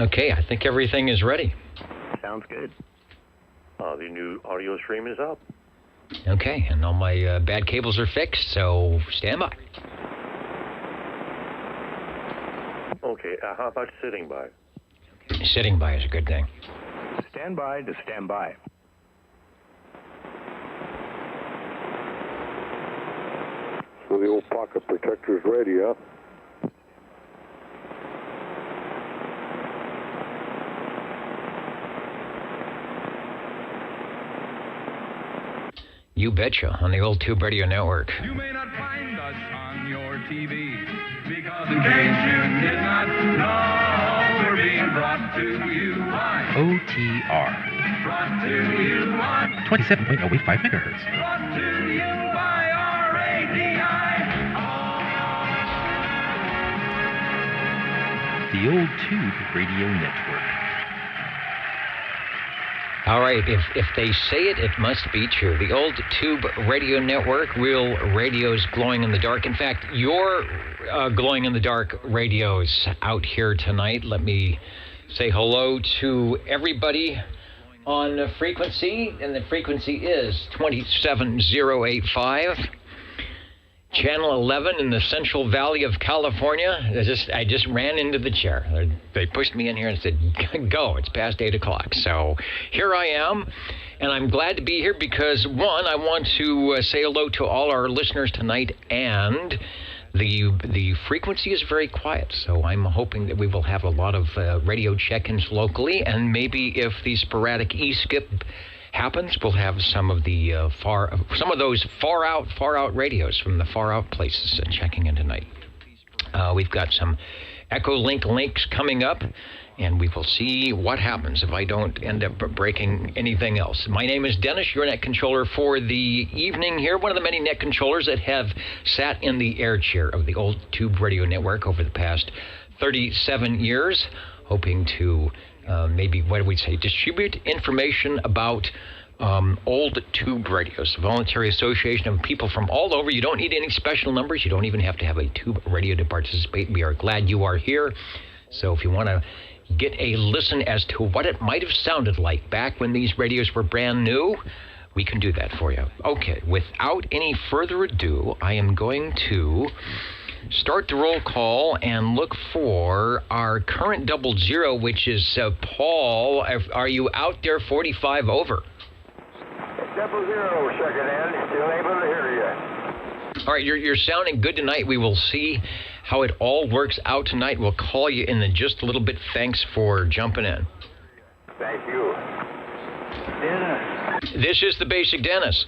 Okay, I think everything is ready. Sounds good. The new audio stream is up. Okay, and all my bad cables are fixed, so stand by. Okay, how about sitting by? Sitting by is a good thing. Stand by to stand by. So the old pocket protector's ready, huh? You betcha, on the old Tube Radio Network. You may not find us on your TV, because in case you did not know, we're being brought to you by OTR. Brought to you by 27.085 megahertz. Brought to you by RADI. The old Tube Radio Network. All right, if they say it, it must be true. The old Tube Radio Network, real radios glowing in the dark. In fact, your glowing in the dark radios out here tonight. Let me say hello to everybody on frequency, and the frequency is 27085. Channel 11 in the Central Valley of California. I just ran into the chair. They pushed me in here and said, go, it's past 8 o'clock. So here I am, and I'm glad to be here because, one, I want to say hello to all our listeners tonight, and the frequency is very quiet, so I'm hoping that we will have a lot of radio check-ins locally, and maybe if the sporadic E-skip happens, we'll have some of the those far out radios from the far out places checking in tonight. We've got some Echolink links coming up, and we will see what happens if I don't end up breaking anything else. My name is Dennis, your net controller for the evening here, one of the many net controllers that have sat in the air chair of the old Tube Radio Network over the past 37 years, hoping to distribute information about old tube radios. A voluntary association of people from all over. You don't need any special numbers. You don't even have to have a tube radio to participate. We are glad you are here. So if you want to get a listen as to what it might have sounded like back when these radios were brand new, we can do that for you. Okay, without any further ado, I am going to start the roll call and look for our current 00, which is Paul. Are you out there? 45 over. 00, checking in. Still able to hear you. All right, you're sounding good tonight. We will see how it all works out tonight. We'll call you in just a little bit. Thanks for jumping in. Thank you. Dennis. This is the Basic Dennis.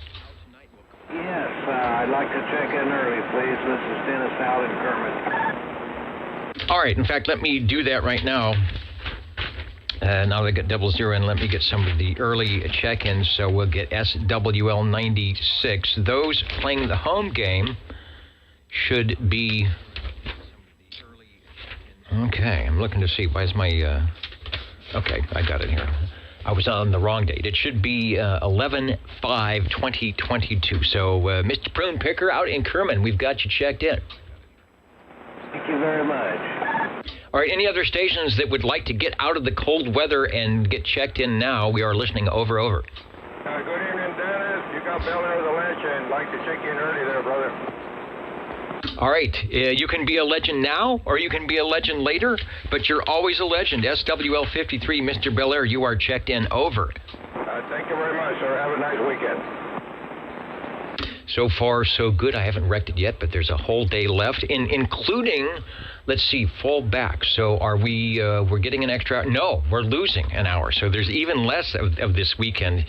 Yes, I'd like to check in early, please. This is Dennis out in Kermit. All right, in fact, let me do that right now. Now they got 00 in, let me get some of the early check-ins, so we'll get SWL 96. Those playing the home game should be... Okay, I'm looking to see, why is my... Okay, I got it here. I was on the wrong date. It should be 11/5/2022. So, Mr. Prune Picker out in Kerman, we've got you checked in. Thank you very much. All right, any other stations that would like to get out of the cold weather and get checked in now? We are listening over. Good evening, Dennis. You got Bel Air the Legend. Like to check in early there, brother. All right, you can be a legend now, or you can be a legend later, but you're always a legend. SWL 53, Mr. Bel Air, you are checked in over. Thank you very much, sir. Have a nice weekend. So far, so good. I haven't wrecked it yet, but there's a whole day left, including, let's see, fall back. So are we, we're getting an extra hour? No, we're losing an hour. So there's even less of this weekend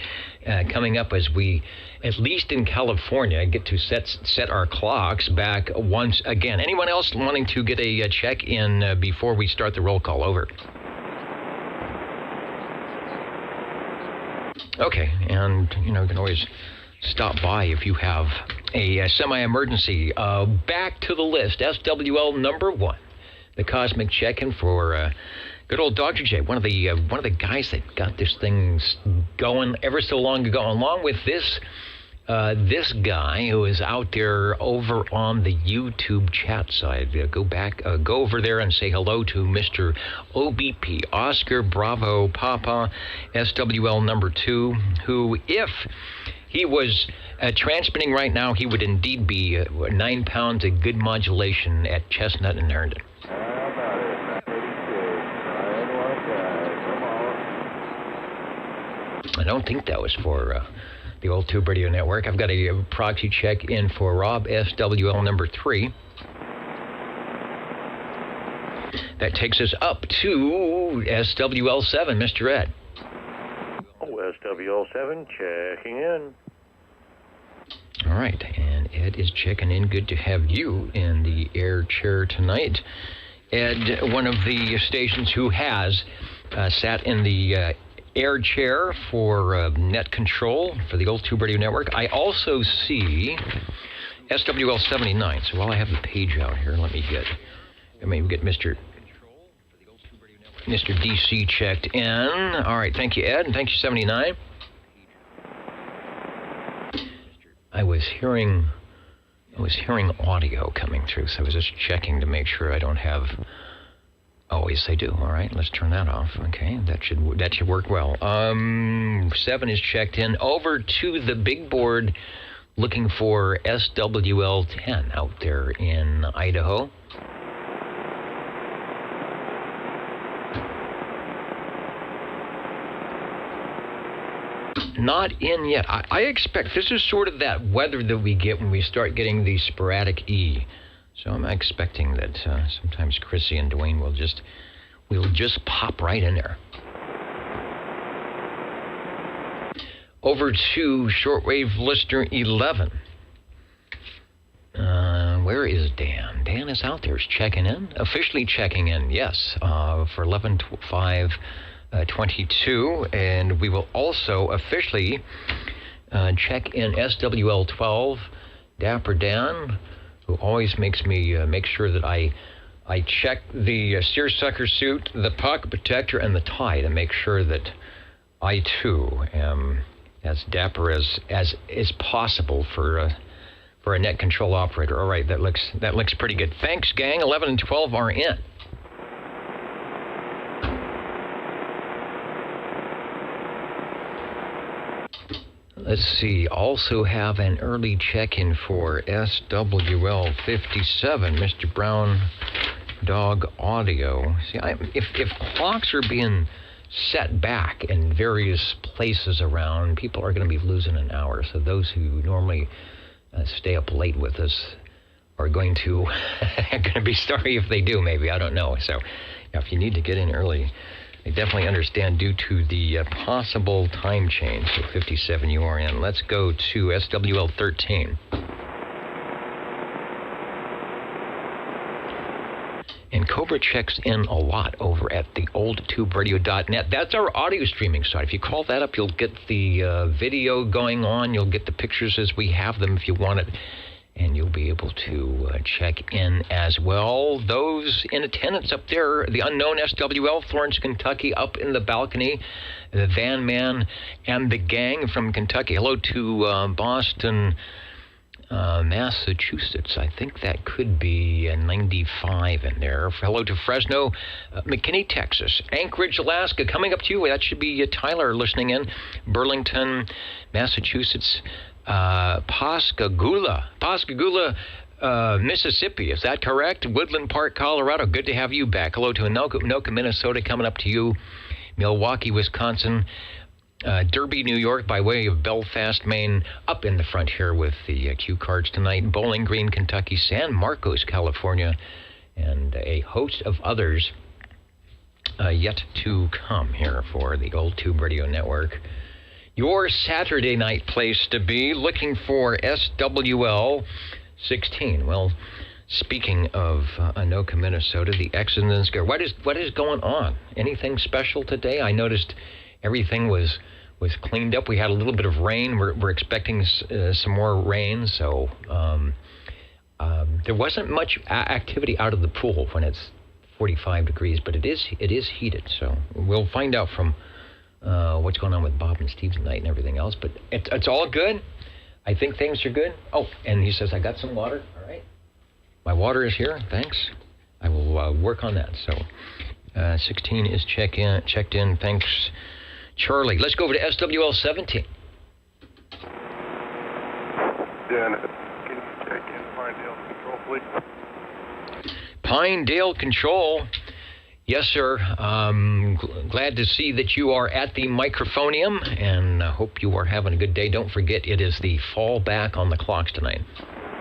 coming up as we, at least in California, get to set our clocks back once again. Anyone else wanting to get a check in before we start the roll call? Over. Okay, and, you can always stop by if you have a semi-emergency. Back to the list, SWL number 1, the Cosmic Check-In for good old Dr. J, one of the guys that got this thing going ever so long ago, along with this this guy who is out there over on the YouTube chat side. Go over there and say hello to Mr. OBP, Oscar Bravo Papa, SWL number 2, who, if he was transmitting right now, he would indeed be 9 pounds of good modulation at Chestnut and Herndon. I don't think that was for the Old Tube Radio Network. I've got a proxy check in for Rob SWL number 3. That takes us up to SWL 7, Mr. Ed. Oh, SWL 7 checking in. All right, and Ed is checking in. Good to have you in the air chair tonight. Ed, one of the stations who has sat in the air chair for net control for the Old Tube Radio Network. I also see SWL 79. So while I have the page out here, let me get Mr. DC checked in. All right, thank you, Ed, and thank you, 79. I was hearing audio coming through, so I was just checking to make sure I don't have. Oh, yes, I do. All right, let's turn that off. Okay, that should work well. 7 is checked in. Over to the big board, looking for SWL 10 out there in Idaho. Not in yet. I expect this is sort of that weather that we get when we start getting the sporadic E. So I'm expecting that sometimes Chrissy and Dwayne will just pop right in there. Over to shortwave listener 11. Where is Dan? Dan is out there. Is checking in. Officially checking in, yes, for 11/5/22, and we will also officially check in SWL 12. Dapper Dan, who always makes me make sure that I check the seersucker suit, the pocket protector, and the tie to make sure that I too am as dapper as is possible for a net control operator. All right, that looks pretty good. Thanks, gang. 11 and 12 are in. Let's see, also have an early check-in for SWL 57, Mr. Brown Dog Audio. See, if clocks are being set back in various places around, people are going to be losing an hour. So those who normally stay up late with us are going to be sorry if they do, maybe. I don't know. So if you need to get in early, I definitely understand due to the possible time change. So 57 you are in. Let's go to SWL 13. And Cobra checks in a lot over at the oldtuberadio.net. That's our audio streaming site. If you call that up, you'll get the video going on. You'll get the pictures as we have them if you want it. And you'll be able to check in as well. Those in attendance up there, the unknown SWL, Florence, Kentucky, up in the balcony, the Van Man and the gang from Kentucky. Hello to Boston, Massachusetts. I think that could be 95 in there. Hello to Fresno, McKinney, Texas. Anchorage, Alaska, coming up to you. That should be Tyler listening in. Burlington, Massachusetts. Pascagoula, Mississippi. Is that correct? Woodland Park, Colorado. Good to have you back. Hello to Anoka, Minnesota, coming up to you. Milwaukee, Wisconsin. Derby, New York, by way of Belfast, Maine, up in the front here with the cue cards tonight. Bowling Green, Kentucky. San Marcos, California, and a host of others yet to come here for the Old Tube Radio Network. Your Saturday night place to be, looking for SWL 16. Well, speaking of Anoka, Minnesota, the Exodus Scare. What is going on? Anything special today? I noticed everything was cleaned up. We had a little bit of rain. We're expecting some more rain, so there wasn't much activity out of the pool when it's 45 degrees, but it is heated. So we'll find out from what's going on with Bob and Steve tonight and everything else, but it's all good. I think things are good. Oh, and he says, I got some water. All right. My water is here. Thanks. I will work on that. So 16 is checked in. Thanks, Charlie. Let's go over to SWL 17. Dan, can you check in Pinedale Control, please? Pinedale Control. Yes, sir. Glad to see that you are at the microphonium, and I hope you are having a good day. Don't forget, it is the fall back on the clocks tonight.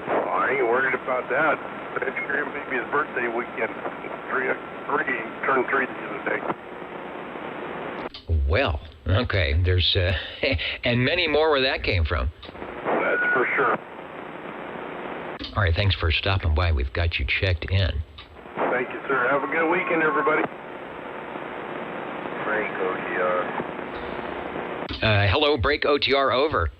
I ain't worried about that. It's grandbaby's birthday weekend. Turned 3 the other day. Well, okay. There's and many more where that came from. That's for sure. All right, thanks for stopping by. We've got you checked in. Thank you, sir. Have a good weekend, everybody. Break OTR. Hello, break OTR, over.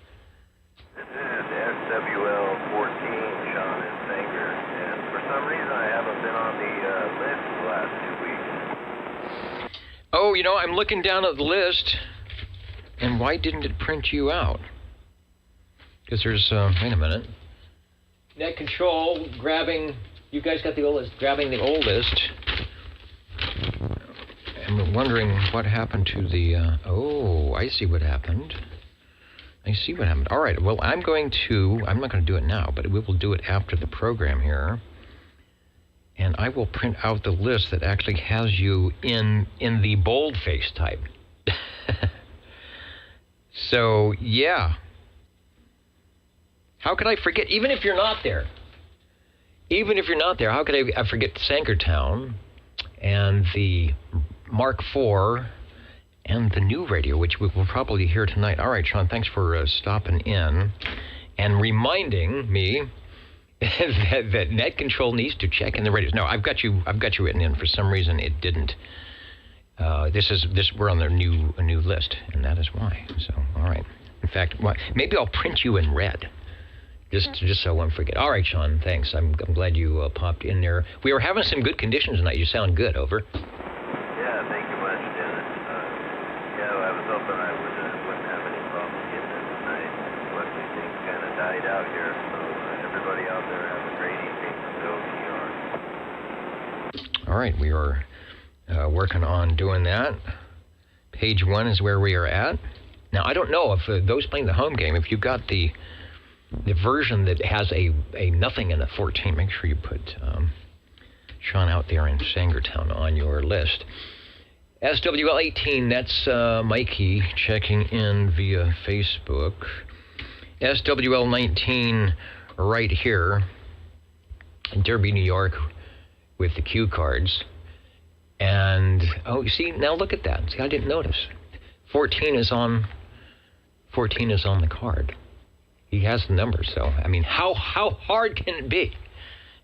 This is SWL 14, Sean and Sanger. And for some reason, I haven't been on the list the last 2 weeks. Oh, you know, I'm looking down at the list, and why didn't it print you out? Because there's, wait a minute. Net control, grabbing, you guys got the oldest, grabbing the oldest. I'm wondering what happened to the, oh, I see what happened. All right, well, I'm not going to do it now, but we will do it after the program here. And I will print out the list that actually has you in the boldface type. So, yeah. How could I forget, even if you're not there, how could I forget Sangertown and the Mark IV and the new radio, which we will probably hear tonight. All right, Sean, thanks for stopping in and reminding me that Net Control needs to check in the radios. No, I've got you written in. For some reason, it didn't. We're on a new list, and that is why. So, all right. In fact, maybe I'll print you in red. Just so I won't forget. All right, Sean, thanks. I'm glad you popped in there. We were having some good conditions tonight. You sound good, over. Yeah, thank you much, Dennis. I was hoping I wouldn't have any problems getting in tonight. Luckily, things kind of died out here, so everybody out there have a great evening from the OTR. All right, we are working on doing that. Page 1 is where we are at. Now, I don't know if those playing the home game, if you got the version that has a nothing and a 14, make sure you put Sean out there in Sangertown on your list. SWL 18, that's Mikey checking in via Facebook. SWL 19 right here in Derby, New York with the cue cards. And, oh, you see, now look at that. See, I didn't notice. 14 is on the card. He has the numbers, so, I mean, how hard can it be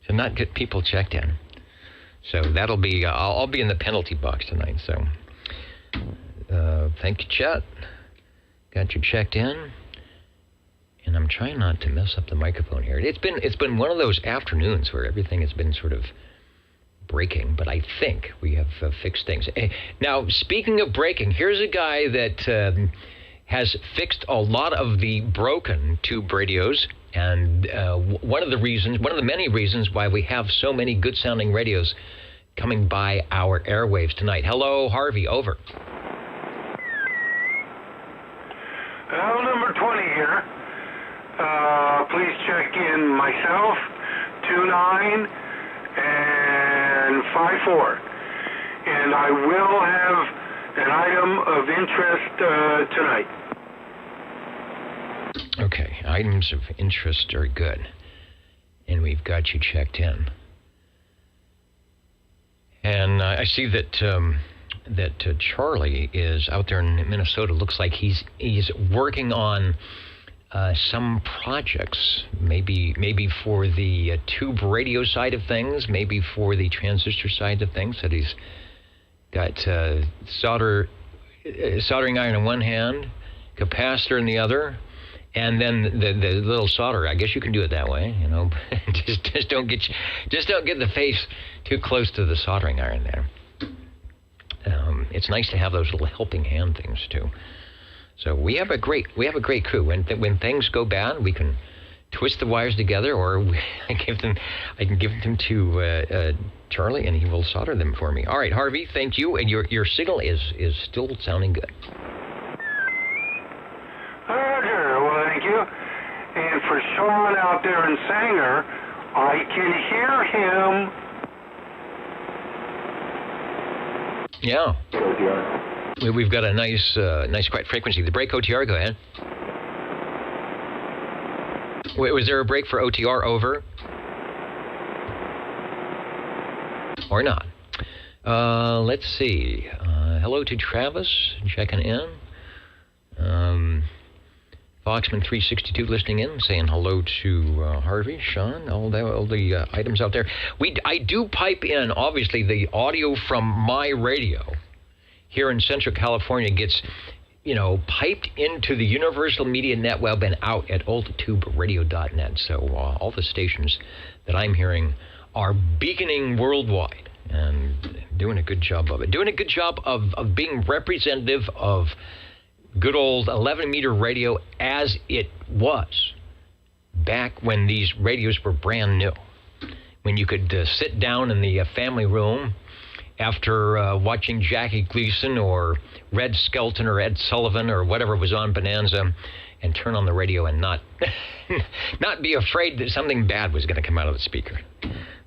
to not get people checked in? So that'll be, I'll be in the penalty box tonight, so. Thank you, Chet. Got you checked in. And I'm trying not to mess up the microphone here. It's been one of those afternoons where everything has been sort of breaking, but I think we have fixed things. Now, speaking of breaking, here's a guy that has fixed a lot of the broken tube radios, and one of the many reasons why we have so many good-sounding radios coming by our airwaves tonight. Hello, Harvey, over. Hello, number 20 here. Please check in myself, 29 and 54. And I will have an item of interest tonight. Okay, items of interest are good. And we've got you checked in. And I see that Charlie is out there in Minnesota. Looks like he's working on some projects, maybe for the tube radio side of things, maybe for the transistor side of things. That he's got soldering iron in one hand, capacitor in the other, and then the little solder. I guess you can do it that way, you know. just don't get the face too close to the soldering iron there. It's nice to have those little helping hand things too. So we have a great crew. When things go bad, we can twist the wires together, or I can give them to Charlie, and he will solder them for me. All right, Harvey, thank you, and your signal is still sounding good. Roger, well, thank you. And for Sean out there in Sanger, I can hear him. Yeah. We've got a nice quiet frequency. The break OTR, go ahead. Wait, was there a break for OTR over? Or not? Let's see. Hello to Travis, checking in. Foxman 362 listening in, saying hello to Harvey, Sean, all the items out there. I do pipe in, obviously, the audio from my radio here in Central California gets, piped into the Universal Media Netweb and out at altituberadio.net. So all the stations that I'm hearing are beaconing worldwide and doing a good job of it. Doing a good job of being representative of good old 11-meter radio as it was back when these radios were brand new. When you could sit down in the family room after watching Jackie Gleason or Red Skelton or Ed Sullivan or whatever was on Bonanza and turn on the radio and not be afraid that something bad was going to come out of the speaker.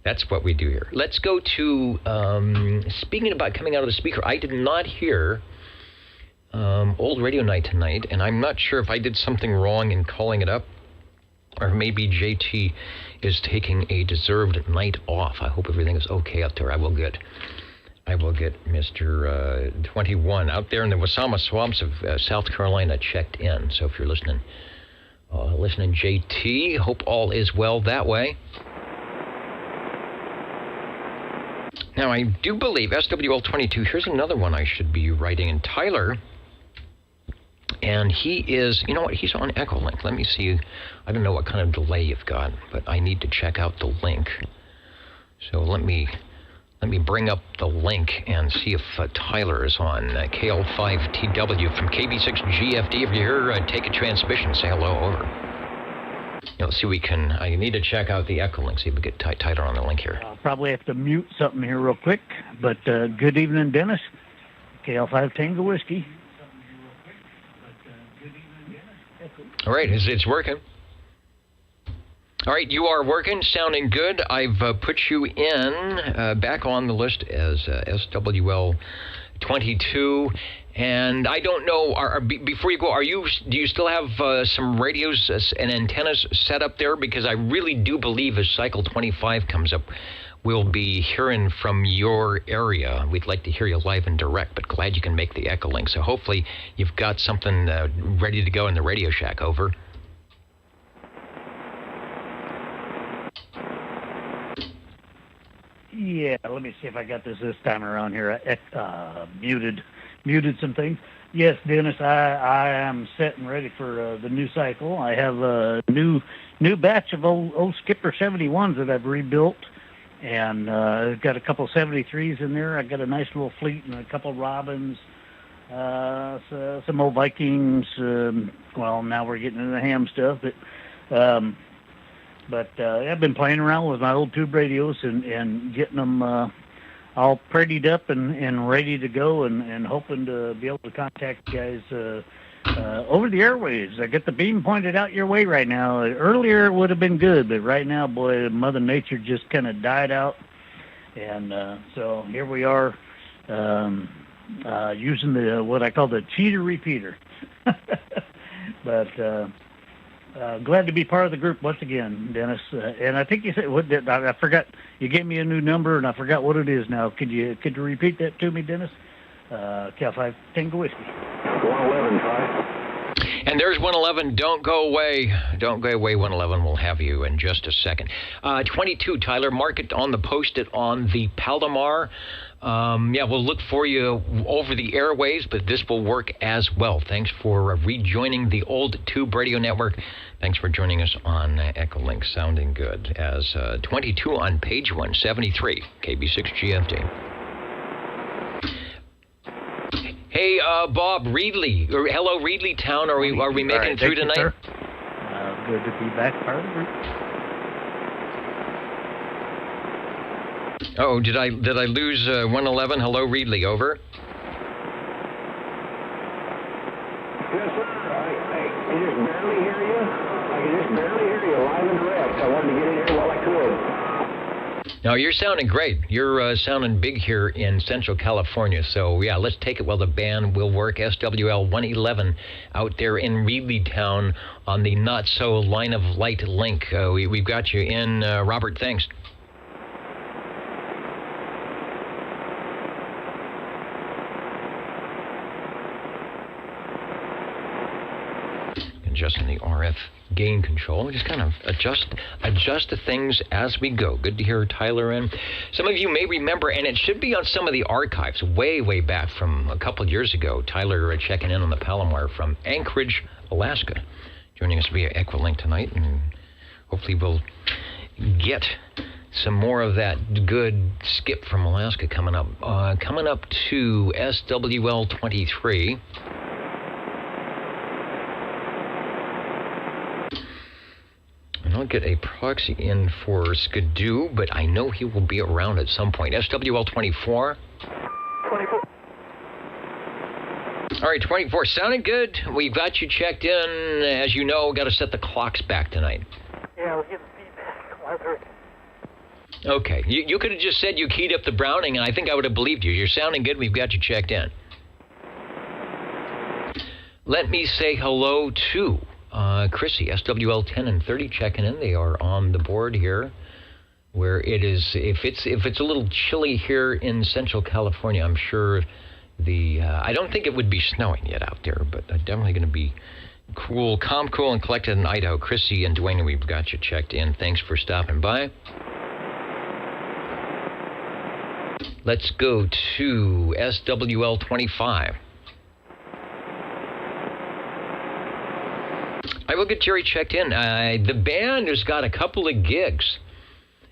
That's what we do here. Let's go to, speaking about coming out of the speaker, I did not hear Old Radio Night tonight, and I'm not sure if I did something wrong in calling it up, or maybe JT is taking a deserved night off. I hope everything is okay out there. I will get Mr. 21 out there in the Wasama swamps of South Carolina checked in. So if you're listening, JT, hope all is well that way. Now, I do believe SWL22, here's another one I should be writing in. Tyler, and he is, he's on Echolink. Let me see. I don't know what kind of delay you've got, but I need to check out the link. So let me bring up the link and see if Tyler is on KL5TW from KB6GFD. If you're here, take a transmission, say hello, over. See I need to check out the Echolink, see if we get Tyler on the link here. I'll probably have to mute something here real quick, but good evening, Dennis. KL5 Tango Whiskey. All right, it's working. All right, you are working, sounding good. I've put you in back on the list as SWL22, and I don't know. Before you go, do you still have some radios and antennas set up there? Because I really do believe as Cycle 25 comes up, we'll be hearing from your area. We'd like to hear you live and direct, but glad you can make the Echolink. So hopefully you've got something ready to go in the Radio Shack. Over. Yeah, let me see if I got this time around here. I muted some things. Yes, Dennis, I am set and ready for the new cycle. I have a new batch of old Skipper 71s that I've rebuilt, and I've got a couple 73s in there. I got a nice little fleet and a couple Robins, some old Vikings. Well, now we're getting into the ham stuff, but I've been playing around with my old tube radios and getting them all prettied up and ready to go, and hoping to be able to contact you guys over the airwaves. I get the beam pointed out your way right now. Earlier it would have been good, but right now, boy, Mother Nature just kind of died out. And so here we are using what I call the cheater repeater. But glad to be part of the group once again, Dennis. And I think you said, I forgot, you gave me a new number and I forgot what it is now. Could you repeat that to me, Dennis? KL5 Tango Whiskey. 111, Ty. And there's 111. Don't go away. Don't go away, 111. We'll have you in just a second. 22, Tyler. Mark it on the post-it on the Palomar. We'll look for you over the airways, but this will work as well. Thanks for rejoining the old Tube Radio Network. Thanks for joining us on Echolink. Sounding good as 22 on page 173, KB6GFD. Hey, Bob, Reedley, or hello, Reedley Town. Are we making All right, through thank you, tonight? sir. Good to be back, part of the group. Oh, did I lose 111? Hello, Reedley. Over. Yes, sir. I can just barely hear you. I can just barely hear you live and direct. I wanted to get in here while I could. No, you're sounding great. You're sounding big here in Central California. So, yeah, let's take it while the band will work. SWL 111 out there in Reedley Town on the not-so line of light link. We've got you in, Robert. Thanks. Adjusting the RF gain control. Just kind of adjust the things as we go. Good to hear Tyler in. Some of you may remember, and it should be on some of the archives way back from a couple years ago, Tyler checking in on the Palomar from Anchorage, Alaska, joining us via Equilink tonight, and hopefully we'll get some more of that good skip from Alaska coming up to SWL 23. And I'll get a proxy in for Skidoo, but I know he will be around at some point. SWL 24. 24. All right, 24. Sounding good. We've got you checked in. As you know, got to set the clocks back tonight. Yeah, we're getting feedback. Okay. You could have just said you keyed up the Browning, and I think I would have believed you. You're sounding good. We've got you checked in. Let me say hello to Chrissy, SWL 10 and 30 checking in. They are on the board here, where it is. If it's a little chilly here in Central California, I'm sure I don't think it would be snowing yet out there, but definitely going to be cool, calm, cool, and collected in Idaho. Chrissy and Dwayne, we've got you checked in. Thanks for stopping by. Let's go to SWL 25. I will get Jerry checked in. The band has got a couple of gigs.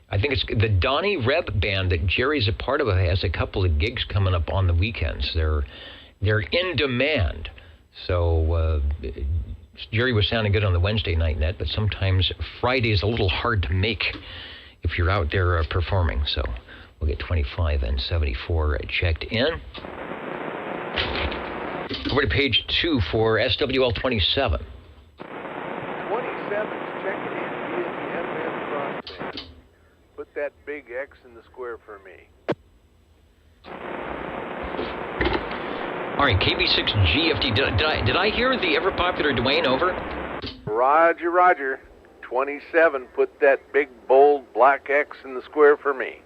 I think it's the Donnie Reb band that Jerry's a part of. Has a couple of gigs coming up on the weekends. They're in demand. So Jerry was sounding good on the Wednesday night net, but sometimes Friday is a little hard to make if you're out there performing. So we'll get 25 and 74 checked in. Over to page 2 for SWL 27. 27's checking in via the FM crossband. Put that big X in the square for me. All right, KB6GFD. Did I hear the ever popular Dwayne? Over. Roger. 27, put that big bold black X in the square for me.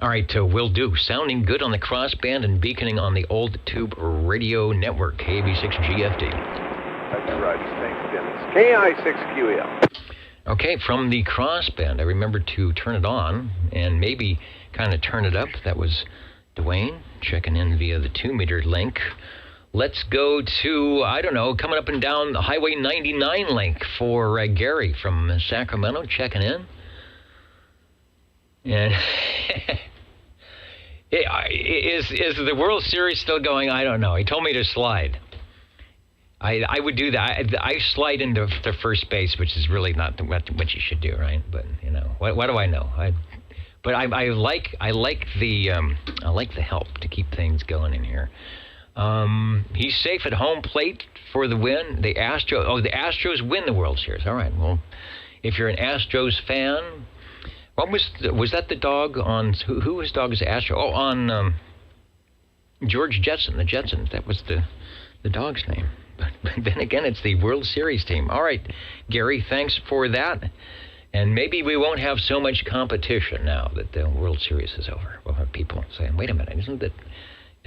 All right, will do. Sounding good on the crossband and beaconing on the old tube radio network, KB6GFD. Roger. Thanks, Dennis. KI6QL. Okay, from the crossband, I remembered to turn it on and maybe kind of turn it up. That was Dwayne checking in via the 2-meter link. Let's go to, I don't know, coming up and down the Highway 99 link for Gary from Sacramento checking in. And is the World Series still going? I don't know. He told me to slide. I would do that. I slide into the first base, which is really not what you should do, right? But you know, what do I know? I like the help to keep things going in here. He's safe at home plate for the win. The Astros win the World Series. All right. Well, if you're an Astros fan, what was that the dog on whose dog is Astro? Oh, on George Jetson, the Jetsons. That was the dog's name. But then again, it's the World Series team. All right, Gary, thanks for that. And maybe we won't have so much competition now that the World Series is over. We'll have people saying, wait a minute, isn't it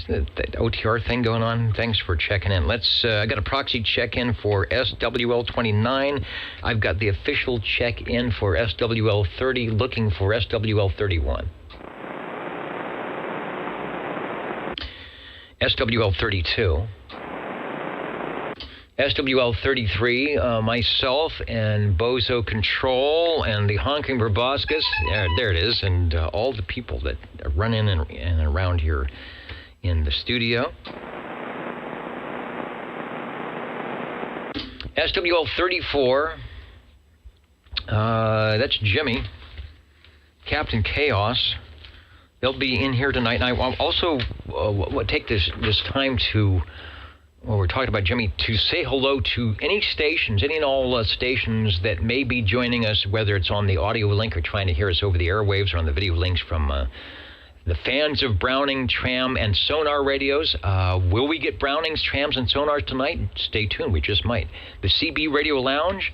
that OTR thing going on? Thanks for checking in. I got a proxy check-in for SWL 29. I've got the official check-in for SWL 30, looking for SWL 31. SWL 32. SWL 33, myself and Bozo Control and the Honking Proboscis, there it is, and all the people that run in and around here in the studio. SWL 34, that's Jimmy, Captain Chaos. They'll be in here tonight. And I also take this time to, well, we're talking about Jimmy, to say hello to any stations, any and all stations that may be joining us, whether it's on the audio link or trying to hear us over the airwaves or on the video links from the fans of Browning, Tram, and Sonar radios. Will we get Brownings, Trams, and Sonars tonight? Stay tuned. We just might. The CB Radio Lounge,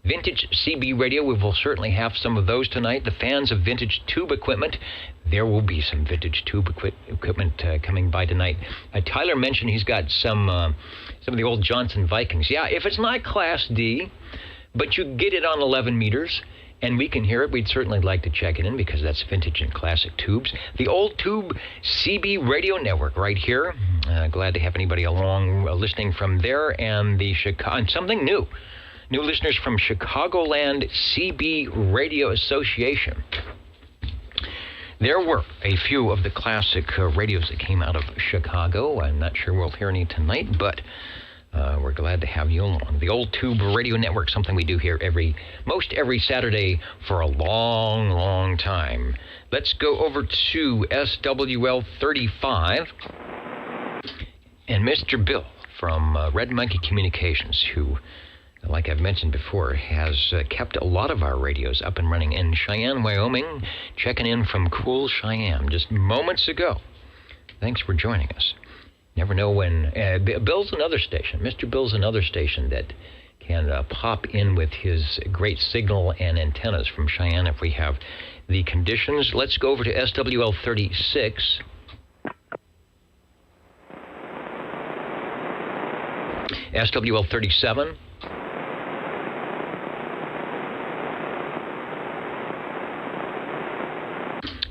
Vintage CB Radio, we will certainly have some of those tonight. The fans of vintage tube equipment, there will be some vintage tube equipment coming by tonight. Tyler mentioned he's got some of the old Johnson Vikings. Yeah, if it's not Class D, but you get it on 11 meters, and we can hear it, we'd certainly like to check it in because that's vintage and classic tubes. The old tube CB Radio Network right here. Glad to have anybody along listening from there, and and something new. New listeners from Chicagoland CB Radio Association. There were a few of the classic radios that came out of Chicago. I'm not sure we'll hear any tonight, but we're glad to have you along. The Old Tube Radio Network, something we do here most every Saturday for a long, long time. Let's go over to SWL 35 and Mr. Bill from Red Monkey Communications, who, like I've mentioned before, has kept a lot of our radios up and running in Cheyenne, Wyoming, checking in from cool Cheyenne just moments ago. Thanks for joining us. Never know when. Bill's another station. Mr. Bill's another station that can pop in with his great signal and antennas from Cheyenne if we have the conditions. Let's go over to SWL 36. SWL 37.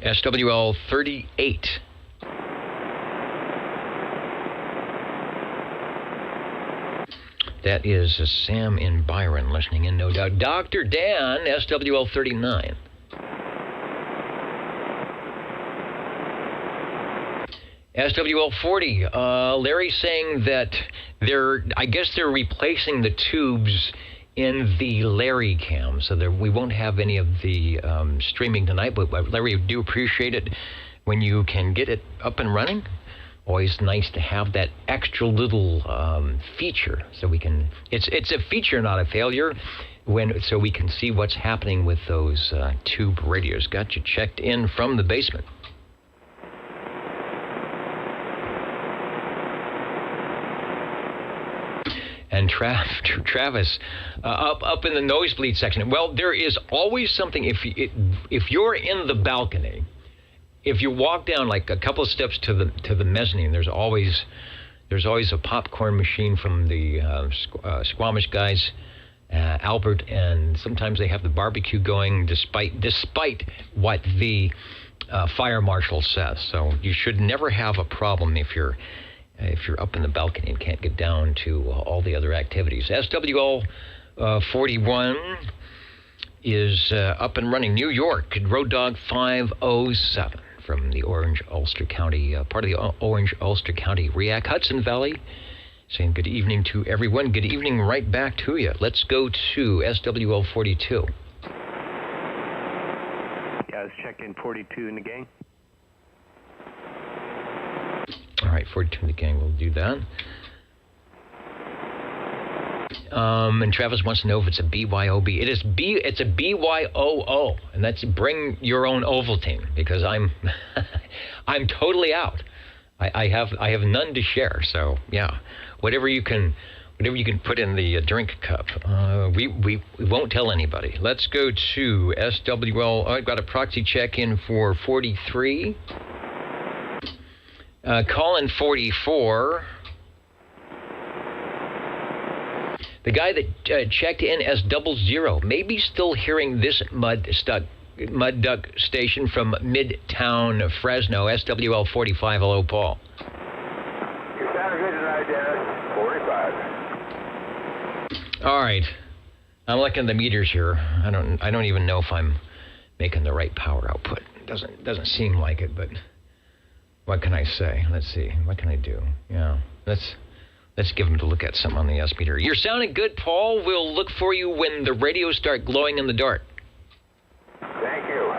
SWL 38. That is Sam in Byron listening in, no doubt. Dr. Dan, SWL 39. SWL 40. Larry saying that I guess they're replacing the tubes in the Larry cam, so we won't have any of the streaming tonight, but Larry, do appreciate it when you can get it up and running. Always nice to have that extra little feature, so we can. It's a feature, not a failure. So we can see what's happening with those tube radios. Got you checked in from the basement. And Travis, up in the nosebleed section. Well, there is always something. If you're in the balcony, if you walk down like a couple of steps to the mezzanine, there's always a popcorn machine from the Squamish guys, Albert, and sometimes they have the barbecue going, despite what the fire marshal says. So you should never have a problem if you're up in the balcony and can't get down to all the other activities. SWL 41 is up and running. New York, Road Dog 507 from the Orange Ulster County, part of the Orange Ulster County REAC. Hudson Valley, saying good evening to everyone. Good evening right back to you. Let's go to SWL 42. Yeah, let's check in 42 in the gang. All right, 42 in the gang, we'll do that. And Travis wants to know if it's a BYOB. It's a BYOO, and that's bring your own Ovaltine, because I'm totally out. I have none to share. So yeah, whatever you can put in the drink cup. We won't tell anybody. Let's go to SWL. I've got a proxy check in for 43. Colin 44. The guy that checked in as 00 may be still hearing this mud duck station from Midtown Fresno. SWL 45. Hello, Paul. You sound good tonight, Dennis. 45. All right. I'm looking at the meters here. I don't even know if I'm making the right power output. It doesn't seem like it, but What can I say? Let's see. What can I do? Yeah. Let's give him to look at something on the S meter. You're sounding good, Paul. We'll look for you when the radios start glowing in the dark. Thank you.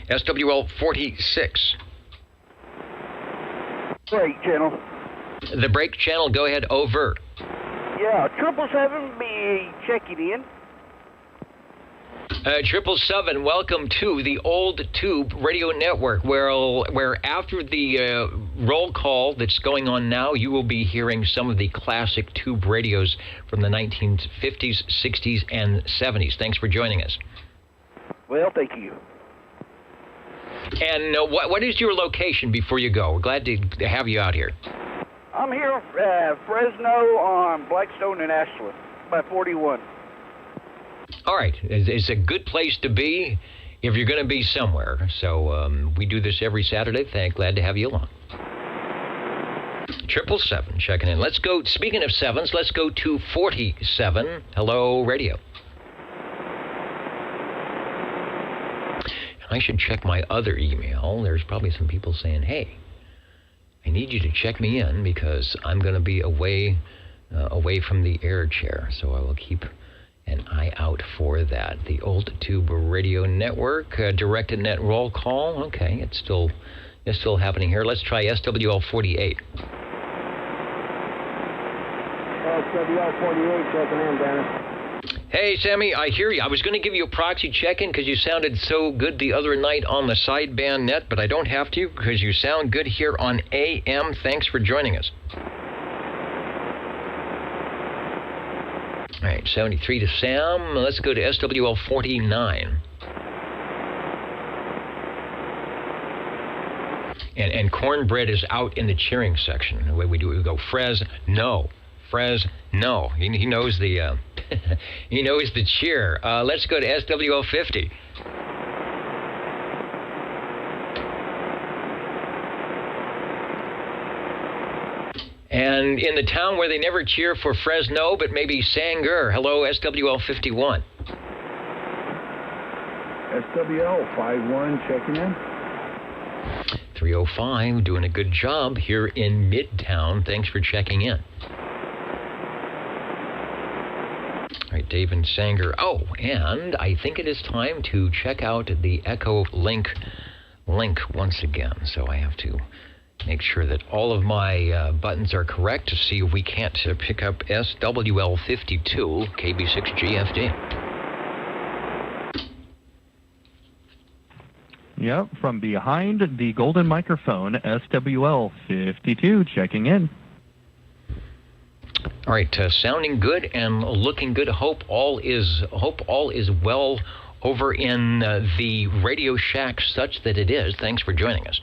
SWL 46. Break channel. The break channel, go ahead, over. Yeah, 777 be checking in. 777, welcome to the Old Tube Radio Network, where after the roll call that's going on now, you will be hearing some of the classic tube radios from the 1950s, 60s, and 70s. Thanks for joining us. Well, thank you. And what is your location before you go? We're glad to have you out here. I'm here Fresno on Blackstone and Ashland by 41. All right. It's a good place to be if you're going to be somewhere. So we do this every Saturday. Glad to have you along. 777 checking in. Let's go. Speaking of sevens, let's go to 47. Hello, radio. I should check my other email. There's probably some people saying, hey, I need you to check me in because I'm going to be away from the air chair. So I will keep an eye out for that. The Old Tube Radio Network, directed net roll call. Okay, it's still happening here. Let's try SWL 48. SWL 48 checking in, Dennis. Hey, Sammy, I hear you. I was going to give you a proxy check-in because you sounded so good the other night on the sideband net, but I don't have to because you sound good here on AM. Thanks for joining us. All right, 73 to Sam. Let's go to SWL 49. And Cornbread is out in the cheering section. The way we do it, we go, Frez, no. Frez, no. He knows the he knows the cheer. Let's go to SWL 50. And in the town where they never cheer for Fresno, but maybe Sanger. Hello, SWL 51. SWL 51 checking in. 305, doing a good job here in Midtown. Thanks for checking in. All right, Dave and Sanger. Oh, and I think it is time to check out the Echo link once again. So I have to make sure that all of my buttons are correct to see if we can't pick up SWL 52 KB6GFD. Yep, from behind the golden microphone, SWL 52 checking in. All right, sounding good and looking good. Hope all is well over in the Radio Shack, such that it is. Thanks for joining us.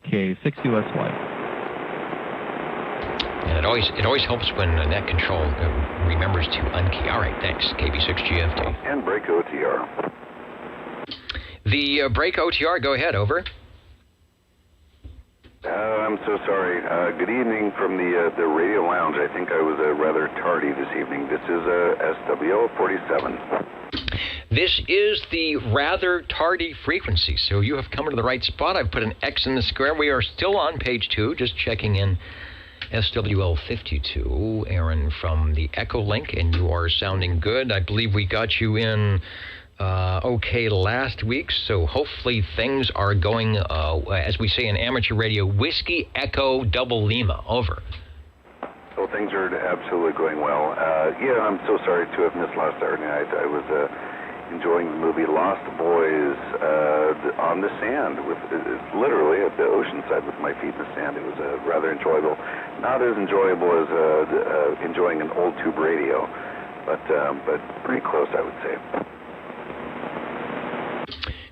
K6USY. And it always helps when Net Control remembers to unkey. All right, thanks. KB6GFD. And break OTR. The break OTR, go ahead, over. I'm so sorry. Good evening from the radio lounge. I think I was rather tardy this evening. This is SWL 47. This is the rather tardy frequency, so you have come to the right spot. I've put an X in the square. We are still on page 2, just checking in SWL 52, Aaron from the Echo Link, and you are sounding good. I believe we got you in okay last week, so hopefully things are going, as we say in amateur radio, Whiskey Echo Double Lima, over. So things are absolutely going well. Yeah, I'm so sorry to have missed last Saturday night. I was enjoying the movie Lost Boys on the sand, with literally at the ocean side with my feet in the sand. It was rather enjoyable. Not as enjoyable as enjoying an old tube radio, but pretty close, I would say.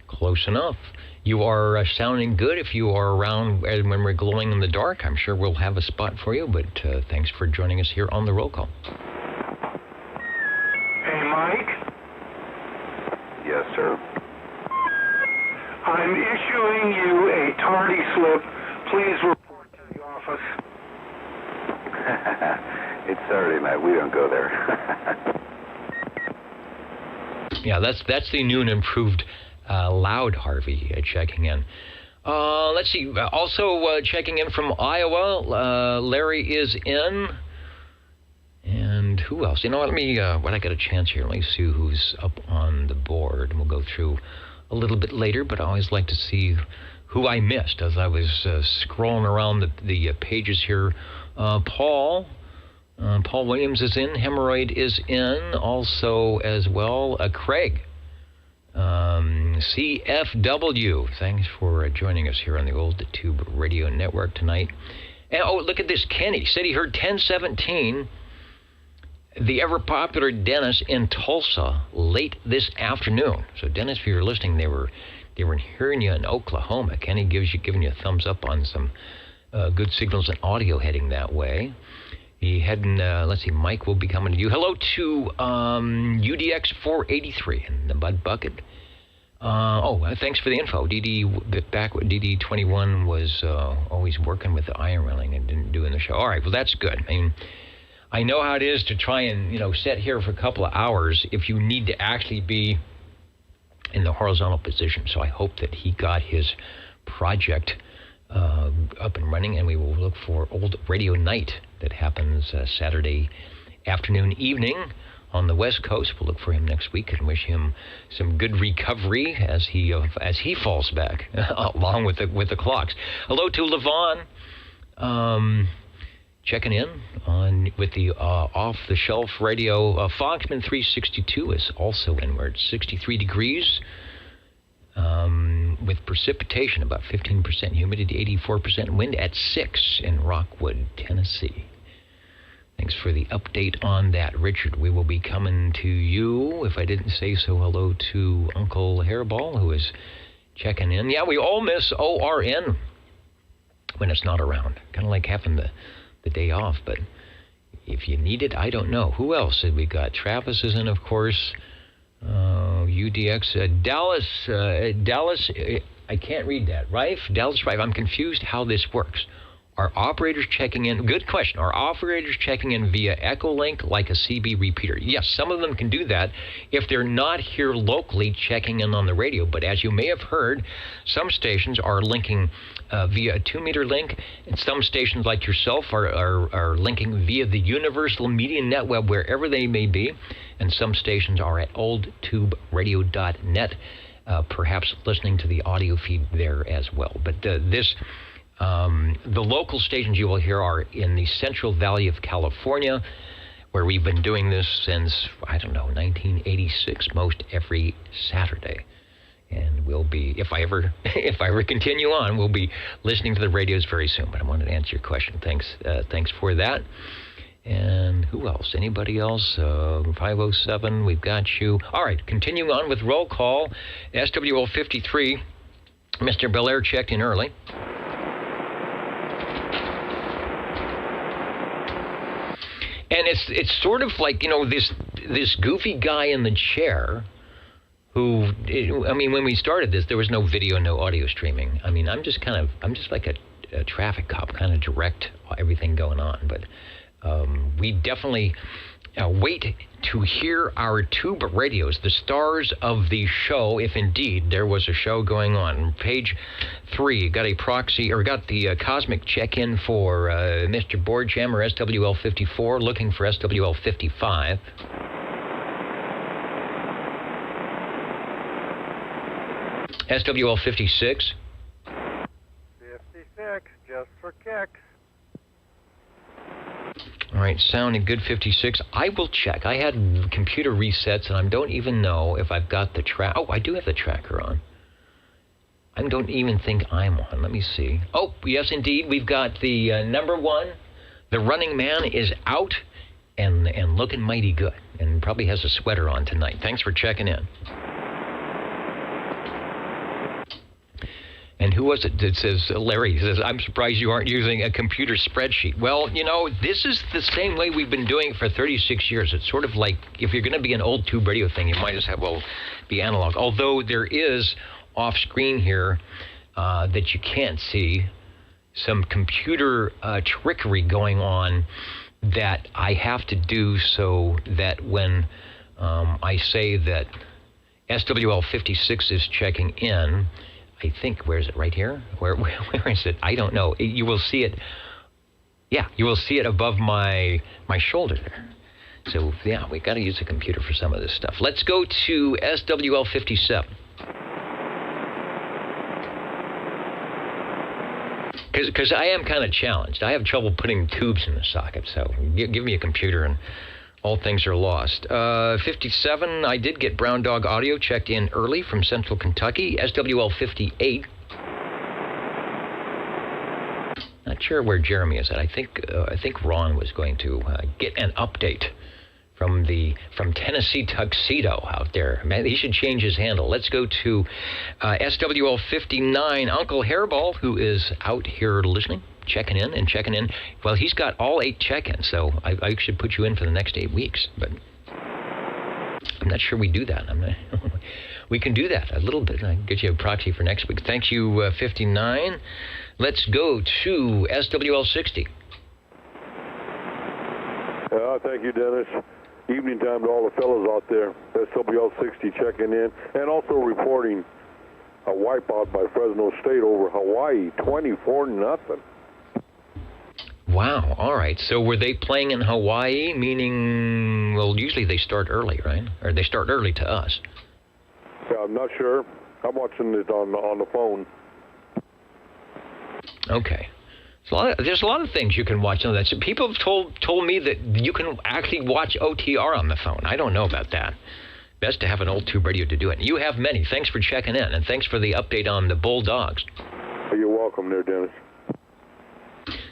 Close enough. You are sounding good. If you are around when we're glowing in the dark, I'm sure we'll have a spot for you, but thanks for joining us here on the roll call. Hey, Mike? Yes, sir. I'm issuing you a tardy slip. Please report to the office. It's Saturday night. We don't go there. Yeah, that's the new and improved Loud Harvey checking in. Let's see. Also checking in from Iowa, Larry is in. And who else? You know what? Let me, when I get a chance here, let me see who's up on the board. And we'll go through a little bit later, but I always like to see who I missed as I was scrolling around the pages here. Paul Williams is in. Hemorrhoid is in. Also, as well, Craig. CFW. Thanks for joining us here on the Old Tube Radio Network tonight. And, oh, look at this. Kenny said he heard 1017, the ever-popular Dennis in Tulsa, late this afternoon. So, Dennis, if you're listening, they were hearing you in Oklahoma. Kenny giving you a thumbs up on some good signals and audio heading that way. He heading, let's see, Mike will be coming to you. Hello to UDX 483 in the Bud Bucket. Thanks for the info. DD21 was always working with the iron railing and didn't do in the show. All right, well, that's good. I mean, I know how it is to try and, sit here for a couple of hours if you need to actually be in the horizontal position. So I hope that he got his project up and running, and we will look for Old Radio Night that happens Saturday afternoon, evening on the West Coast. We'll look for him next week and wish him some good recovery as he falls back along with the clocks. Hello to Levon, checking in on with the off-the-shelf radio. Foxman 362 is also inward, 63 degrees. With precipitation about 15%, humidity 84%, wind at 6 in Rockwood, Tennessee. Thanks for the update on that, Richard. We will be coming to you. If I didn't say so, hello to Uncle Hairball, who is checking in. Yeah, we all miss ORN when it's not around. Kind of like having the day off, but if you need it, I don't know. Who else did we got? Travis is in, of course. UDX, Dallas, I can't read that. Rife, Dallas Rife. I'm confused how this works. Are operators checking in? Good question. Are operators checking in via Echolink like a CB repeater? Yes, some of them can do that if they're not here locally checking in on the radio. But as you may have heard, some stations are linking via a 2-meter link, and some stations like yourself are linking via the Universal Media Netweb wherever they may be, and some stations are at oldtuberadio.net, perhaps listening to the audio feed there as well. But the local stations you will hear are in the Central Valley of California, where we've been doing this since, 1986, most every Saturday. And we'll be, if I ever continue on, we'll be listening to the radios very soon. But I wanted to answer your question. Thanks for that. And who else? Anybody else? 507, we've got you. All right, continuing on with roll call. SWL 53, Mr. Belair checked in early. And it's sort of like, this goofy guy in the chair who, when we started this, there was no video, no audio streaming. I'm just like a traffic cop, kind of direct everything going on. But we definitely wait to hear our tube radios, the stars of the show, if indeed there was a show going on. Page 3, got a proxy, or got the cosmic check-in for Mr. Boardjammer, SWL 54, looking for SWL 55. SWL 56. 56, just for kicks. All right, sounding good, 56. I will check. I had computer resets, and I don't even know if I've got the track. Oh, I do have the tracker on. I don't even think I'm on. Let me see. Oh, yes, indeed. We've got the number one. The running man is out and looking mighty good, and probably has a sweater on tonight. Thanks for checking in. And who was it that says, Larry says, I'm surprised you aren't using a computer spreadsheet. Well, this is the same way we've been doing it for 36 years. It's sort of like, if you're going to be an old tube radio thing, you might as well be analog. Although there is off screen here that you can't see some computer trickery going on that I have to do so that when I say that SWL 56 is checking in, I think, where is it, right here? Where is it? I don't know. You will see it. Yeah, you will see it above my shoulder there. So, yeah, we got to use the computer for some of this stuff. Let's go to SWL 57. Because I am kind of challenged. I have trouble putting tubes in the socket, so give me a computer and all things are lost. 57, I did get Brown Dog Audio checked in early from Central Kentucky. SWL 58. Not sure where Jeremy is at. I think Ron was going to get an update from Tennessee Tuxedo out there. Man, he should change his handle. Let's go to SWL 59, Uncle Hairball, who is out here listening, checking in. Well, he's got all 8 check-ins, so I should put you in for the next 8 weeks, but I'm not sure we do that. We can do that a little bit. I can get you a proxy for next week. Thank you, 59. Let's go to SWL 60. Thank you, Dennis. Evening time to all the fellows out there. SWL 60 checking in and also reporting a wipeout by Fresno State over Hawaii, 24-0. Wow. All right. So were they playing in Hawaii? Meaning, well, usually they start early, right? Or they start early to us. Yeah, I'm not sure. I'm watching it on the phone. Okay. There's a lot of things you can watch on that. So people have told me that you can actually watch OTR on the phone. I don't know about that. Best to have an old tube radio to do it. You have many. Thanks for checking in, and thanks for the update on the Bulldogs. You're welcome there, Dennis.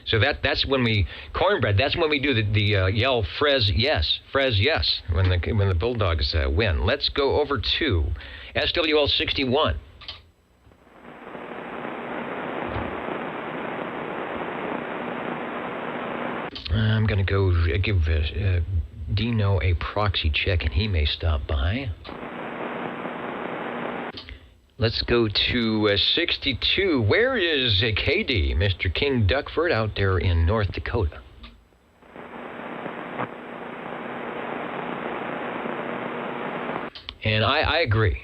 So that's when we cornbread. That's when we do the yell Frez yes when the Bulldogs win. Let's go over to SWL 61. I'm going to go give Dino a proxy check, and he may stop by. Let's go to 62. Where is KD, Mr. King Duckford, out there in North Dakota? And I agree.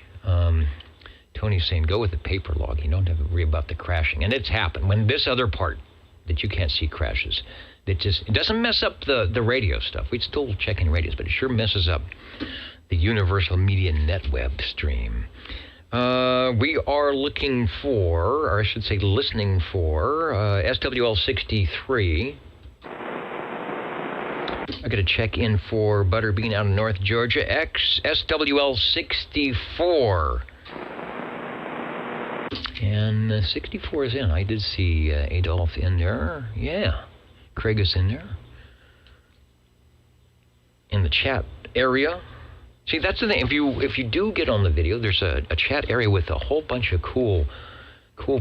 Tony's saying go with the paper log. You don't have to worry about the crashing. And it's happened. When this other part that you can't see crashes, it doesn't mess up the radio stuff. We'd still check in radios, but it sure messes up the Universal Media Net web stream. We are looking for, or I should say listening for, SWL 63. I got to check in for Butterbean out of North Georgia. SWL 64. And 64 is in. I did see Adolf in there. Yeah. Craig is in there. In the chat area. See, that's the thing. If you do get on the video, there's a chat area with a whole bunch of cool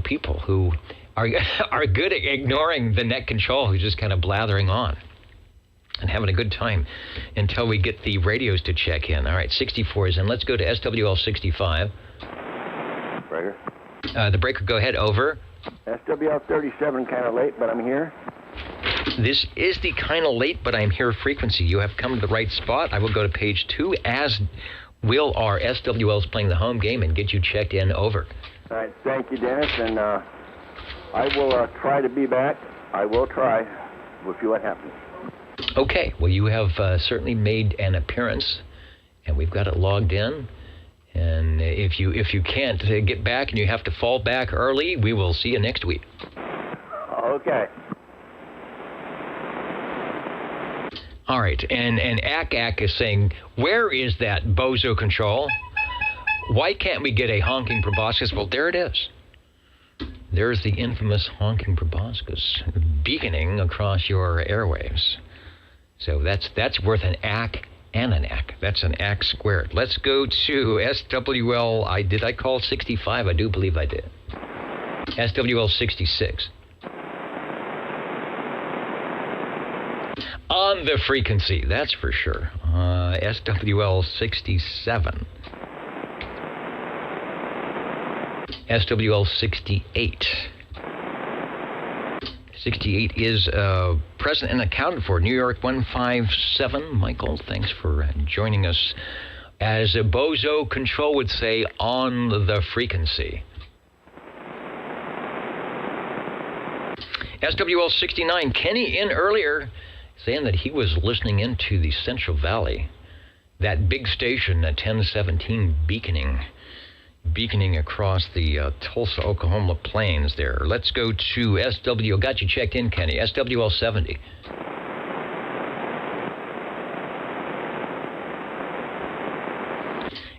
people who are good at ignoring the net control, who's just kind of blathering on and having a good time until we get the radios to check in. All right, 64 is in. Let's go to SWL 65. Breaker. The breaker, go ahead. Over. SWL 37, kind of late, but I'm here. This is the kind of late, but I'm here frequency. You have come to the right spot. I will go to page 2, as will our SWLs playing the home game, and get you checked in. Over. All right, thank you, Dennis, and I will try to be back. I will try. We'll see what happens. Okay, well, you have certainly made an appearance, and we've got it logged in. And if you can't get back and you have to fall back early, we will see you next week. Okay. All right, and Ak is saying, where is that bozo control? Why can't we get a honking proboscis? Well, there it is. There's the infamous honking proboscis beaconing across your airwaves. So that's worth an Ak and an Ak. That's an Ak squared. Let's go to SWL. Did I call 65? I do believe I did. SWL 66. On the frequency, that's for sure. SWL 67. SWL 68. 68 is present and accounted for. New York 157. Michael, thanks for joining us. As a Bozo Control would say, on the frequency. SWL 69, Kenny in earlier saying that he was listening into the Central Valley, that big station at 1017 beaconing across the Tulsa, Oklahoma plains there. Let's go to SW. Got you checked in, Kenny. SWL 70.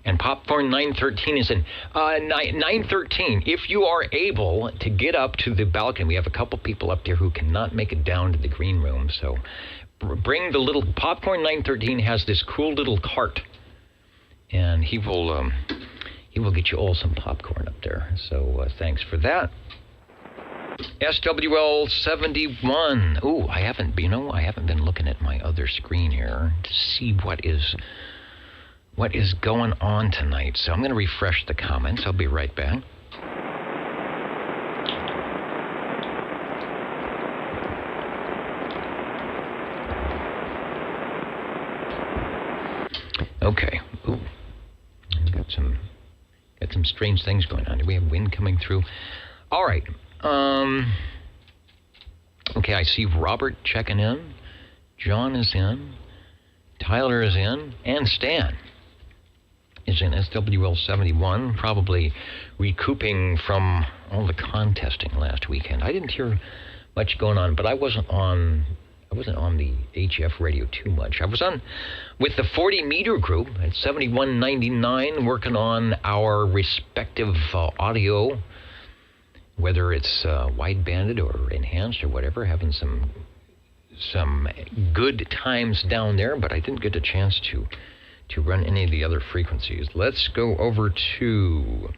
And Popcorn 913 is in 913. If you are able to get up to the balcony, we have a couple people up there who cannot make it down to the green room. So bring the little Popcorn 913 has this cool little cart, and he will get you all some popcorn up there. So thanks for that. SWL 71. Ooh, I haven't been looking at my other screen here to see what is going on tonight. So I'm going to refresh the comments. I'll be right back. Okay. Ooh. Got some strange things going on. Do we have wind coming through? All right. Okay, I see Robert checking in. John is in. Tyler is in. And Stan is in SWL 71, probably recouping from all the contesting last weekend. I didn't hear much going on, but I wasn't on the HF radio too much. I was on with the 40 meter group at 7199, working on our respective audio, whether it's wide-banded or enhanced or whatever, having some good times down there, but I didn't get a chance to run any of the other frequencies. Let's go over to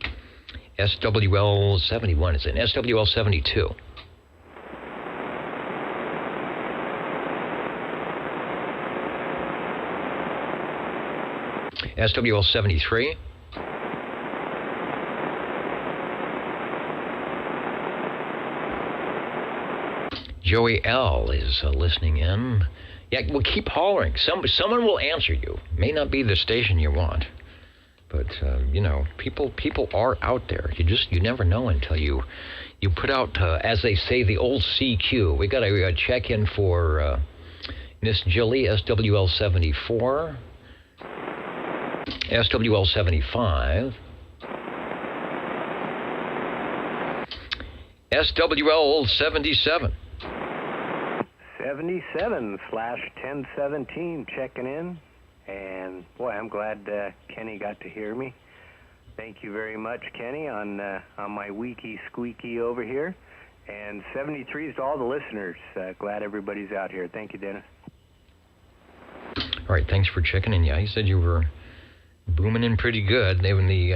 SWL 71. It's an SWL 72. SWL 73. Joey L. is listening in. Yeah, well, keep hollering. Someone will answer you. May not be the station you want, but people are out there. You never know until you put out, as they say, the old CQ. We got to check in for Miss Jilly, SWL 74, SWL 75, SWL 77. 77/1017 checking in, and boy, I'm glad Kenny got to hear me. Thank you very much, Kenny, on my weaky squeaky over here. And 73 is to all the listeners. Glad everybody's out here. Thank you, Dennis. All right, thanks for checking in. Yeah, he said you were booming in pretty good. They were in the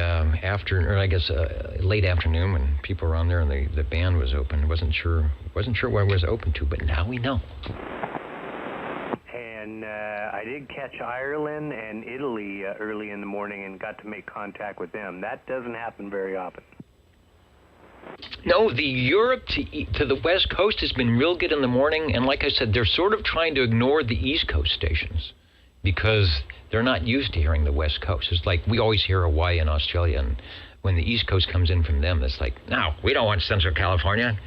late afternoon when people were on there and the band was open. Wasn't sure what it was open to, but now we know. And I did catch Ireland and Italy early in the morning and got to make contact with them. That doesn't happen very often. No, the Europe to the West Coast has been real good in the morning, and like I said, they're sort of trying to ignore the East Coast stations because they're not used to hearing the West Coast. It's like we always hear Hawaii and Australia, and when the East Coast comes in from them, it's like, no, we don't want Central California.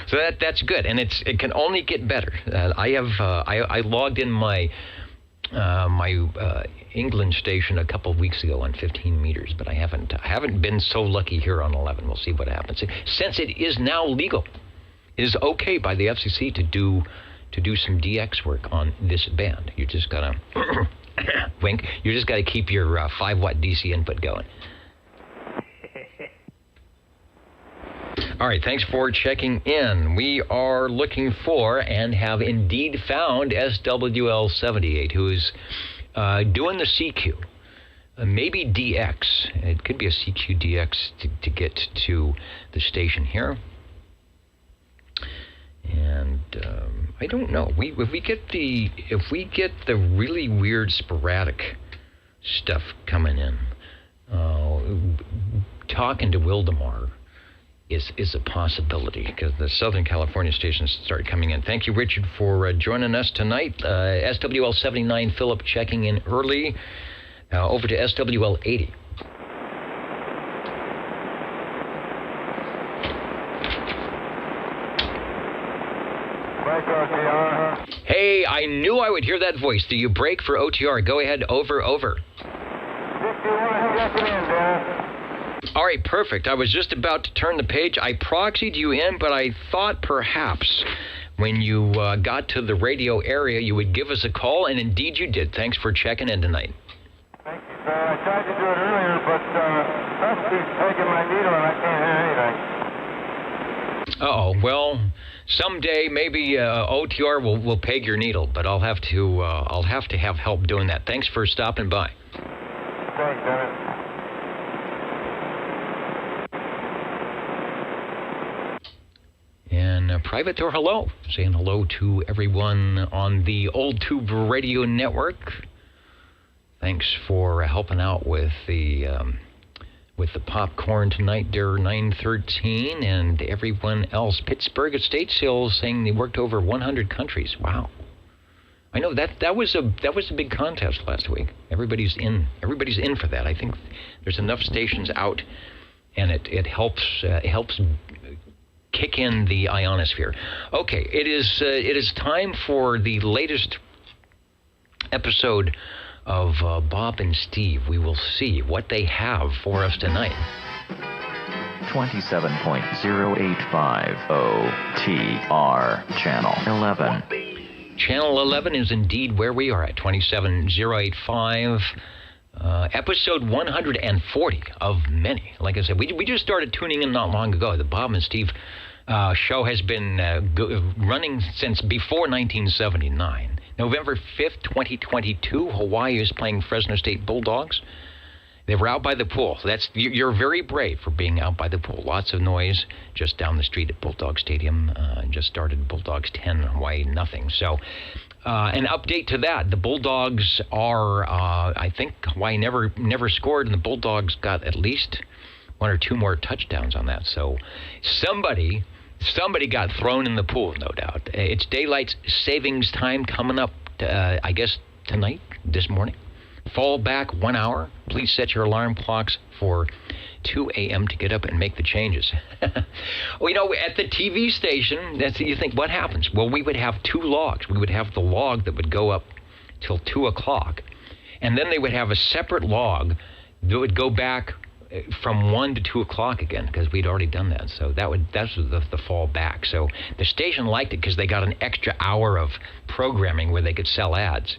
So that's good, and it can only get better. I logged in my England station a couple of weeks ago on 15 meters, but I haven't been so lucky here on 11. We'll see what happens. Since it is now legal, it is okay by the FCC to do some DX work on this band. You just gotta wink. You just gotta keep your 5-watt DC input going. All right, thanks for checking in. We are looking for and have indeed found SWL 78, who is doing the CQ, maybe DX. It could be a CQ DX to get to the station here. And I don't know. If we get the really weird sporadic stuff coming in, talking to Wildemar, is a possibility because the Southern California stations started coming in. Thank you, Richard, for joining us tonight. SWL 79 Philip checking in early. Over to SWL 80. Break OTR. Hey, I knew I would hear that voice. Do you break for OTR? Go ahead, over. 61, hang up and in, Dennis. All right, perfect. I was just about to turn the page. I proxied you in, but I thought perhaps when you got to the radio area, you would give us a call, and indeed you did. Thanks for checking in tonight. Thank you, sir. I tried to do it earlier, but Dusty's taking my needle, and I can't hear anything. Uh-oh. Well, someday maybe OTR will peg your needle, but I'll have to have help doing that. Thanks for stopping by. Thanks, Dennis. And Private Door, hello. Saying hello to everyone on the Old Tube Radio Network. Thanks for helping out with the popcorn tonight, dear 913, and everyone else. Pittsburgh Estate Sales saying they worked over 100 countries. Wow. I know that was a big contest last week. Everybody's in for that. I think there's enough stations out, and it helps kick in the ionosphere. Okay, it is time for the latest episode of Bob and Steve. We will see what they have for us tonight. 27.085 OTR, Channel 11. Channel 11 is indeed where we are at, 27085. Episode 140 of many. Like I said, we just started tuning in not long ago. The Bob and Steve show has been running since before 1979. November 5th, 2022, Hawaii is playing Fresno State Bulldogs. They were out by the pool. You're very brave for being out by the pool. Lots of noise just down the street at Bulldog Stadium. Just started Bulldogs 10, Hawaii nothing. So an update to that. The Bulldogs are, I think Hawaii never scored, and the Bulldogs got at least one or two more touchdowns on that. So somebody got thrown in the pool, no doubt. It's daylight savings time coming up, I guess, tonight, this morning. Fall back 1 hour. Please set your alarm clocks for 2 a.m. to get up and make the changes. Well, at the TV station, you think, what happens? Well, we would have two logs. We would have the log that would go up till 2 o'clock, and then they would have a separate log that would go back from 1 to 2 o'clock again, because we'd already done that. So that's the fall back. So the station liked it because they got an extra hour of programming where they could sell ads.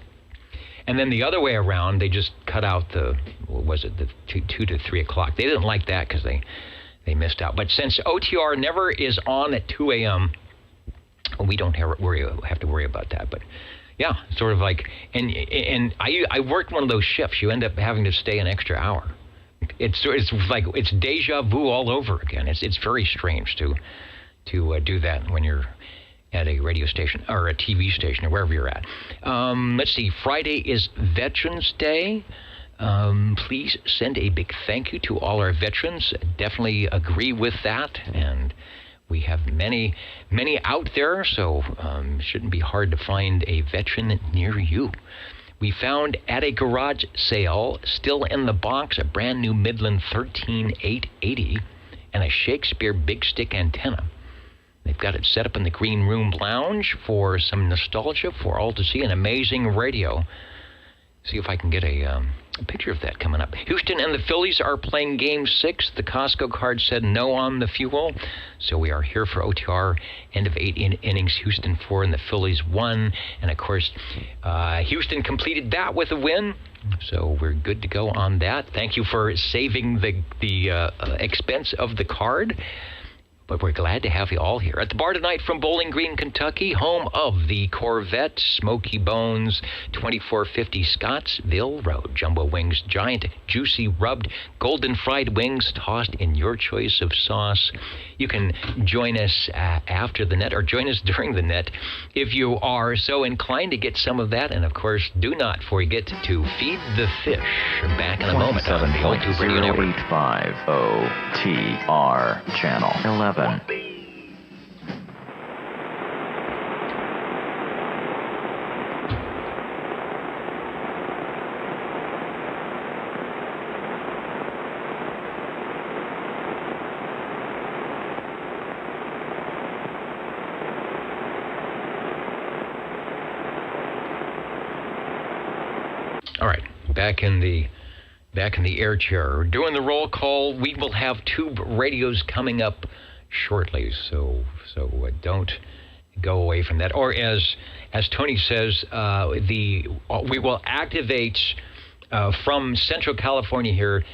And then the other way around, they just cut out the 2 to 3 o'clock. They didn't like that because they missed out. But since OTR never is on at 2 a.m., we don't have to worry about that. But yeah, sort of like, and I worked one of those shifts. You end up having to stay an extra hour. It's like it's deja vu all over again. It's very strange to do that when you're at a radio station or a TV station or wherever you're at. Let's see. Friday is Veterans Day. Please send a big thank you to all our veterans. Definitely agree with that. And we have many out there, so shouldn't be hard to find a veteran near you. We found at a garage sale, still in the box, a brand new Midland 13880 and a Shakespeare Big Stick antenna. They've got it set up in the Green Room Lounge for some nostalgia for all to see. An amazing radio. See if I can get a picture of that coming up. Houston and the Phillies are playing Game 6. The Costco card said no on the fuel. So we are here for OTR. End of 8 innings. Houston 4 and the Phillies 1. And, of course, Houston completed that with a win. So we're good to go on that. Thank you for saving the expense of the card. But we're glad to have you all here at the bar tonight from Bowling Green, Kentucky, home of the Corvette, Smoky Bones, 2450 Scottsville Road. Jumbo wings, giant, juicy, rubbed, golden fried wings tossed in your choice of sauce. You can join us after the net or join us during the net if you are so inclined to get some of that. And, of course, do not forget to feed the fish. Back in a moment on the Old Tube Radio Network. 085 OTR Channel 11. All right, back in the air chair. We're doing the roll call. We will have tube radios coming up shortly, so don't go away from that. Or as Tony says, we will activate from Central California here.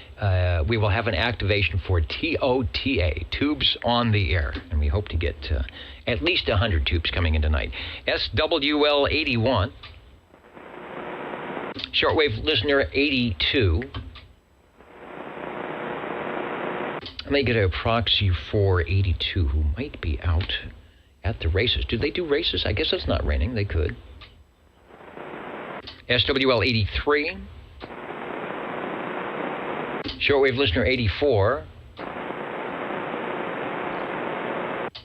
We will have an activation for TOTA, Tubes on the Air, and we hope to get at least 100 tubes coming in tonight. SWL 81. Shortwave listener 82. I may get a proxy for 82 who might be out at the races. Do they do races? I guess it's not raining. They could. SWL 83. Shortwave listener 84.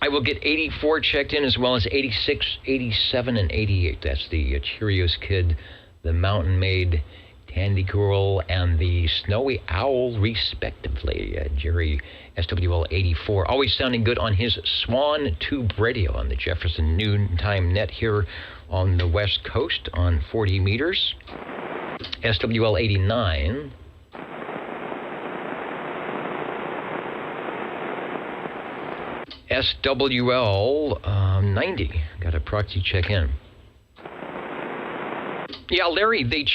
I will get 84 checked in as well as 86, 87, and 88. That's the Cheerios Kid, the Mountain Maid, Tandy Girl, and the Snowy Owl, respectively. Jerry, SWL 84, always sounding good on his Swan Tube Radio on the Jefferson Noontime Net here on the West Coast on 40 meters. SWL 89. SWL 90. Got a proxy check in. Yeah, Larry, they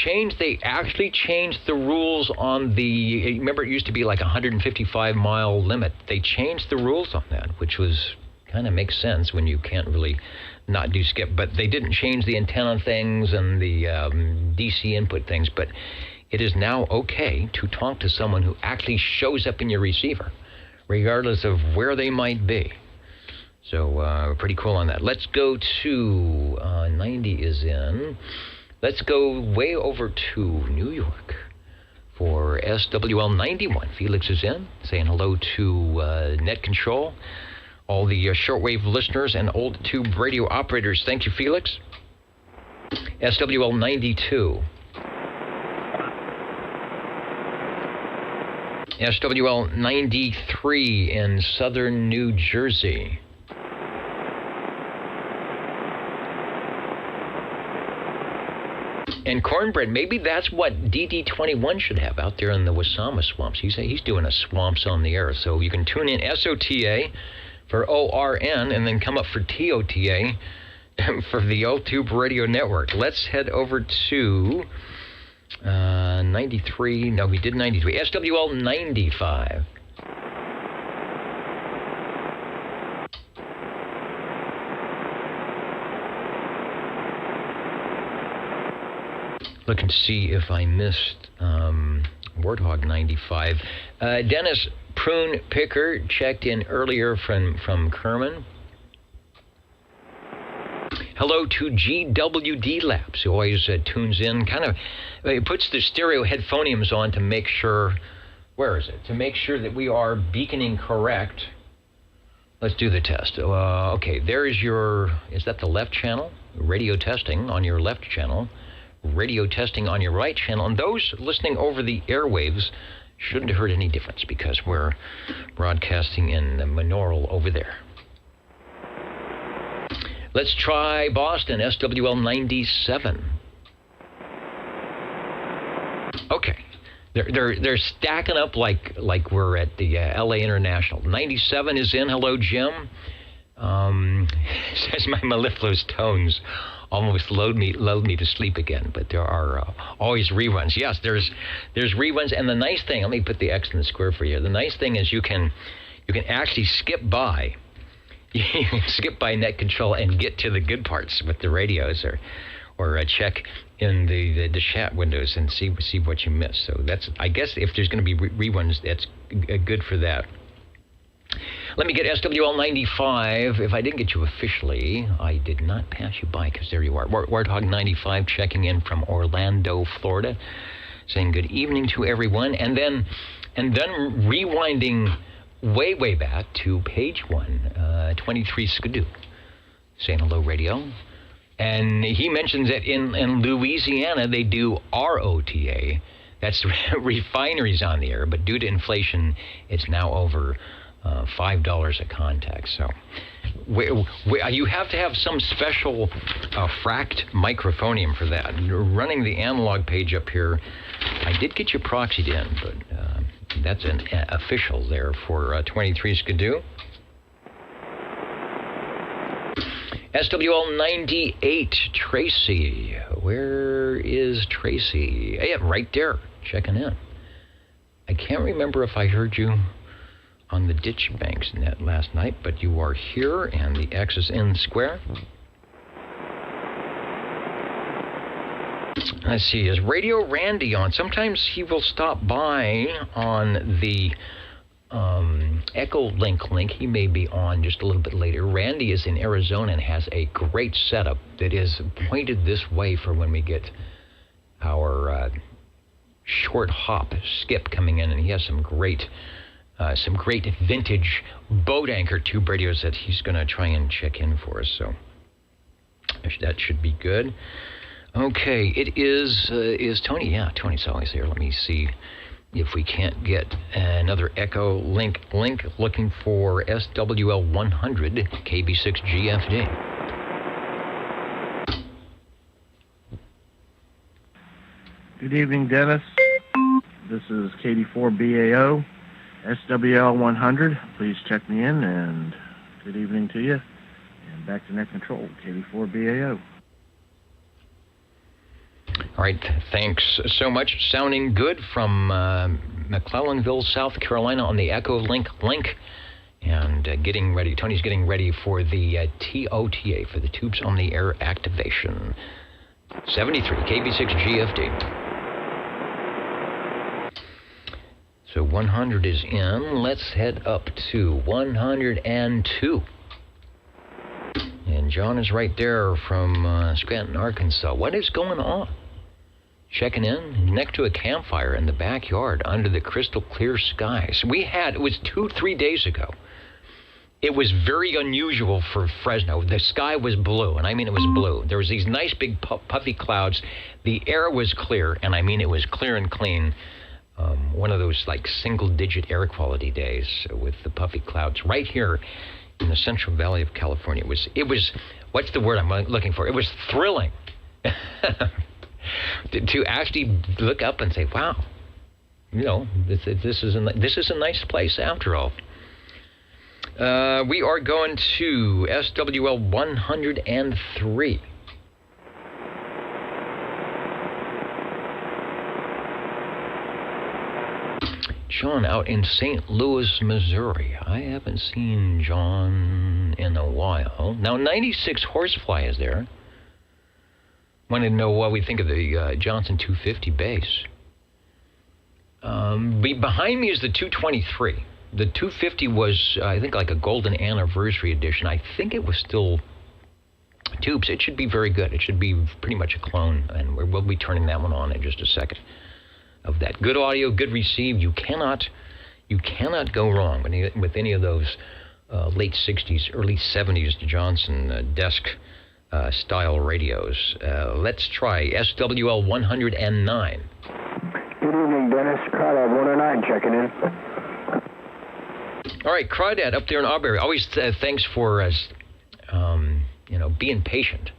actually changed the rules on the, remember it used to be like a 155-mile limit. They changed the rules on that, which was, kind of makes sense when you can't really not do skip. But they didn't change the antenna things and the DC input things. But it is now okay to talk to someone who actually shows up in your receiver, regardless of where they might be. So pretty cool on that. Let's go to 90 is in. Let's go way over to New York for SWL 91. Felix is in, saying hello to Net Control, all the shortwave listeners and old tube radio operators. Thank you, Felix. SWL 92. SWL 93 in southern New Jersey. And Cornbread, maybe that's what DD21 should have out there in the Wasama swamps. He's doing a Swamps on the Air. So you can tune in SOTA for ORN and then come up for TOTA for the Old Tube Radio Network. Let's head over to 93. No, we did 93. SWL 95. Looking to see if I missed Warthog 95. Dennis Prune Picker checked in earlier from Kerman. Hello to GWD Labs, who always tunes in. It puts the stereo headphoniums on to make sure, to make sure that we are beaconing correct. Let's do the test. Okay, there is is that the left channel? Radio testing on your left channel. Radio testing on your right channel, and those listening over the airwaves shouldn't have heard any difference because we're broadcasting in the Minoral over there. Let's try Boston, SWL 97. Okay, they're stacking up like we're at the LA International. 97 is in. Hello, Jim. Says my mellifluous tones almost lulled me to sleep again, but there are always reruns. Yes, there's reruns, and the nice thing, let me put the X in the square for you. The nice thing is you can You can actually skip by. You can skip by net control and get to the good parts with the radios, or check in the chat windows and see what you missed. So that's, I guess, if there's going to be reruns, that's good for that. Let me get SWL 95. If I didn't get you officially, I did not pass you by, because there you are. Warthog 95 checking in from Orlando, Florida, saying good evening to everyone, and then rewinding way back to page 1, 23 Skidoo, saying hello, radio. And he mentions that in Louisiana they do ROTA. That's refineries on the air, but due to inflation, it's now over $5 a contact. So you have to have some special fracked microphonium for that. Running the analog page up here, I did get you proxied in, but that's an official there for 23 Skidoo. SWL 98, Tracy. Where is Tracy? Yeah, right there, checking in. I can't remember if I heard you on the ditch banks net last night, but you are here, and the X is in square. Let's see, is Radio Randy on? Sometimes he will stop by on the Echo link. He may be on just a little bit later. Randy is in Arizona and has a great setup that is pointed this way for when we get our short hop skip coming in, and he has some great vintage boat anchor tube radios that he's going to try and check in for us. So that should be good. Okay, it is Tony. Yeah, Tony's always here. Let me see if we can't get another Echo link looking for SWL 100 KB6 GFD. Good evening, Dennis. This is KD4BAO, SWL 100. Please check me in, and good evening to you. And back to net control, KD4BAO. All right, thanks so much. Sounding good from McClellanville, South Carolina on the Echo link. And getting ready. Tony's getting ready for the TOTA, for the Tubes on the Air activation. 73, KB6 GFD. So 100 is in. Let's head up to 102. And John is right there from Scranton, Arkansas. What is going on? Checking in next to a campfire in the backyard under the crystal clear skies. It was 2-3 days ago. It was very unusual for Fresno. The sky was blue, and I mean it was blue. There was these nice big puffy clouds. The air was clear, and I mean it was clear and clean. One of those like single-digit air quality days with the puffy clouds right here in the Central Valley of California. It was what's the word I'm looking for? It was thrilling. To actually look up and say, wow, you know, this is a nice place after all. We are going to SWL 103. John out in St. Louis, Missouri. I haven't seen John in a while. Now, 96 Horsefly is there. Wanted to know what we think of the Johnson 250 base. Behind me is the 223. The 250 was, I think, like a golden anniversary edition. I think it was still tubes. It should be very good. It should be pretty much a clone, and we'll be turning that one on in just a second. Of that good audio, good receive. You cannot go wrong with any of those late 60s, early 70s Johnson desk style radios. Let's try SWL 109. Good evening, Dennis. Crawdad 109 checking in. All right, Crawdad up there in Auberry. Always thanks for being patient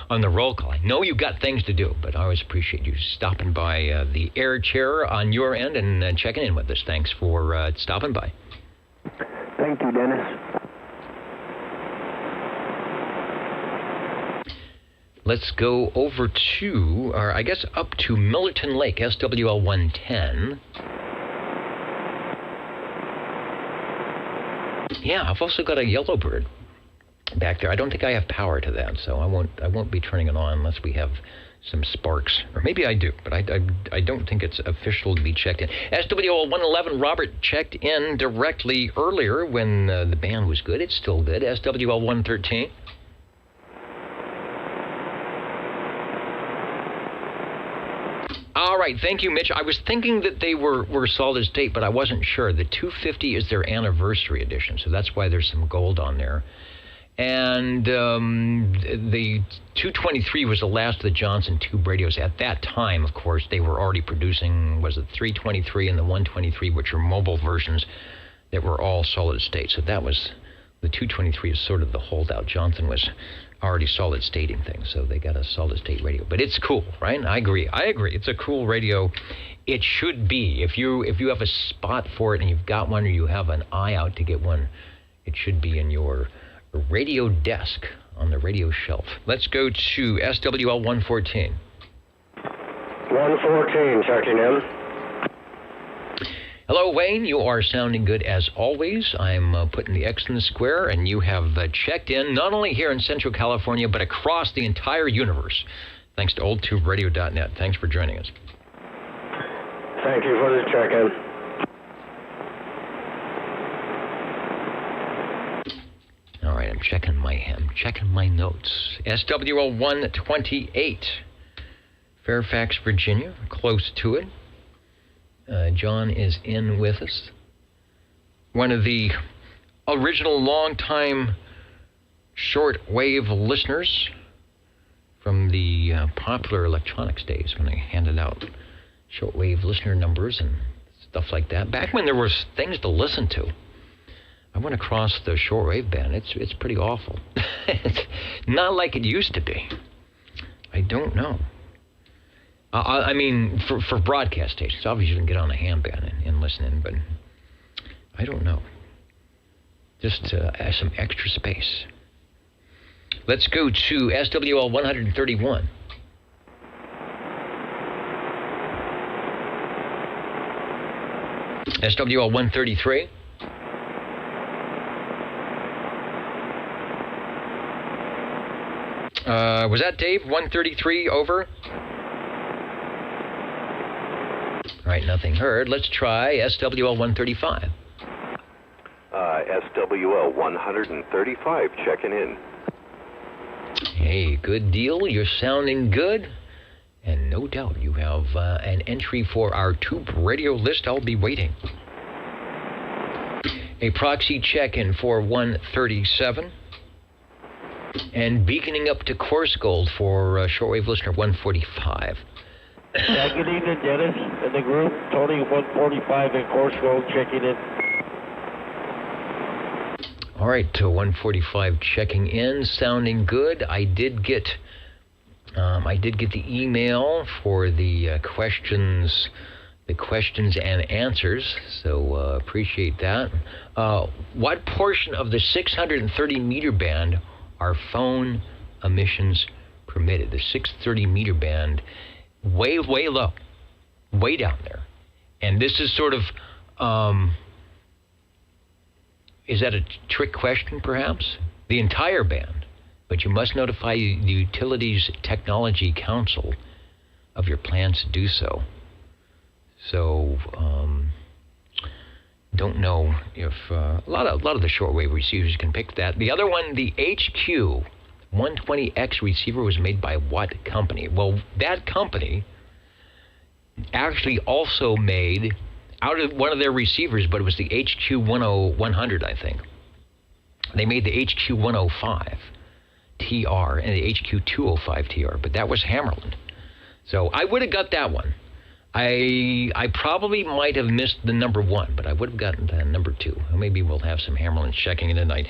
on the roll call. I know you got things to do, but I always appreciate you stopping by the air chair on your end and checking in with us. Thanks for stopping by. Thank you, Dennis. Let's go over to, or I guess up to Millerton Lake, SWL 110. Yeah, I've also got a Yellowbird back there. I don't think I have power to that, so I won't be turning it on unless we have some sparks. Or maybe I do, but I don't think it's official to be checked in. SWL 111, Robert checked in directly earlier when the band was good. It's still good. SWL 113. All right, thank you, Mitch. I was thinking that they were solid state, but I wasn't sure. The 250 is their anniversary edition, so that's why there's some gold on there. And the 223 was the last of the Johnson tube radios. At that time, of course, they were already producing, was it 323 and the 123, which are mobile versions that were all solid state. So that was, the 223 is sort of the holdout. Johnson was already solid stating things, so they got a solid state radio. But it's cool, right? I agree. It's a cool radio. It should be. If you have a spot for it and you've got one, or you have an eye out to get one, it should be in your radio desk on the radio shelf. Let's go to SWL 114. 114, checking in. Hello, Wayne. You are sounding good as always. I'm putting the X in the square, and you have checked in not only here in Central California, but across the entire universe. Thanks to oldtuberadio.net. Thanks for joining us. Thank you for the check-in. All right, I'm checking my notes. SWL 128, Fairfax, Virginia, close to it. John is in with us. One of the original long-time short-wave listeners from the popular electronics days when they handed out short-wave listener numbers and stuff like that. Back when there was things to listen to. I went across the shortwave band. It's pretty awful. It's not like it used to be. I don't know. I mean, for broadcast stations, obviously you can get on a ham band and listen in, but I don't know. Just some extra space. Let's go to SWL 131. SWL 133. Was that Dave? 133 over? All right, nothing heard. Let's try SWL 135. SWL 135, checking in. Hey, good deal. You're sounding good. And no doubt you have an entry for our tube radio list. I'll be waiting. A proxy check-in for 137. And beaconing up to course gold for shortwave listener 145. Good evening, Dennis and the group. Tony 145 and course gold checking in. All right, to 145 checking in, sounding good. I did get the email for the questions and answers, so appreciate that. What portion of the 630 meter band are phone emissions permitted? The 630 meter band, way low, way down there. And this is sort of, is that a trick question perhaps? The entire band, but you must notify the Utilities Technology Council of your plans to do so. So, don't know if a lot of the shortwave receivers can pick that. The other one, the HQ 120X receiver, was made by what company? Well, that company actually also made out of one of their receivers, but it was the HQ 100, I think. They made the HQ 105 TR and the HQ 205 TR, but that was Hammarlund. So I would have got that one. I probably might have missed the number one, but I would have gotten the number two. Maybe we'll have some Hammarlund checking in tonight.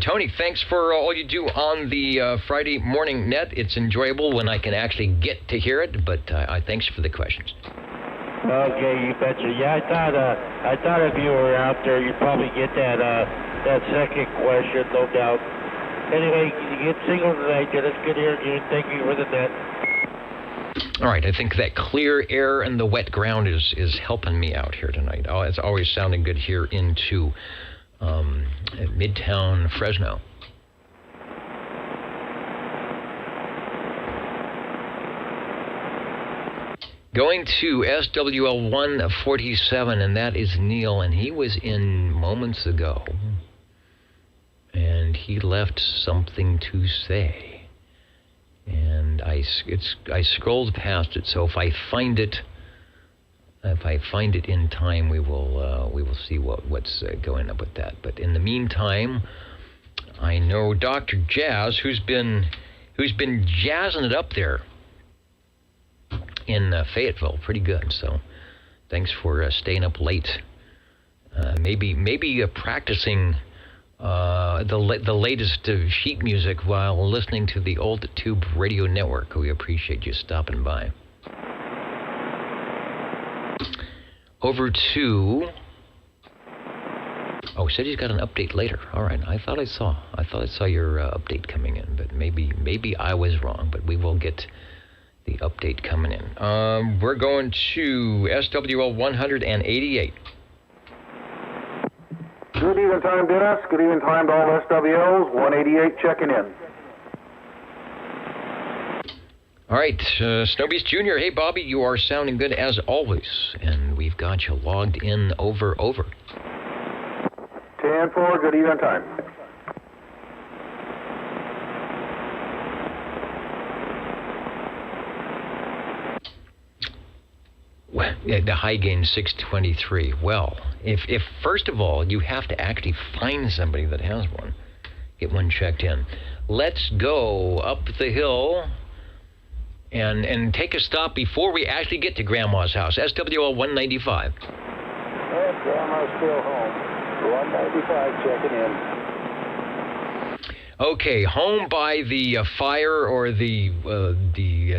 Tony, thanks for all you do on the Friday morning net. It's enjoyable when I can actually get to hear it, but thanks for the questions. Okay, you betcha. Yeah, I thought if you were out there, you'd probably get that second question, no doubt. Anyway, you get single tonight, Dennis. Good hearing you. Thank you for the net. All right, I think that clear air and the wet ground is helping me out here tonight. Oh, it's always sounding good here into at Midtown Fresno. Going to SWL 147, and that is Neil, and he was in moments ago, and he left something to say, and I scrolled past it. So if I find it in time, we will see what's going up with that. But in the meantime, I know Dr. Jazz, who's been jazzing it up there in Fayetteville, pretty good. So thanks for staying up late. Maybe practicing the latest sheet music while listening to the Old Tube Radio Network. We appreciate you stopping by. Over to... Oh, said he's got an update later. All right, I thought I saw your update coming in, but maybe I was wrong. But we will get the update coming in. We're going to SWL 188. Good evening time, Dennis. Good evening time to all SWLs. 188 checking in. All right, Snowbeast Jr. Hey, Bobby, you are sounding good as always, and we've got you logged in over. 10-4, good evening time. Well, the high gain 623. Well, if first of all you have to actually find somebody that has one, get one checked in. Let's go up the hill and take a stop before we actually get to Grandma's house. SWL 195. Grandma's still home. 195 checking in. Okay, home by the fire or the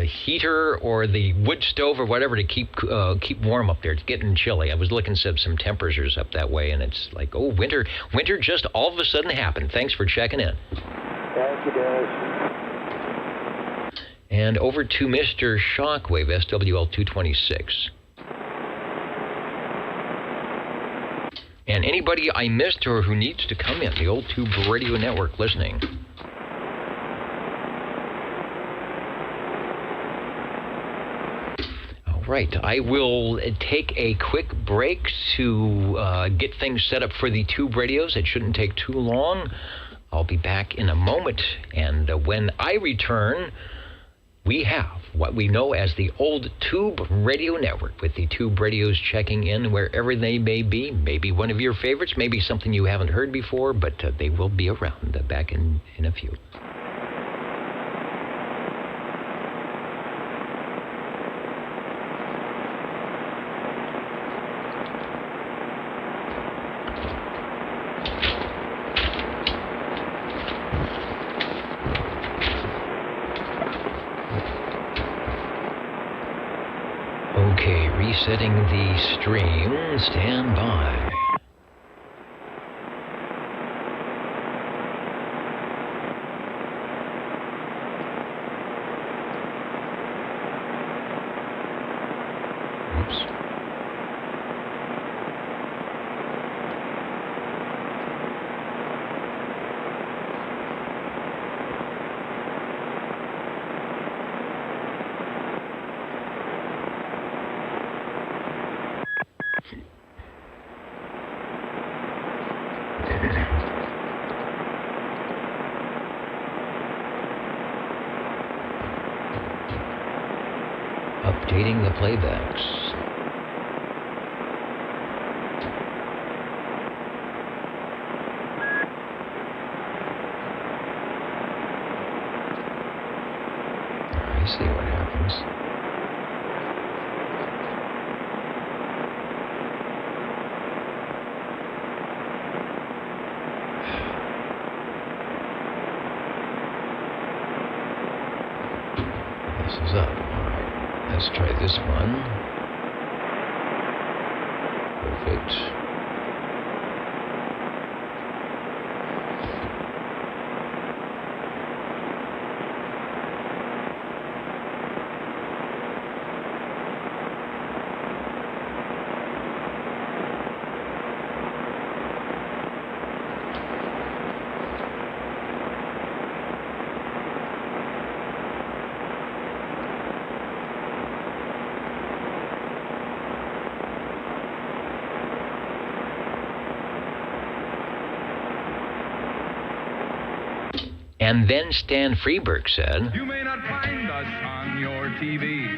heater or the wood stove or whatever to keep warm up there. It's getting chilly. I was looking at some temperatures up that way, and it's like, oh, winter just all of a sudden happened. Thanks for checking in. Thank you, Dennis. And over to Mr. Shockwave, SWL 226. And anybody I missed or who needs to come in, the Old Tube Radio Network listening. All right, I will take a quick break to get things set up for the Tube radios. It shouldn't take too long. I'll be back in a moment, and when I return, we have what we know as the Old Tube Radio Network, with the Tube radios checking in wherever they may be. Maybe one of your favorites, maybe something you haven't heard before, but they will be around back in a few. Okay, resetting the stream. Stand by. Oops. Updating the playbacks. I see what happens. This is up. Let's try this one. Perfect. And then Stan Freberg said, You may not find us on your TV,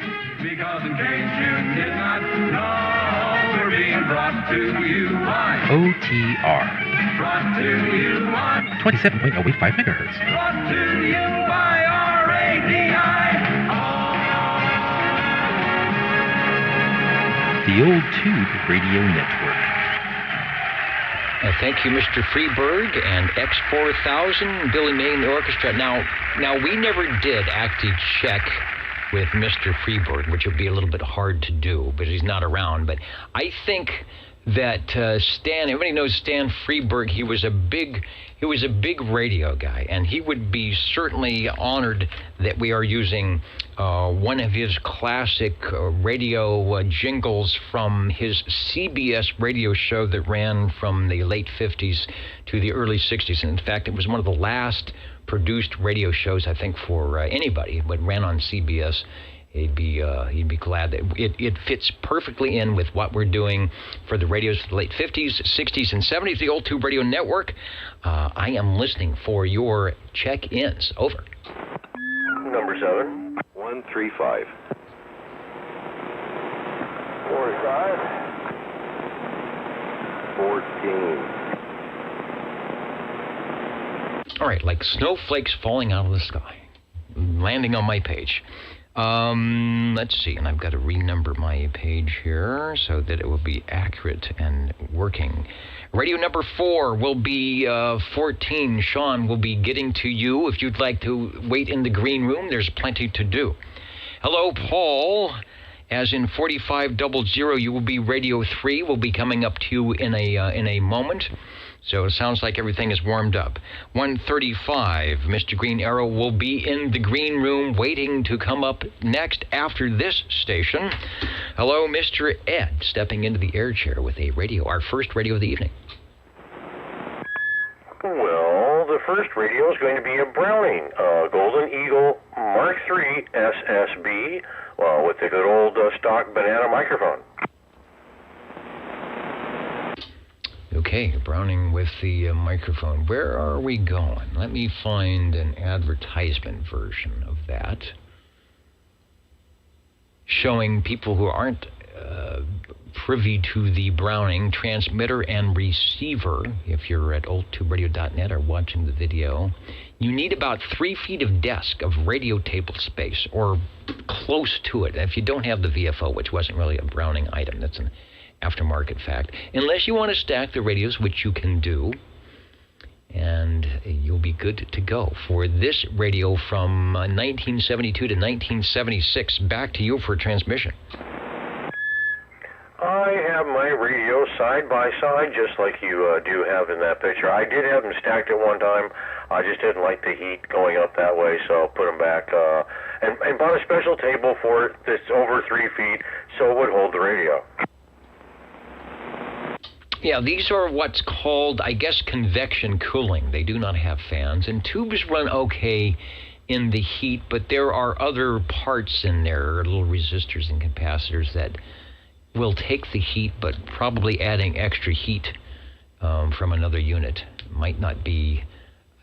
because in case you did not know, we're being brought to you by OTR. Brought to you by 27.085 megahertz. Brought to you by RADI. The Old Tube Radio Network. Thank you, Mr. Freberg and X4000, Billy May and the orchestra. Now, we never did actually check with Mr. Freberg, which would be a little bit hard to do, but he's not around. But I think that Stan, everybody knows Stan Freberg. He was a big radio guy, and he would be certainly honored that we are using one of his classic radio jingles from his CBS radio show that ran from the late 50s to the early 60s. And in fact, it was one of the last produced radio shows, I think, for anybody, but ran on CBS. He'd be glad that it fits perfectly in with what we're doing for the radios of the late 50s, 60s, and 70s, the Old Tube Radio Network. I am listening for your check-ins. Over. Number 7, 135. 45. 14. All right, like snowflakes falling out of the sky, landing on my page. Let's see, and I've got to renumber my page here so that it will be accurate and working. Radio number 4 will be 14. Sean will be getting to you. If you'd like to wait in the green room, there's plenty to do. Hello, Paul. As in 4500, you will be Radio 3. Will be coming up to you in a moment. So it sounds like everything is warmed up. 135, Mr. Green Arrow will be in the green room waiting to come up next after this station. Hello, Mr. Ed, stepping into the air chair with a radio, our first radio of the evening. Well, the first radio is going to be a Browning, Golden Eagle Mark III SSB, with the good old stock banana microphone. Okay, Browning with the microphone. Where are we going? Let me find an advertisement version of that, showing people who aren't privy to the Browning transmitter and receiver. If you're at oldtuberadio.net or watching the video, you need about 3 feet of desk of radio table space or close to it. If you don't have the VFO, which wasn't really a Browning item, that's an aftermarket fact, unless you want to stack the radios, which you can do, and you'll be good to go for this radio from 1972 to 1976. Back to you for transmission. I have my radio side by side, just like you do have in that picture. I did have them stacked at one time. I just didn't like the heat going up that way, so put them back and bought a special table for it that's over 3 feet, so it would hold the radio. Yeah, these are what's called, I guess, convection cooling. They do not have fans, and tubes run okay in the heat, but there are other parts in there, little resistors and capacitors, that will take the heat, but probably adding extra heat from another unit might not be.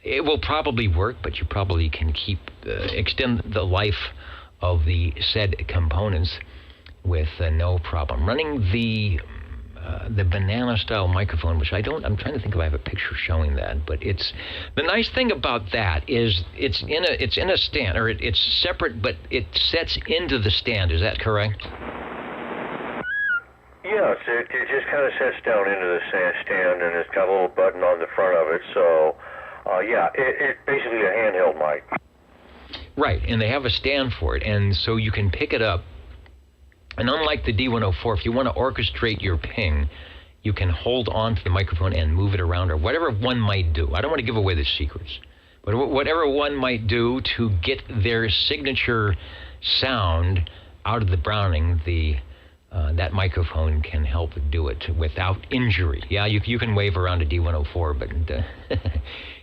It will probably work, but you probably can extend the life of the said components with no problem. Running the banana style microphone, which I'm trying to think if I have a picture showing that, but it's the nice thing about that is it's in a stand, or it's separate, but it sets into the stand. Is that correct? Yes, it just kind of sets down into the stand, and it's got a little button on the front of it, so it's basically a handheld mic. Right, and they have a stand for it, and so you can pick it up. And unlike the D104, if you want to orchestrate your ping, you can hold on to the microphone and move it around, or whatever one might do. I don't want to give away the secrets, but whatever one might do to get their signature sound out of the Browning, that microphone can help do it without injury. Yeah, you can wave around a D104, but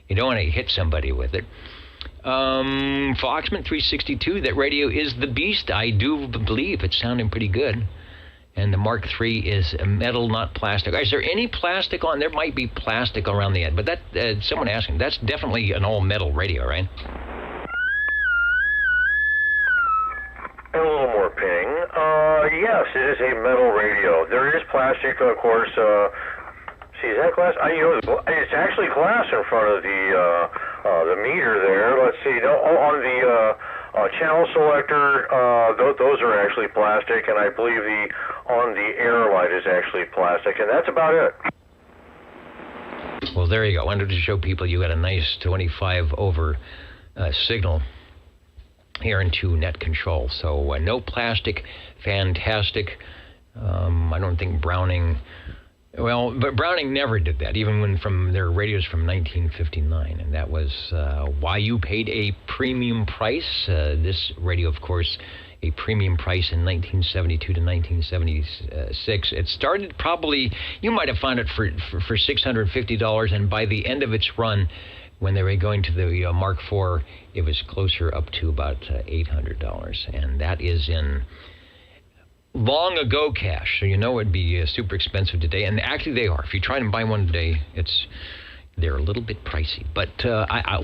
you don't want to hit somebody with it. Foxman 362, that radio is the beast. I do believe it's sounding pretty good. And the Mark III is metal, not plastic. Is there any plastic on? There might be plastic around the end, but that someone asking, that's definitely an all-metal radio, right? And a little more ping. Yes, it is a metal radio. There is plastic, of course. See, is that glass? It's actually glass in front of the meter there. Let's see. No, on the channel selector, those are actually plastic, and I believe on the air light is actually plastic, and that's about it. Well, there you go. I wanted to show people you got a nice 25 over signal here into net control. So no plastic, fantastic. I don't think Browning... Well, but Browning never did that, even when from their radios from 1959, and that was why you paid a premium price. This radio, of course, a premium price in 1972 to 1976. It started probably, you might have found it for $650, and by the end of its run, when they were going to the Mark IV, it was closer up to about $800, and that is in long ago cash, so you know it'd be super expensive today, and actually they are. If you try to buy one today, they're a little bit pricey, but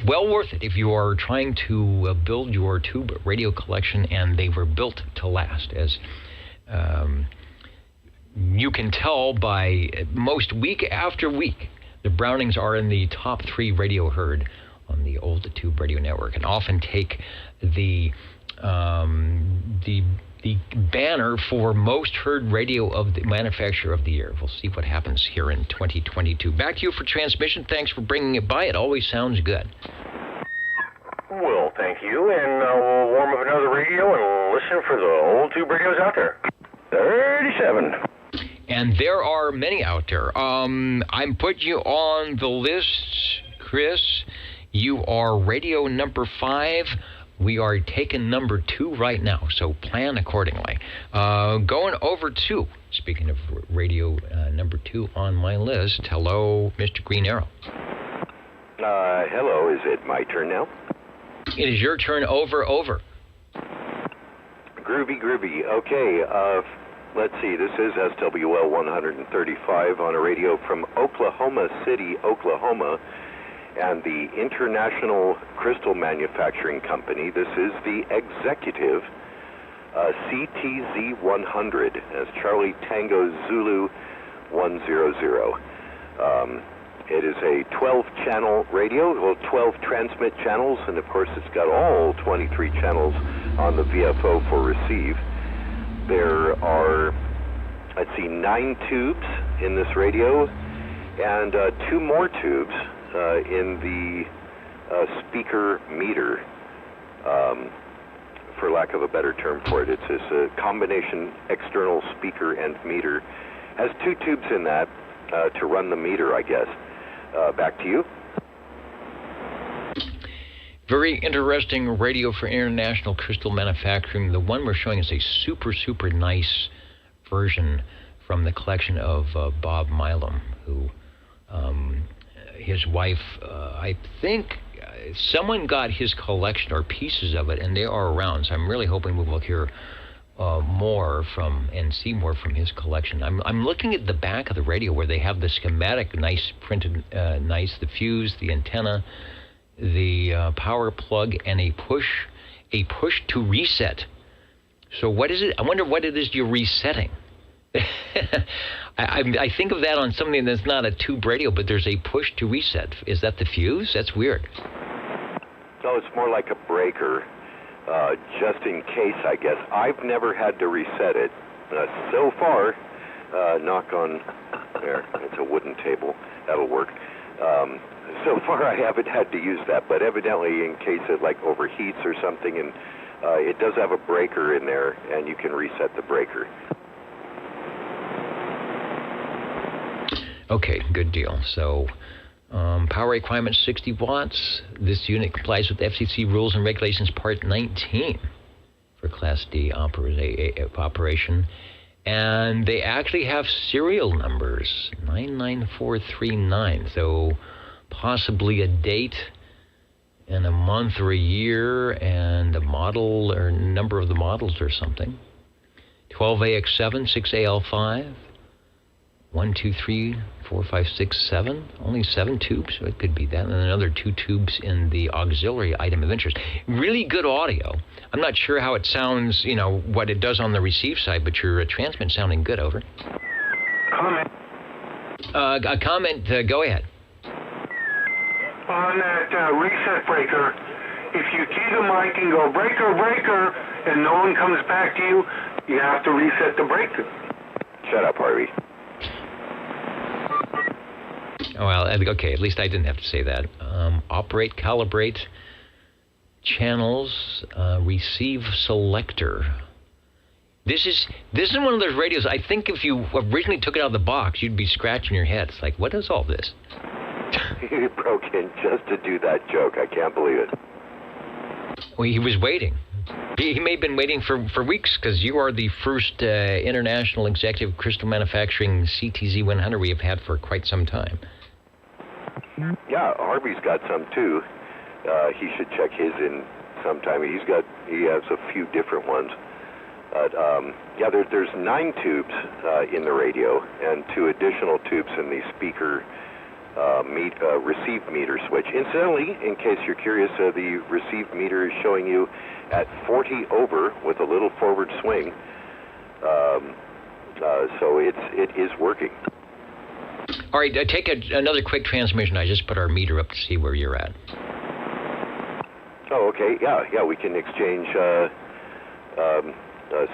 well worth it if you are trying to build your tube radio collection, and they were built to last, as you can tell by most week after week. The Brownings are in the top 3 radio heard on the old tube radio network, and often take the banner for most heard radio of the manufacturer of the year. We'll see what happens here in 2022. Back to you for transmission. Thanks for bringing it by. It always sounds good. Well, thank you, and we'll warm up another radio and listen for the old tube radios out there. 37. And there are many out there. I'm putting you on the list, Chris. You are radio number 5. We are taking number 2 right now, so plan accordingly. Going over to, speaking of radio number 2 on my list, hello, Mr. Green Arrow. Hello, is it my turn now? It is your turn, over. Groovy. Okay, let's see, this is SWL 135 on a radio from Oklahoma City, Oklahoma, and the International Crystal Manufacturing Company. This is the executive CTZ 100 as Charlie Tango Zulu 100. It is a 12-channel radio, 12 transmit channels, and of course it's got all 23 channels on the VFO for receive. There are, 9 tubes in this radio, and 2 more tubes in the speaker meter, for lack of a better term for it. It's a combination external speaker and meter. Has 2 tubes in that to run the meter, I guess. Back to you. Very interesting radio for International Crystal Manufacturing. The one we're showing is a super, super nice version from the collection of Bob Milam, who his wife, I think someone got his collection or pieces of it, and they are around. So I'm really hoping we will hear more from and see more from his collection. I'm looking at the back of the radio where they have the schematic, nice printed, the fuse, the antenna, the power plug, and a push to reset. So what is it? I wonder what it is you're resetting. I think of that on something that's not a tube radio, but there's a push to reset. Is that the fuse? That's weird. No, it's more like a breaker, just in case, I guess. I've never had to reset it. So far, knock on, there, it's a wooden table, that'll work. So far I haven't had to use that, but evidently in case it like overheats or something, and it does have a breaker in there, and you can reset the breaker. Okay, good deal. So, power requirement 60 watts. This unit complies with FCC rules and regulations Part 19 for Class D operation. And they actually have serial numbers, 99439. So, possibly a date and a month or a year and a model or number of the models or something. 12AX7, 6AL5, 1, 2, 3, 4, 5, 6, 7. Only 7 tubes. So it could be that. And another 2 tubes in the auxiliary item of interest. Really good audio. I'm not sure how it sounds, you know, what it does on the receive side, but your transmit's sounding good. Over. Comment. A comment. Go ahead. On that reset breaker, if you key the mic and go breaker, breaker, and no one comes back to you, you have to reset the breaker. Shut up, Harvey. Well, okay, at least I didn't have to say that. Operate, calibrate, channels, receive selector. This is one of those radios, I think if you originally took it out of the box, you'd be scratching your head. It's like, what is all this? He broke in just to do that joke. I can't believe it. Well, he was waiting. He may have been waiting for weeks, because you are the first international executive crystal manufacturing CTZ 100 we have had for quite some time. Yeah, Harvey's got some too. He should check his in sometime. He has a few different ones. But yeah, there's 9 tubes in the radio and 2 additional tubes in the speaker receive meter switch. Incidentally, in case you're curious, the receive meter is showing you at 40 over with a little forward swing. So it is working. All right, take another quick transmission. I just put our meter up to see where you're at. Oh, okay. Yeah, we can exchange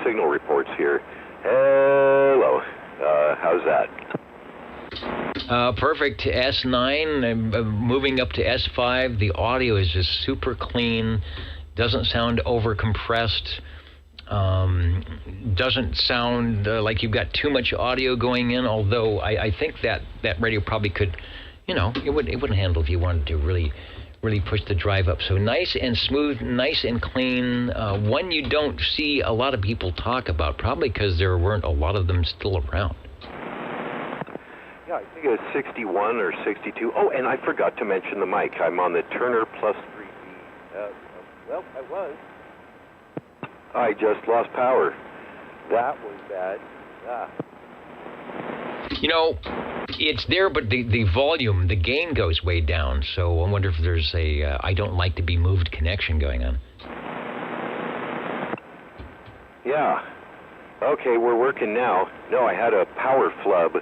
signal reports here. Hello. How's that? Perfect. S9, moving up to S5. The audio is just super clean. Doesn't sound over compressed. Doesn't sound like you've got too much audio going in, although I think that radio probably could, you know, it wouldn't handle if you wanted to really push the drive up. So nice and smooth, nice and clean. One you don't see a lot of people talk about, probably because there weren't a lot of them still around. Yeah, I think it was 61 or 62. Oh, and I forgot to mention the mic. I'm on the Turner Plus 3B. Well, I was. I just lost power. That was bad. You know, it's there, but the volume, the gain goes way down. So I wonder if there's a I don't like to be moved connection going on. Yeah. Okay, we're working now. No, I had a power flub.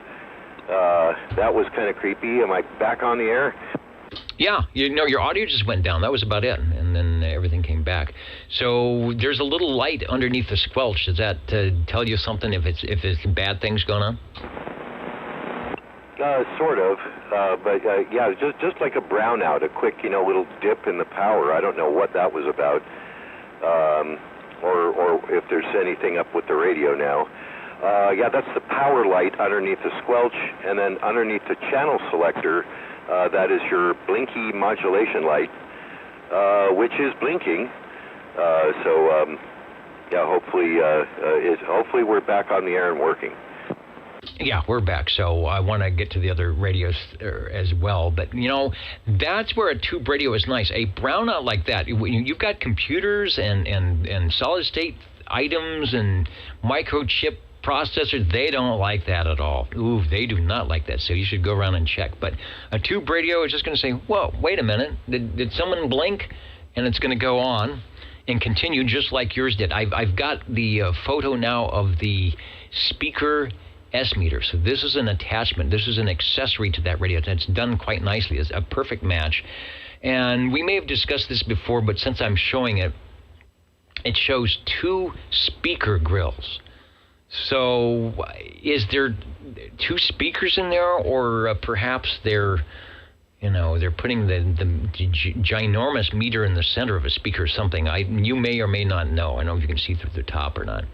That was kind of creepy. Am I back on the air? Yeah, you know, your audio just went down. That was about it, and then everything came back. So there's a little light underneath the squelch. Does that tell you something if it's bad things going on? Sort of, but yeah, just like a brownout, a quick, little dip in the power. I don't know what that was about, or if there's anything up with the radio now. Yeah, that's the power light underneath the squelch, and then underneath the channel selector, that is your blinky modulation light, which is blinking. So yeah, hopefully we're back on the air and working. Yeah, we're back, so I want to get to the other radios as well. But, that's where a tube radio is nice. A brownout like that, you've got computers and solid-state items and microchip processors, they don't like that at all. Ooh, they do not like that, so you should go around and check. But a tube radio is just going to say, whoa, wait a minute, did someone blink? And it's going to go on and continue just like yours did. I've got the photo now of the speaker S-meter. So this is an attachment. This is an accessory to that radio. It's done quite nicely. It's a perfect match. And we may have discussed this before, but since I'm showing it, it shows 2 speaker grills. So is there 2 speakers in there, or perhaps they're putting the ginormous meter in the center of a speaker or something? You may or may not know. I don't know if you can see through the top or not.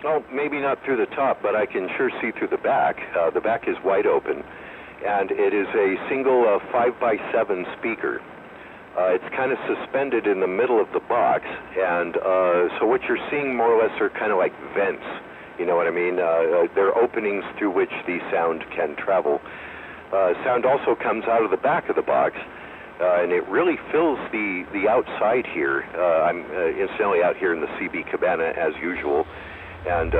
Oh, maybe not through the top, but I can sure see through the back. The back is wide open, and it is a single 5x7 speaker. It's kind of suspended in the middle of the box, and so what you're seeing more or less are kind of like vents. You know what I mean? They're openings through which the sound can travel. Sound also comes out of the back of the box, and it really fills the outside here. I'm incidentally out here in the CB Cabana as usual. and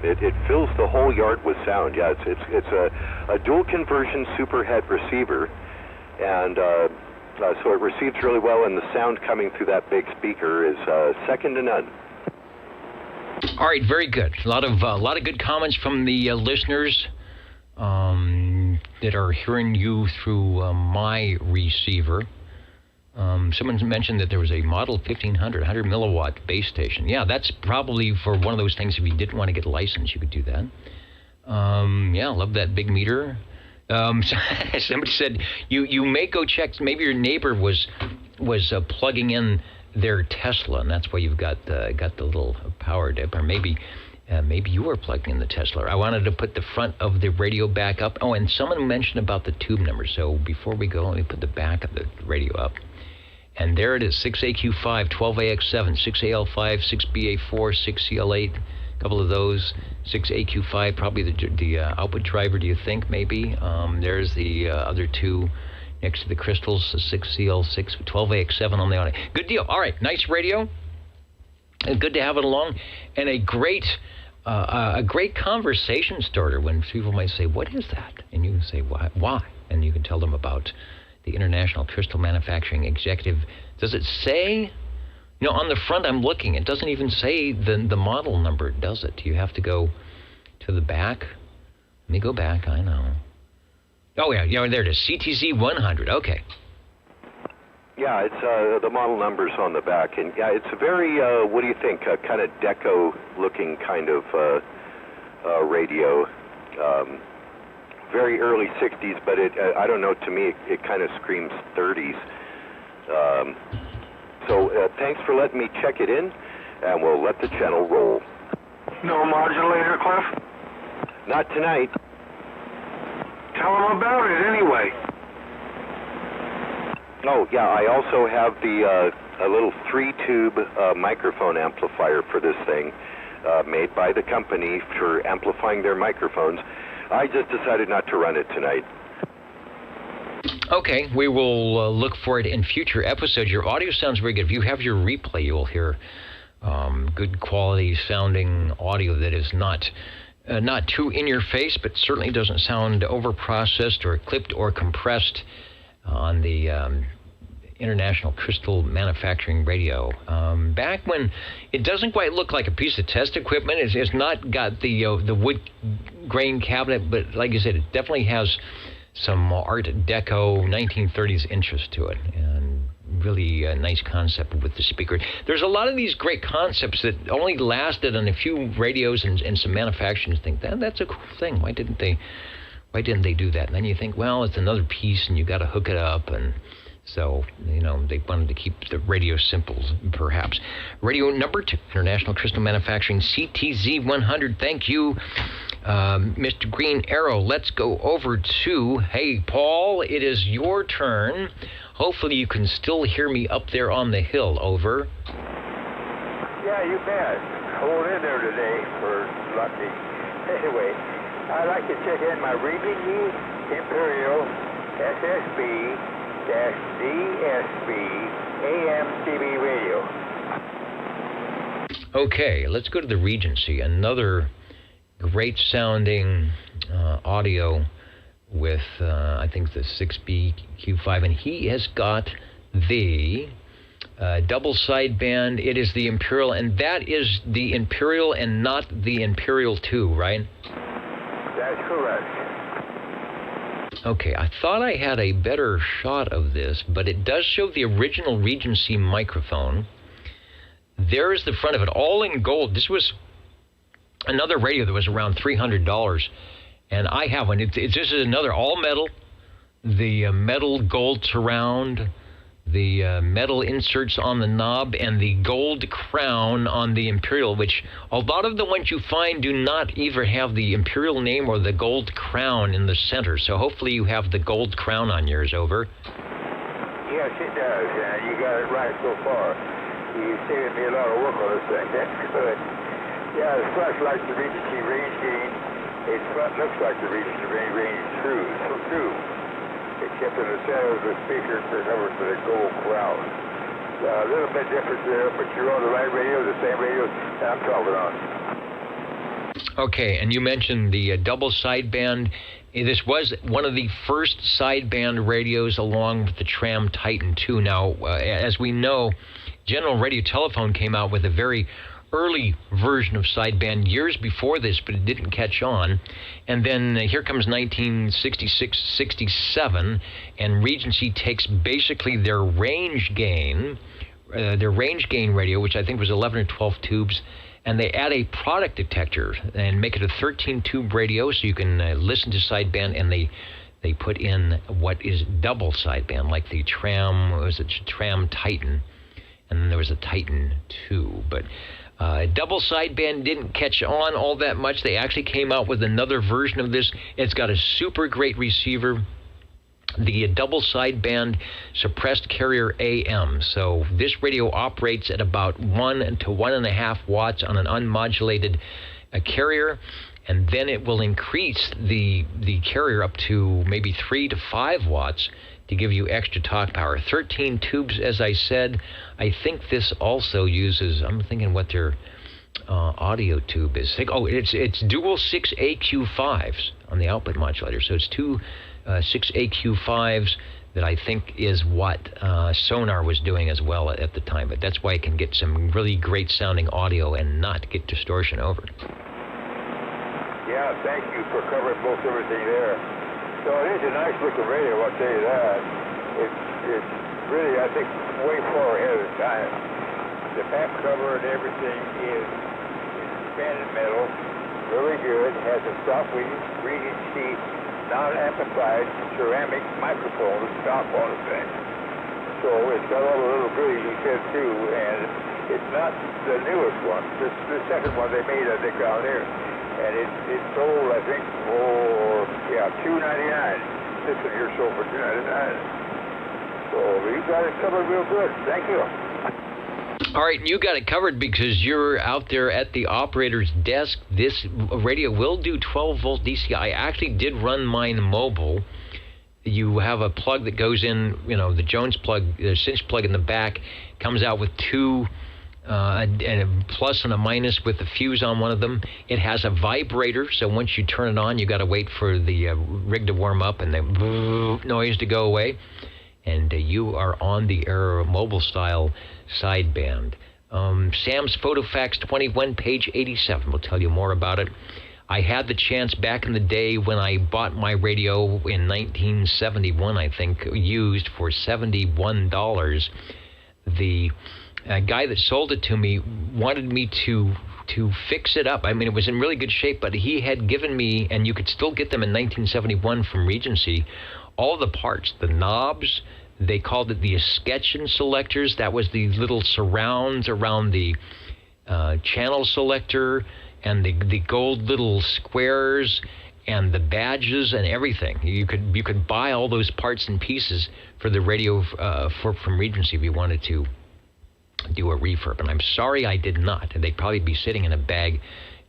it fills the whole yard with sound. Yeah, it's a dual conversion superhead receiver, and so it receives really well, and the sound coming through that big speaker is second to none. All right, very good. A lot of good comments from the listeners that are hearing you through my receiver. Someone mentioned that there was a Model 1500, 100 milliwatt base station. Yeah, that's probably for one of those things. If you didn't want to get a license, you could do that. Yeah, love that big meter. Somebody said you may go check. Maybe your neighbor was plugging in their Tesla, and that's why you've got the little power dip. Or maybe you were plugging in the Tesla. I wanted to put the front of the radio back up. Oh, and someone mentioned about the tube number. So before we go, let me put the back of the radio up. And there it is, 6AQ5, 12AX7, 6AL5, 6BA4, 6CL8, a couple of those, 6AQ5, probably the output driver, do you think, maybe? There's the other two next to the crystals, 6CL6, 12AX7 on the audio. Good deal. All right, nice radio. Good to have it along. And a great conversation starter when people might say, what is that? And you say, why? And you can tell them about the International Crystal Manufacturing Executive. Does it say? On the front I'm looking. It doesn't even say the model number, does it? You have to go to the back. Let me go back. I know. Oh, yeah, there it is. CTZ 100. Okay. Yeah, it's the model numbers on the back. And, yeah, it's a very, what do you think, kind of deco-looking kind of radio. Very early 60s, but I don't know, to me, it kind of screams 30s. So thanks for letting me check it in, and we'll let the channel roll. No modulator, Cliff? Not tonight. Tell them about it anyway. Oh, yeah, I also have a little 3-tube microphone amplifier for this thing, made by the company for amplifying their microphones. I just decided not to run it tonight. Okay, we will look for it in future episodes. Your audio sounds very good. If you have your replay, you will hear good quality sounding audio that is not too in your face, but certainly doesn't sound overprocessed or clipped or compressed on the International Crystal Manufacturing Radio. Back when it doesn't quite look like a piece of test equipment, it's not got the wood grain cabinet, but like you said, it definitely has some Art Deco 1930s interest to it, and really a nice concept with the speaker. There's a lot of these great concepts that only lasted on a few radios, and some manufacturers think that's a cool thing. Why didn't they do that? And then you think, well, it's another piece, and you got to hook it up, and so, they wanted to keep the radio simple, perhaps. Radio number 2, International Crystal Manufacturing, CTZ 100. Thank you, Mr. Green Arrow. Let's go over to, hey, Paul, it is your turn. Hopefully you can still hear me up there on the hill. Over. Yeah, you bet. Hold in there today for lucky. Anyway, I'd like to check in my Rimini Imperial SSB DSB AM CB radio. Okay, let's go to the Regency. Another great sounding audio with I think the 6BQ5, and he has got the double sideband. It is the Imperial, and that is the Imperial and not the Imperial 2, right? That's correct. Okay, I thought I had a better shot of this, but it does show the original Regency microphone. There is the front of it, all in gold. This was another radio that was around $300, and I have one. This is another all metal, the metal gold surround, the metal inserts on the knob, and the gold crown on the Imperial, which a lot of the ones you find do not either have the Imperial name or the gold crown in the center. So hopefully you have the gold crown on yours. Over. Yes, it does. You got it right so far. You saved me a lot of work on this thing. That's good. Yeah, the front like the Regency range gain. Its front looks like the Regency range true. Except in the center of the speaker for covered with a gold crown. A little bit different there, but you're on the right radio, the same radio I'm talking on. Okay, and you mentioned the double sideband. This was one of the first sideband radios along with the Tram Titan II. Now, as we know, General Radio Telephone came out with a very early version of sideband years before this, but it didn't catch on. And then here comes 1966-67, and Regency takes basically their range gain radio, which I think was 11 or 12 tubes, and they add a product detector and make it a 13-tube radio so you can listen to sideband, and they put in what is double sideband, like the Tram Titan, and then there was a Titan 2. But double sideband didn't catch on all that much. They actually came out with another version of this. It's got a super great receiver. The double sideband suppressed carrier AM. So this radio operates at about 1 to 1.5 watts on an unmodulated carrier, and then it will increase the carrier up to maybe 3 to 5 watts to give you extra talk power. 13 tubes, as I said. I think this also uses, I'm thinking what their audio tube is. It's dual 6AQ5s on the output modulator. So it's two 6AQ5s that I think is what Sonar was doing as well at the time. But that's why it can get some really great sounding audio and not get distortion over. Yeah, thank you for covering most everything there. So it is a nice looking radio, I'll tell you that. It's really, I think, way far ahead of the time. The back cover and everything is banded metal, really good. Has a soft reading sheet, non-amplified ceramic microphone top on the thing. So it's got all the little goodies you said too, and it's not the newest one. This the second one they made, I think, out there. And it sold, I think, for $2.99. This one here sold for $2.99. So you got it covered real good. Thank you. All right, you got it covered because you're out there at the operator's desk. This radio will do 12-volt DC. I actually did run mine mobile. You have a plug that goes in, the Jones plug, the cinch plug in the back, comes out with two, and a plus and a minus with the fuse on one of them. It has a vibrator, so once you turn it on, you got to wait for the rig to warm up and the noise to go away. And you are on the air mobile-style sideband. Sam's PhotoFax 21, page 87 will tell you more about it. I had the chance back in the day when I bought my radio in 1971, I think, used for $71. The guy that sold it to me wanted me to fix it up. I mean, it was in really good shape, but he had given me, and you could still get them in 1971 from Regency, all the parts, the knobs. They called it the escutcheon selectors. That was the little surrounds around the channel selector, and the gold little squares and the badges and everything. You could buy all those parts and pieces for the radio from Regency if you wanted to do a refurb. And I'm sorry I did not. They'd probably be sitting in a bag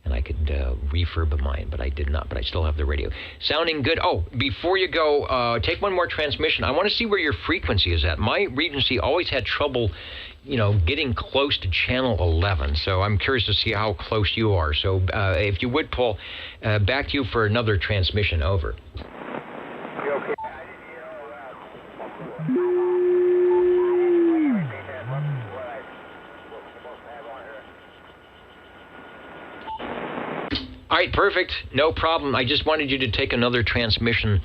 and I could refurb mine, but I did not. But I still have the radio. Sounding good. Oh, before you go, take one more transmission. I want to see where your frequency is at. My Regency always had trouble, getting close to channel 11. So I'm curious to see how close you are. So if you would, Paul, back to you for another transmission. Over. Okay. All right, perfect. No problem. I just wanted you to take another transmission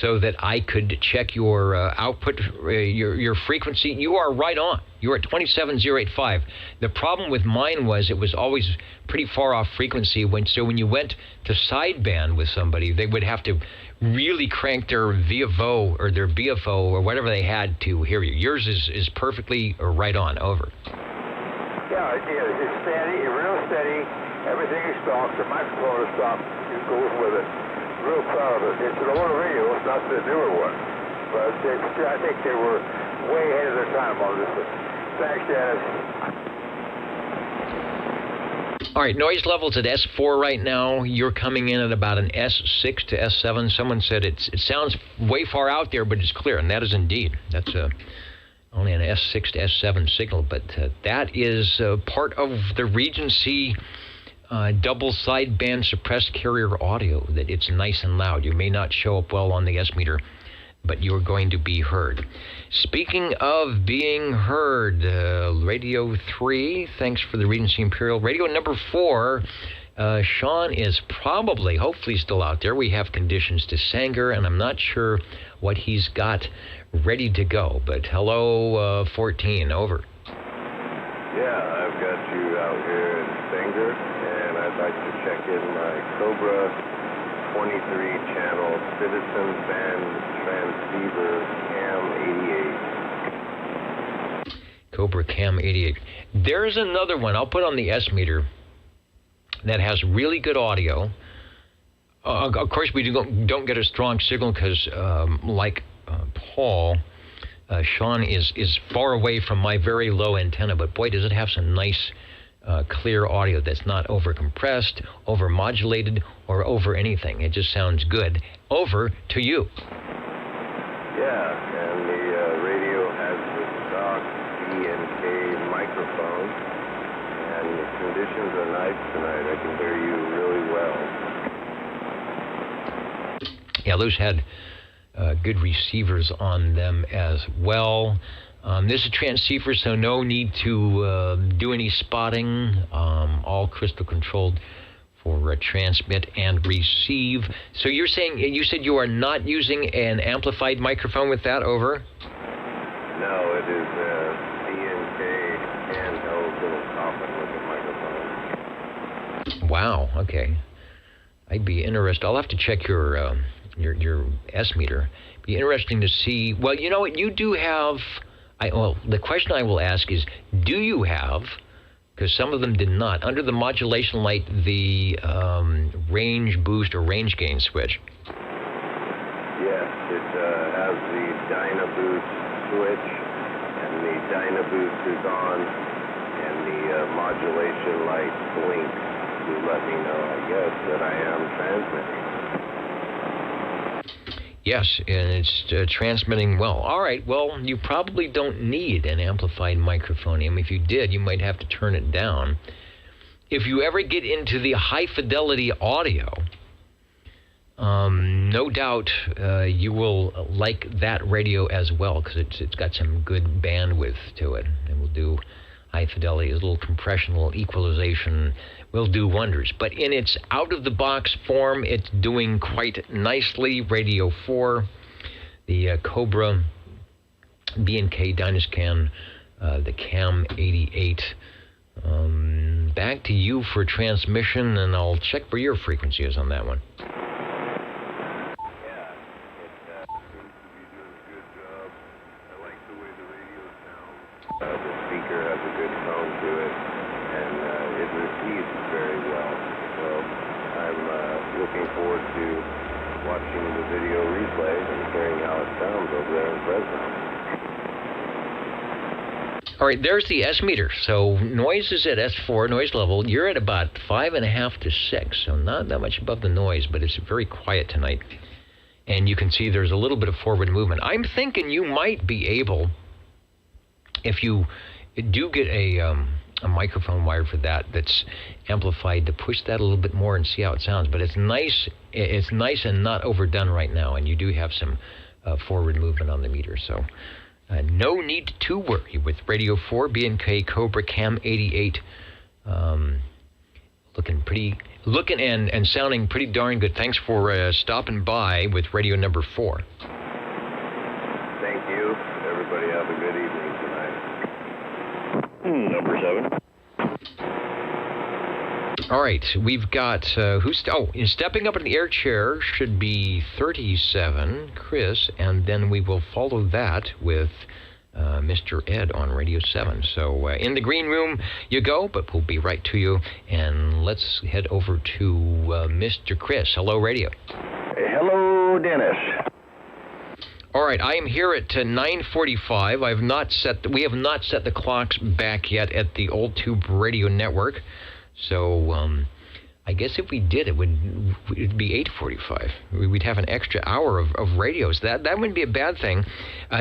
so that I could check your output, your frequency. You are right on. You're at 27085. The problem with mine was it was always pretty far off frequency. So when you went to sideband with somebody, they would have to really crank their VFO or their BFO or whatever they had to hear you. Yours is perfectly right on. Over. Yeah, it's steady, real steady. Everything is stock. The microphone is stock. It goes with it. Real proud of it. It's an older radio. It's not the newer one. But I think they were way ahead of their time on this one. Thanks, Dennis. All right, noise level's at S4 right now. You're coming in at about an S6 to S7. Someone said it sounds way far out there, but it's clear, and that is indeed. That's only an S6 to S7 signal, but that is part of the Regency double sideband suppressed carrier audio, that it's nice and loud. You may not show up well on the S meter, but you're going to be heard. Speaking of being heard, Radio 3, thanks for the Regency Imperial. Radio number 4, Sean is probably, hopefully still out there. We have conditions to Sanger, and I'm not sure what he's got ready to go. But hello, 14, over. Yeah, I've got you out here in Sanger, and I'd like to check in my Cobra 23-channel Citizen Band transceiver CAM 88. Cobra CAM 88. There's another one I'll put on the S meter that has really good audio. Of course, we don't get a strong signal because, like Paul, Sean is far away from my very low antenna, but boy, does it have some nice, clear audio that's not over-compressed, over-modulated, or over anything. It just sounds good. Over to you. Yeah, and the radio has the stock B&K microphone, and the conditions are nice tonight. I can hear you really well. Yeah, those had good receivers on them as well. This is a transceiver, so no need to do any spotting. All crystal controlled for transmit and receive. So you said you are not using an amplified microphone with that, over? No, it is a B&K handheld little coffin looking microphone. Wow, okay. I'd be interested. I'll have to check your S meter. Be interesting to see. Well, you know what? You do have. The question I will ask is, do you have? Because some of them did not. Under the modulation light, the range boost or range gain switch. Yes, it has the Dynaboost switch, and the Dynaboost is on, and the modulation light blinks to let me know, I guess, that I am transmitting. Yes, and it's transmitting well. All right, well, you probably don't need an amplified microphone. I mean, if you did, you might have to turn it down. If you ever get into the high-fidelity audio, no doubt you will like that radio as well, because it's got some good bandwidth to it. And will do high fidelity, a little compression, a little equalization, will do wonders. But in its out-of-the-box form, it's doing quite nicely. Radio 4, the Cobra B&K Dynascan, the CAM 88. Back to you for transmission, and I'll check where your frequency is on that one. The speaker has a good tone to it, and it receives very well. So I'm looking forward to watching the video replay and hearing how it sounds over there in Fresno. All right, there's the S meter. So noise is at S4, noise level. You're at about 5.5 to 6, so not that much above the noise, but it's very quiet tonight. And you can see there's a little bit of forward movement. I'm thinking you might be able, if you do get a microphone wired for that's amplified, to push that a little bit more and see how it sounds. But it's nice and not overdone right now, and you do have some forward movement on the meter. So no need to worry with Radio 4 B&K Cobra CAM 88. Looking and sounding pretty darn good. Thanks for stopping by with radio number 4. Thank you. Everybody have a good evening tonight. Number 7. All right, we've got stepping up in the air chair should be 37, Chris, and then we will follow that with Mr. Ed on Radio 7. So in the green room you go, but we'll be right to you, and let's head over to Mr. Chris. Hello, Radio. Hello, Dennis. All right, I am here at 9:45. We have not set the clocks back yet at the Old Tube Radio Network. So I guess if we did, it'd be 8:45. We'd have an extra hour of radios. That wouldn't be a bad thing.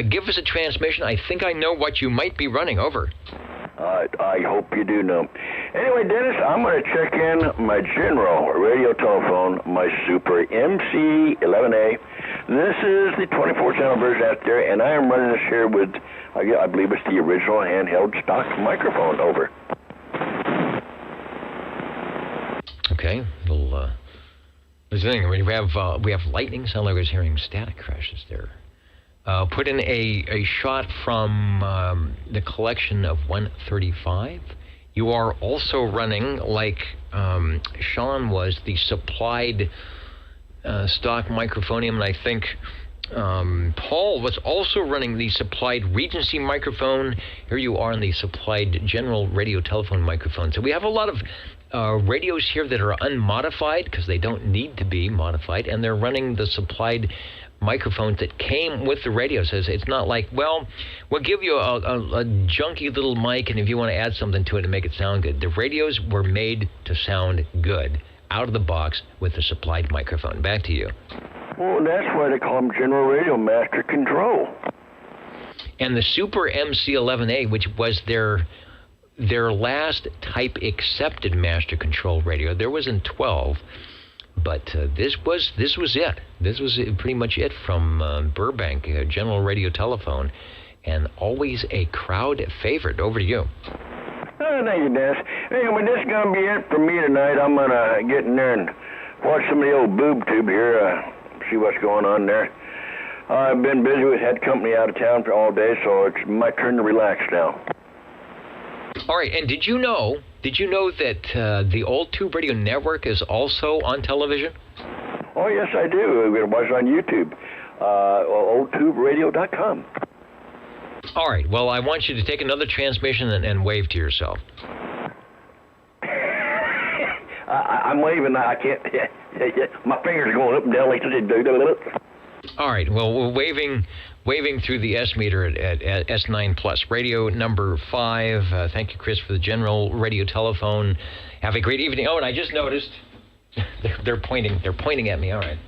Give us a transmission. I think I know what you might be running. Over. I hope you do know. Anyway, Dennis, I'm going to check in my general radio telephone, my Super MC11A. This is the 24-channel version out there, and I am running this here with, I believe it's the original handheld stock microphone. Over. Okay. Well, there's the thing. We have lightning. Sound like I was hearing static crashes there. Put in a shot from the collection of 135. You are also running, like Sean was, the supplied stock microphonium, and I think Paul was also running the supplied Regency microphone. Here you are on the supplied general radio telephone microphone. So we have a lot of radios here that are unmodified because they don't need to be modified, and they're running the supplied microphones that came with the radios. It's not like, well, we'll give you a junky little mic, and if you want to add something to it to make it sound good. The radios were made to sound good out of the box with the supplied microphone. Back to you. Well, that's why they call them General Radio Master Control. And the Super MC11A, which was their last type accepted Master Control radio. There was in 12. But this was it. This was pretty much it from Burbank, General Radio Telephone, and always a crowd favorite. Over to you. Oh, thank you, Dennis. Anyway, this is going to be it for me tonight. I'm going to get in there and watch some of the old boob tube here, see what's going on there. I've been busy with head company out of town for all day, so it's my turn to relax now. All right, and did you know that the Old Tube Radio Network is also on television? Oh, yes, I do. We watch it on YouTube, oldtuberadio.com. All right, well, I want you to take another transmission and wave to yourself. I'm waving. I can't. My fingers are going up and down like this. All right, well, we're waving through the S meter at S9 Plus. Radio number 5. Thank you, Chris, for the general radio telephone. Have a great evening. Oh, and I just noticed they're pointing at me. All right.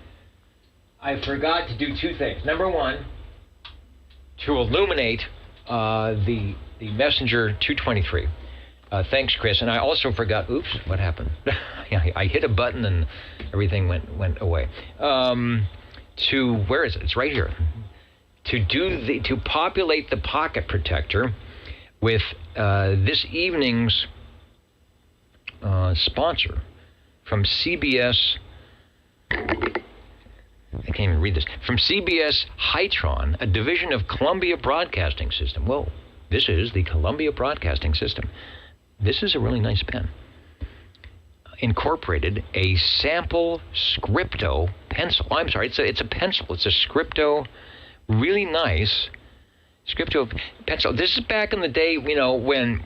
I forgot to do two things. Number one, to illuminate the Messenger 223. Thanks, Chris. And I also forgot. Oops, what happened? I hit a button and everything went away. Where is it? It's right here. To populate the pocket protector with this evening's sponsor from CBS. I can't even read this. From CBS Hytron, a division of Columbia Broadcasting System. Whoa, this is the Columbia Broadcasting System. This is a really nice pen. Incorporated a sample Scripto pencil. Oh, I'm sorry, it's a pencil. It's a Scripto, really nice Scripto pencil. This is back in the day, when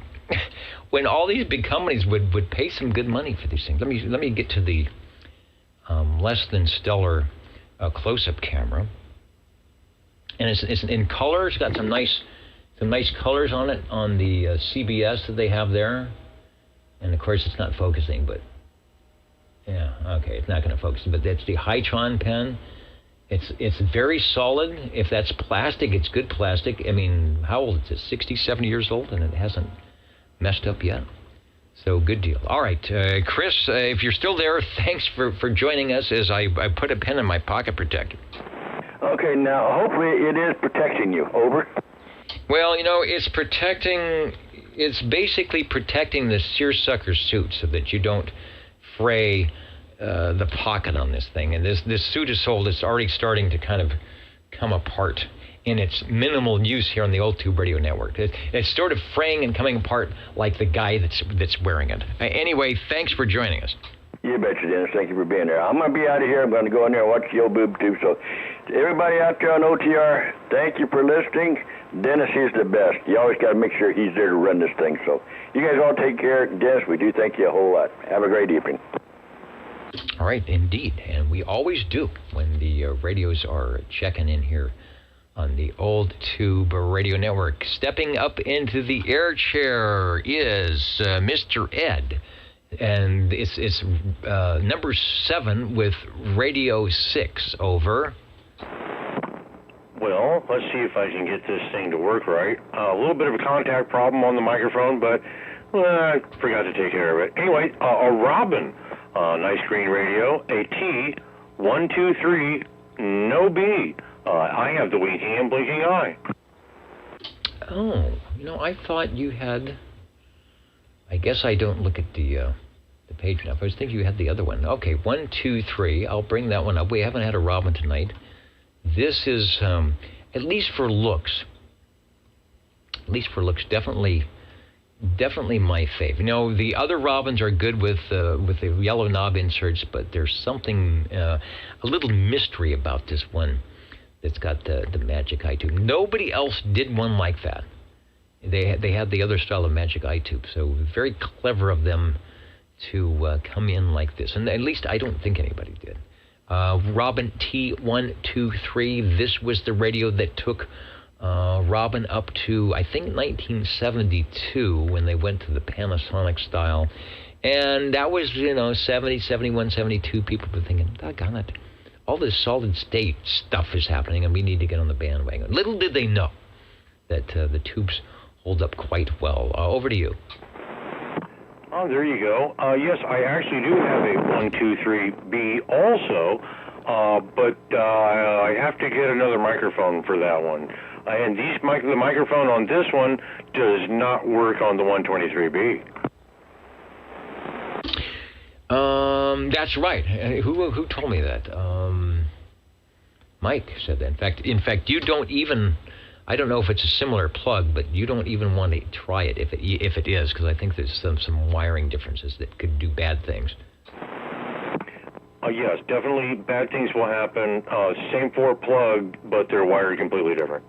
all these big companies would pay some good money for these things. Let me get to the less than stellar close-up camera, and it's in color. It's got some nice colors on it on the CBS that they have there, and of course it's not focusing, but. Yeah, okay, it's not going to focus, but that's the Hytron pen. It's very solid. If that's plastic, it's good plastic. I mean, how old is it? 60, 70 years old, and it hasn't messed up yet. So, good deal. All right, Chris, if you're still there, thanks for joining us as I put a pen in my pocket protector. Okay, now, hopefully it is protecting you. Over. Well, it's basically protecting the seersucker suit so that you don't fray the pocket on this thing. And this suit is sold. It's already starting to kind of come apart in its minimal use here on the Old Tube Radio Network. It's sort of fraying and coming apart like the guy that's wearing it. Anyway, thanks for joining us. You betcha, Dennis. Thank you for being there. I'm going to be out of here. I'm going to go in there and watch the old boob tube. So, to everybody out there on OTR, thank you for listening. Dennis is the best. You always got to make sure he's there to run this thing. So, you guys all take care. Dennis, we do thank you a whole lot. Have a great evening. All right, indeed. And we always do when the radios are checking in here on the Old Tube Radio Network. Stepping up into the air chair is Mr. Ed. And it's number 7 with Radio 6. Over. Well, let's see if I can get this thing to work right. A little bit of a contact problem on the microphone, but I forgot to take care of it. Anyway, a Robin, nice green radio, a T123, no B. I have the winking and blinking eye. Oh, I thought you had... I guess I don't look at the page enough. I was thinking you had the other one. Okay, 1, 2, 3. I'll bring that one up. We haven't had a Robin tonight. This is, at least for looks, definitely my fave. The other Robins are good with the yellow knob inserts, but there's something, a little mystery about this one that's got the magic eye tube. Nobody else did one like that. They had the other style of magic eye tube, so very clever of them to come in like this. And at least I don't think anybody did. Robin T123, this was the radio that took Robin up to, I think, 1972 when they went to the Panasonic style. And that was, 70, 71, 72, people were thinking, doggone it, all this solid state stuff is happening and we need to get on the bandwagon. Little did they know that the tubes hold up quite well. Over to you. Oh, there you go. Yes, I actually do have a 123B also, but I have to get another microphone for that one. And the microphone on this one does not work on the 123B. That's right. Who told me that? Mike said that. In fact, you don't even... I don't know if it's a similar plug, but you don't even want to try it if it is, because I think there's some wiring differences that could do bad things. Yes, definitely bad things will happen. Same 4 plug, but they're wired completely different.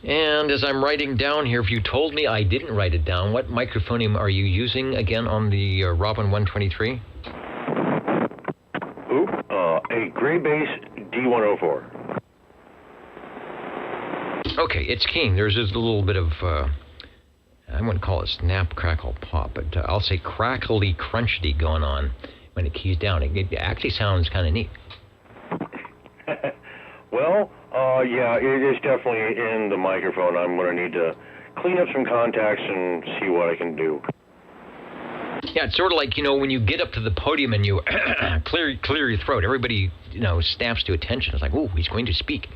And as I'm writing down here, if you told me I didn't write it down, what microphone are you using again on the Robin 123? A Gray Bass D104. Okay, it's keen. There's just a little bit of, I wouldn't call it snap, crackle, pop, but I'll say crackly, crunchity going on when it keys down. It actually sounds kind of neat. Well, yeah, it is definitely in the microphone. I'm going to need to clean up some contacts and see what I can do. Yeah, it's sort of like, when you get up to the podium and you clear your throat, everybody, snaps to attention. It's like, ooh, he's going to speak.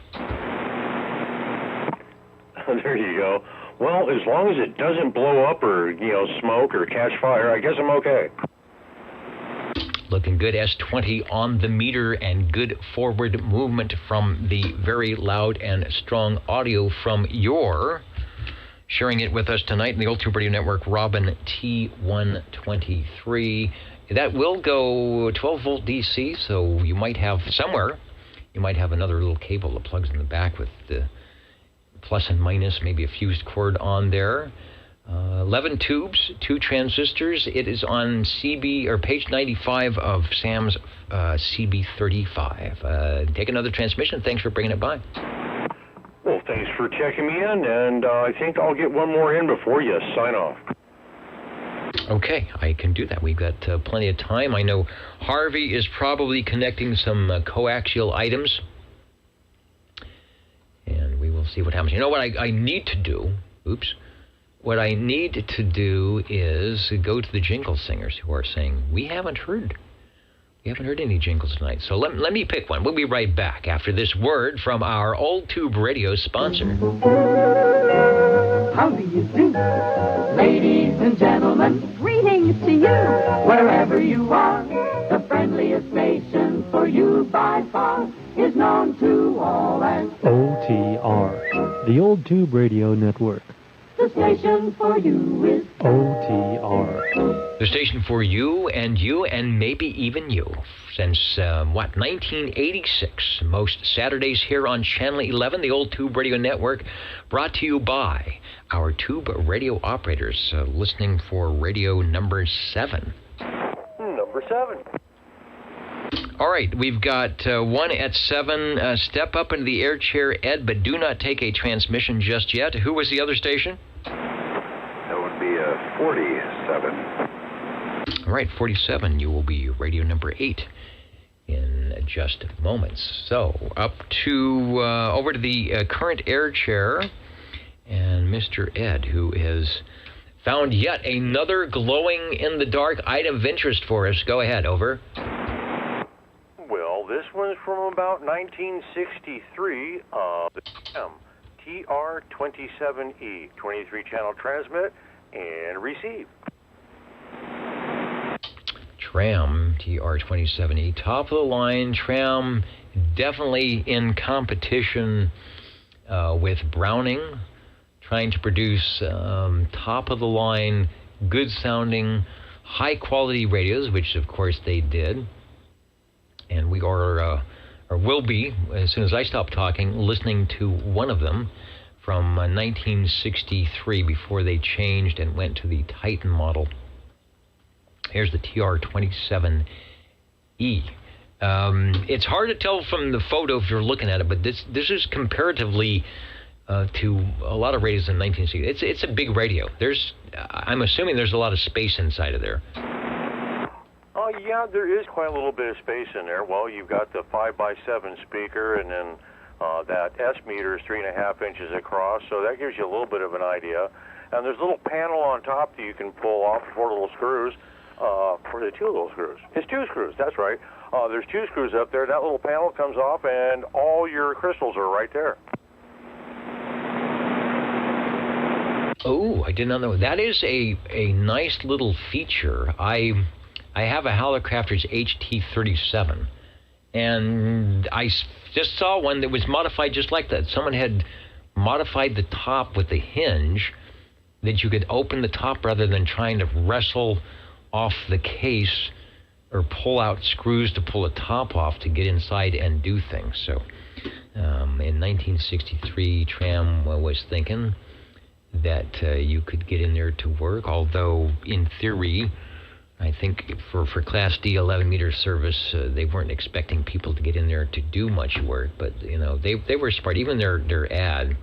There you go. Well, as long as it doesn't blow up or, smoke or catch fire, I guess I'm okay. Looking good, S20 on the meter, and good forward movement from the very loud and strong audio from your... Sharing it with us tonight in the Old Tube Radio Network, Robin T123. That will go 12-volt DC, so you might have another little cable that plugs in the back with the plus and minus, maybe a fused cord on there. 11 tubes, 2 transistors. It is on CB, or page 95 of Sam's CB35. Take another transmission. Thanks for bringing it by. Well, thanks for checking me in, and I think I'll get one more in before you sign off. Okay, I can do that. We've got plenty of time. I know Harvey is probably connecting some coaxial items, and we will see what happens. You know what I need to do? Oops. What I need to do is go to the jingle singers who are saying, we haven't heard any jingles tonight. So let me pick one. We'll be right back after this word from our Old Tube Radio sponsor. How do you do? Ladies and gentlemen, greetings to you. Wherever you are, the friendliest station for you by far is known to all as OTR, the Old Tube Radio Network. The station for you is OTR. The station for you and maybe even you. Since, 1986. Most Saturdays here on Channel 11, the Old Tube Radio Network, brought to you by our tube radio operators, listening for radio number 7. Number 7. All right, we've got one at 7. Step up into the air chair, Ed, but do not take a transmission just yet. Who was the other station? That would be 47. All right, 47. You will be radio number 8 in in just moments. So up to over to the current air chair and Mr. Ed, who has found yet another glowing in the dark item of interest for us. Go ahead, over. Well, this one's from about 1963. The TR-27E, 23-channel transmit and receive. Tram, TR-27E, top of the line. Tram definitely in competition with Browning, trying to produce top of the line, good sounding, high quality radios, which of course they did. And we are, or will be, as soon as I stop talking, listening to one of them from 1963 before they changed and went to the Titan model. Here's the TR-27E. It's hard to tell from the photo if you're looking at it, but this is comparatively to a lot of radios in 1960. It's a big radio. I'm assuming there's a lot of space inside of there. Yeah, there is quite a little bit of space in there. Well, you've got the 5x7 speaker, and then that S meter is 3.5 inches across, so that gives you a little bit of an idea. And there's a little panel on top that you can pull off, 4 little screws. For the 2 little screws. It's 2 screws, that's right. There's 2 screws up there. That little panel comes off, and all your crystals are right there. Oh, I did not know. That is a nice little feature. I have a Hallicrafters HT37, and I just saw one that was modified just like that. Someone had modified the top with the hinge that you could open the top rather than trying to wrestle off the case or pull out screws to pull the top off to get inside and do things. So in 1963, Tram was thinking that you could get in there to work, although in theory, I think for Class D 11-meter service, they weren't expecting people to get in there to do much work, but you know, they were smart. Even their ad,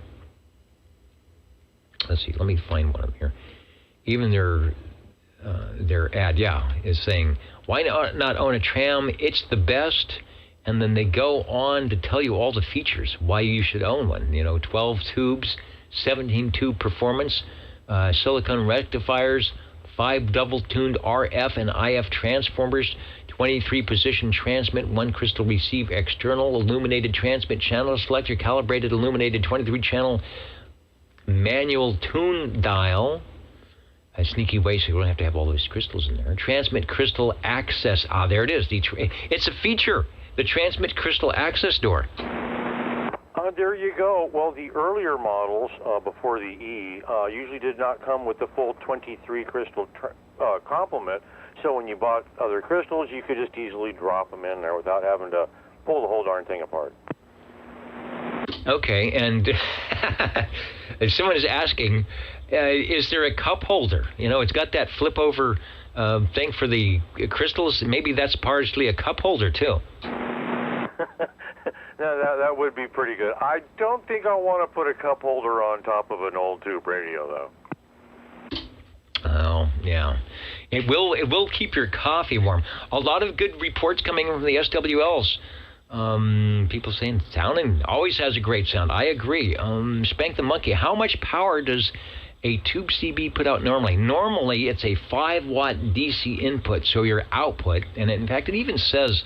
let's see, let me find one of them here. Even their ad, is saying, why not own a Tram? It's the best. And then they go on to tell you all the features, why you should own one. You know, 12 tubes, 17-tube performance, silicon rectifiers, 5 double-tuned RF and IF transformers, 23-position transmit, 1 crystal receive external, illuminated transmit channel selector, calibrated illuminated 23-channel manual tune dial, a sneaky way so you don't have to have all those crystals in there. Transmit crystal access. There it is. It's a feature. The transmit crystal access door. There you go. Well, the earlier models before the E usually did not come with the full 23 crystal complement. So when you bought other crystals, you could just easily drop them in there without having to pull the whole darn thing apart. Okay, and someone is asking, is there a cup holder? You know, it's got that flip over thing for the crystals. Maybe that's partially a cup holder too. No, that would be pretty good. I don't think I want to put a cup holder on top of an old tube radio, though. Oh, yeah. It will keep your coffee warm. A lot of good reports coming from the SWLs. People saying sounding always has a great sound. I agree. Spank the Monkey, how much power does a tube CB put out normally? Normally, it's a 5-watt DC input, so your output, and in fact, it even says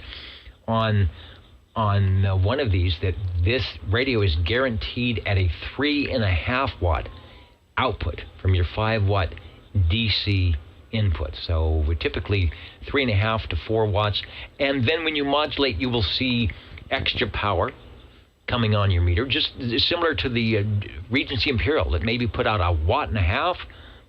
on one of these that this radio is guaranteed at a 3.5-watt output from your 5-watt DC input. So we're typically 3.5 to 4 watts. And then when you modulate, you will see extra power coming on your meter, just similar to the Regency Imperial that maybe put out 1.5 watts,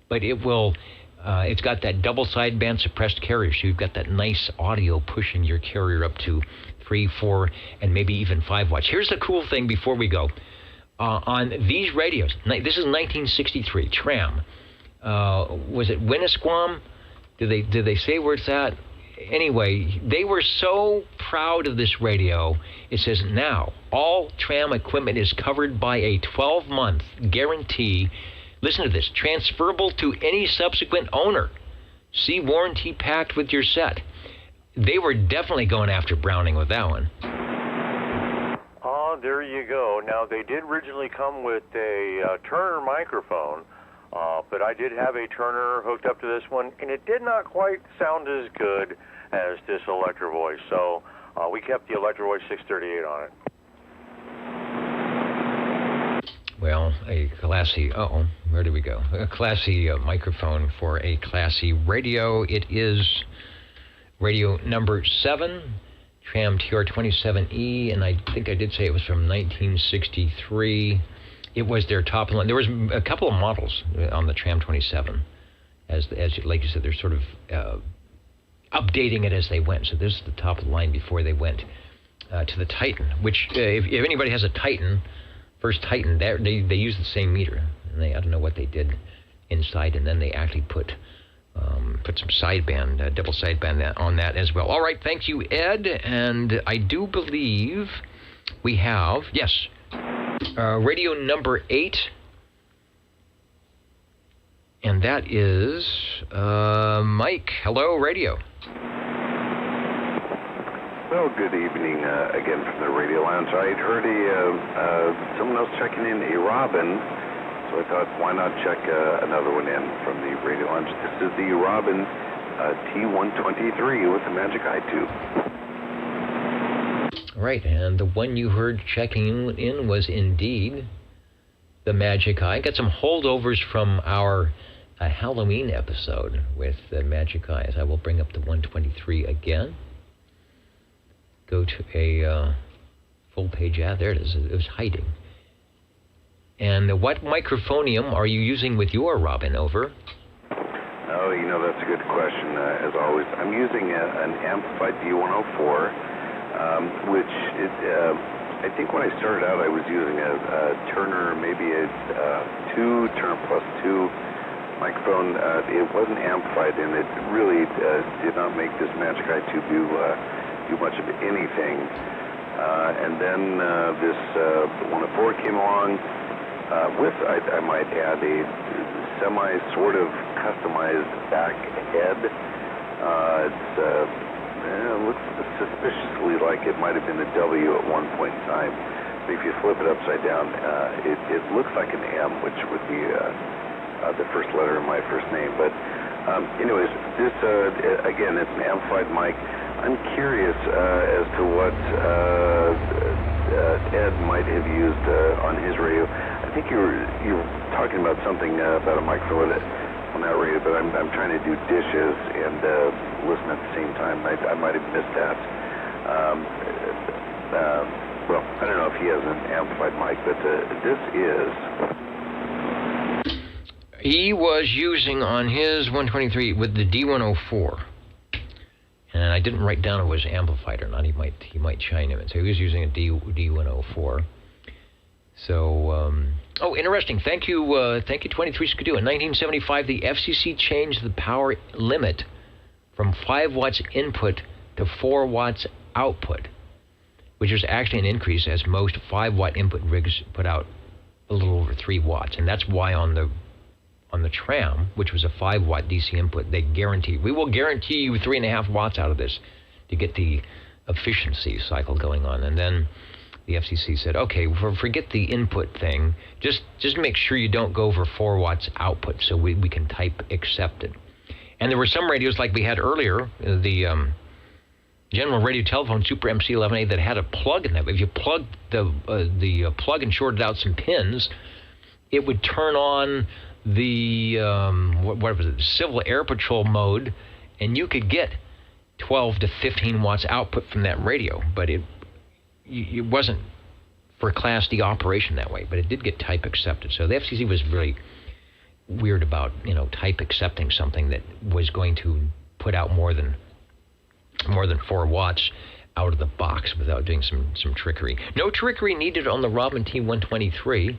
but it will, it's got that double sideband suppressed carrier, so you've got that nice audio pushing your carrier up to 3, 4, and maybe even 5 watts. Here's the cool thing before we go. On these radios, this is 1963, Tram. Was it Winnisquam? Did they say where it's at? Anyway, they were so proud of this radio. It says, now, all Tram equipment is covered by a 12-month guarantee. Listen to this. Transferable to any subsequent owner. See warranty packed with your set. they were definitely going after Browning with that one. There you go. Now, they did originally come with a Turner microphone, but I did have a Turner hooked up to this one, and it did not quite sound as good as this Electro Voice. So we kept the Electro Voice 638 on it. Well, a classy, where do we go? A classy microphone for a classy radio. It is radio number 7. Tram TR27E, and I think I did say it was from 1963. It was their top line. There was a couple of models on the Tram 27. As like you said, they're sort of updating it as they went. So this is the top of the line before they went to the Titan, which if anybody has a Titan, first Titan, they use the same meter. And I don't know what they did inside, and then they actually put some sideband, double sideband on that as well. All right, thank you, Ed. And I do believe we have, yes, radio number 8. And that is Mike. Hello, radio. Well, good evening again from the Radio Lounge. I had heard someone else checking in, a Robin. So I thought, why not check another one in from the Radio Lounge. This is the Robin T123 with the Magic Eye tube. Right, and the one you heard checking in was indeed the Magic Eye. Got some holdovers from our Halloween episode with the Magic Eyes. I will bring up the 123 again. Go to a full page ad. There it is. It was hiding. And what microphonium are you using with your Robin? Over? Oh, that's a good question, as always. I'm using an amplified D104, which is, I think when I started out, I was using a Turner, maybe a 2 Turner plus 2 microphone. It wasn't amplified, and it really did not make this Magic Eye tube do much of anything. And then this 104 came along. I might add a semi sort of customized back head. It looks suspiciously like it might have been a W at one point in time. But if you flip it upside down, it looks like an M, which would be the first letter of my first name. But anyways, this again, it's an amplified mic. I'm curious as to what Ed might have used on his radio. I think you were talking about something about a microphone on that radio, but I'm trying to do dishes and listen at the same time. I might have missed that. Well, I don't know if he has an amplified mic, but this is. He was using on his 123 with the D104. And I didn't write down if it was amplified or not. He might chime in. So he was using a D104. So, interesting. Thank you, 23 Skidoo. In 1975, the FCC changed the power limit from 5 watts input to 4 watts output, which is actually an increase, as most 5-watt input rigs put out a little over 3 watts. And that's why on the Tram, which was a 5-watt DC input, we will guarantee you 3.5 watts out of this to get the efficiency cycle going on. And then the FCC said, okay, forget the input thing. Just make sure you don't go over 4 watts output so we can type accepted. And there were some radios like we had earlier, the General Radio Telephone Super MC11A that had a plug in them. If you plugged the plug and shorted out some pins, it would turn on the what was it, Civil Air Patrol mode, and you could get 12 to 15 watts output from that radio, but it wasn't for Class D operation that way, but it did get type accepted. So the FCC was really weird about type accepting something that was going to put out more than 4 watts out of the box without doing some trickery. No trickery needed on the Robin T123.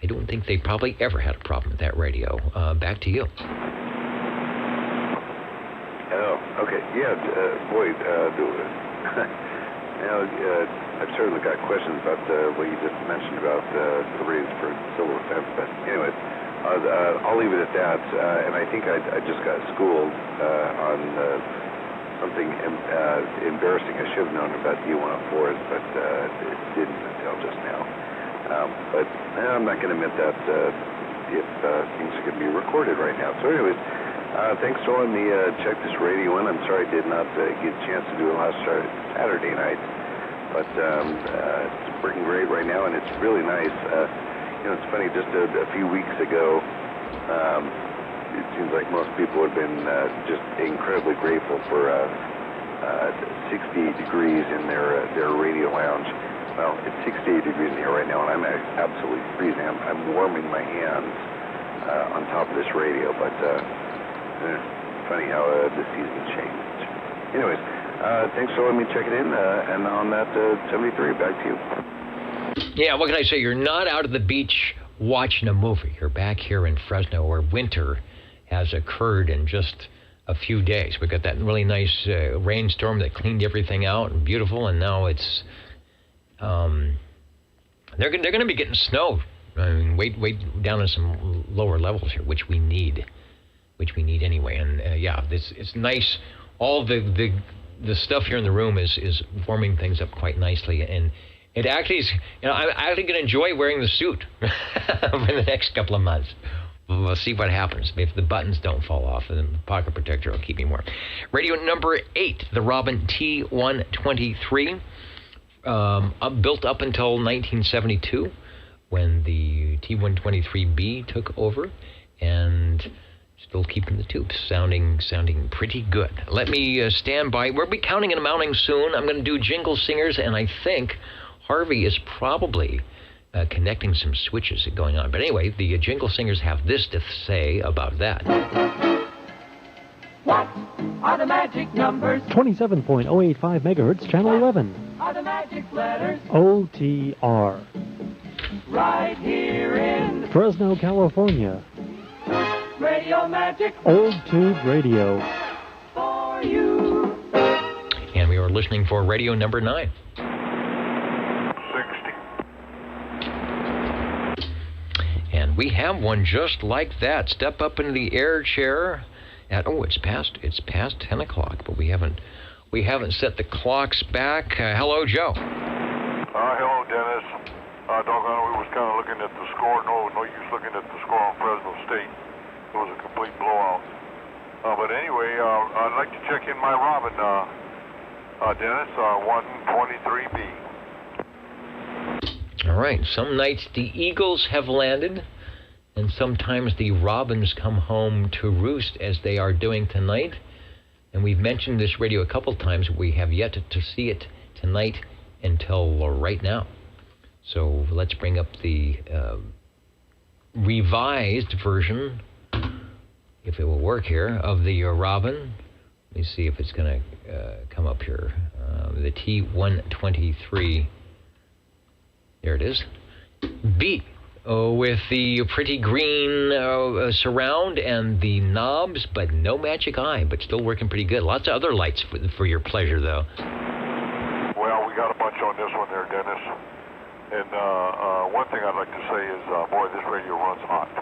I don't think they probably ever had a problem with that radio. Back to you. Oh, okay. Yeah, boy, I've certainly got questions about what you just mentioned about the radios for civil defense. But anyways, I'll leave it at that. And I think I just got schooled on something embarrassing I should have known about D104s, but it didn't until just now. But I'm not going to admit that if things are going to be recorded right now. So anyways, thanks for letting me check this radio in. I'm sorry I did not get a chance to do it last Saturday night. But it's working great right now, and it's really nice. It's funny, just a few weeks ago, it seems like most people have been just incredibly grateful for 60 degrees in their radio lounge. Well, it's 68 degrees in here right now, and I'm absolutely freezing. I'm warming my hands on top of this radio, but funny how the season changed. Anyways, thanks for letting me check it in, and on that 73, back to you. Yeah, what can I say? You're not out at the beach watching a movie. You're back here in Fresno, where winter has occurred in just a few days. We got that really nice rainstorm that cleaned everything out and beautiful, and now it's they're going to be getting snow. I mean, way down in some lower levels here, which we need anyway. And yeah, it's nice. All the stuff here in the room is warming things up quite nicely, and it actually is. I'm actually going to enjoy wearing the suit for the next couple of months. We'll see what happens if the buttons don't fall off, and the pocket protector will keep me warm. Radio number 8, the Robin T123, built up until 1972, when the T123B took over, and still keeping the tubes sounding pretty good. Let me stand by. We'll be counting and mounting soon. I'm going to do jingle singers, and I think Harvey is probably connecting some switches going on. But anyway, the jingle singers have this to say about that. What are the magic numbers? 27.085 megahertz, channel 11. Are the magic letters? OTR. Right here in Fresno, California. Radio Magic. Old Tube Radio. For you. And we were listening for radio number 9. And we have one just like that. Step up into the air chair at it's past 10 o'clock, but we haven't set the clocks back. Hello, Joe. Hello, Dennis. Doggone, we was kind of looking at the score. No use looking at the score on Fresno State. It was a complete blowout. But anyway, I'd like to check in my Robin, Dennis, 123B. All right. Some nights the Eagles have landed, and sometimes the Robins come home to roost, as they are doing tonight. And we've mentioned this radio a couple times. We have yet to see it tonight until right now. So let's bring up the revised version, if it will work here, of the Robin. Let me see if it's going to come up here. The T123. There it is. B, with the pretty green surround and the knobs, but no magic eye, but still working pretty good. Lots of other lights for your pleasure, though. Well, we got a bunch on this one there, Dennis. And one thing I'd like to say is, boy, this radio runs hot.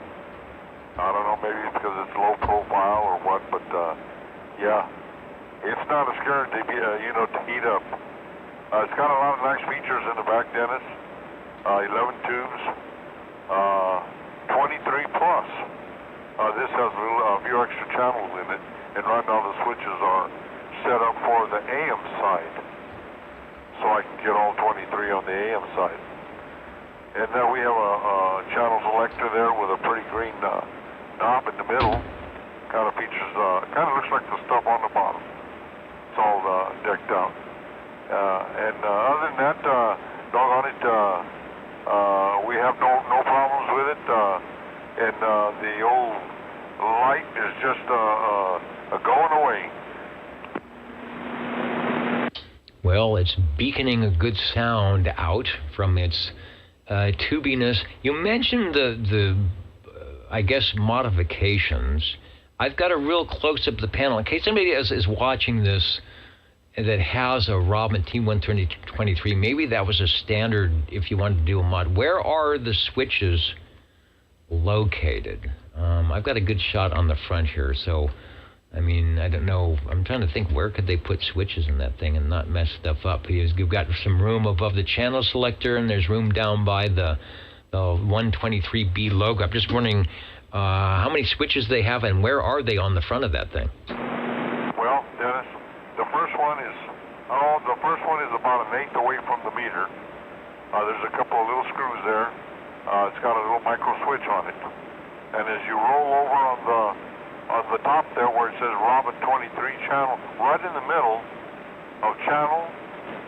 I don't know, maybe it's because it's low profile or what, but yeah, it's not a scary to heat up. It's got a lot of nice features in the back, Dennis. 11 tubes, 23 plus. This has a few extra channels in it, and right now the switches are set up for the AM side, so I can get all 23 on the AM side. And then we have a channel selector there with a pretty green knob in the middle. Kind of features, kind of looks like the stuff on the bottom. It's all decked out. And other than that, doggone it, we have no problems with it. And the old light is just going away. Well, it's beaconing a good sound out from its tubiness. You mentioned the I guess, modifications. I've got a real close-up of the panel. In case somebody is watching this that has a Robin T123, maybe that was a standard if you wanted to do a mod. Where are the switches located. I've got a good shot on the front here, so I mean, I don't know. I'm trying to think, where could they put switches in that thing and not mess stuff up? You've got some room above the channel selector, and there's room down by the 123B logo. I'm just wondering how many switches they have, and where are they on the front of that thing? Well, Dennis, the first one is about an eighth away from the meter. There's a couple of little screws there. It's got a little micro switch on it. And as you roll over on the top there where it says Robin 23 channel, right in the middle of channel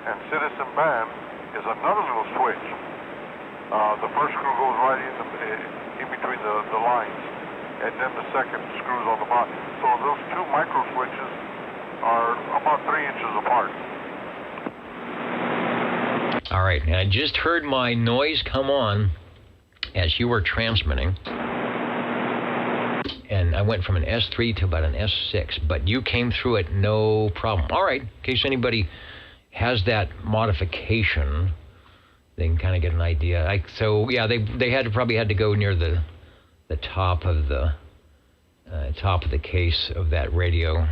and citizen band is another little switch. The first screw goes right in between the lines, and then the second screws on the bottom. So those two micro switches are about 3 inches apart. All right, and I just heard my noise come on as you were transmitting, and I went from an S3 to about an S6, but you came through it no problem. All right, in case anybody has that modification, they can kind of get an idea. So yeah, they probably had to go near the top of the case of that radio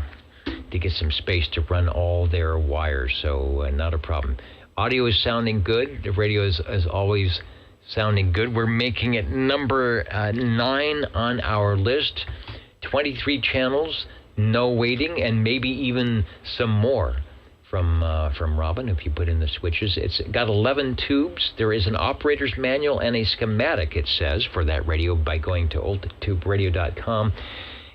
to get some space to run all their wires. So not a problem. Audio is sounding good. The radio is always sounding good. We're making it number 9 on our list. 23 channels, no waiting, and maybe even some more from Robin if you put in the switches. It's got 11 tubes. There is an operator's manual and a schematic, it says, for that radio by going to oldtuberadio.com.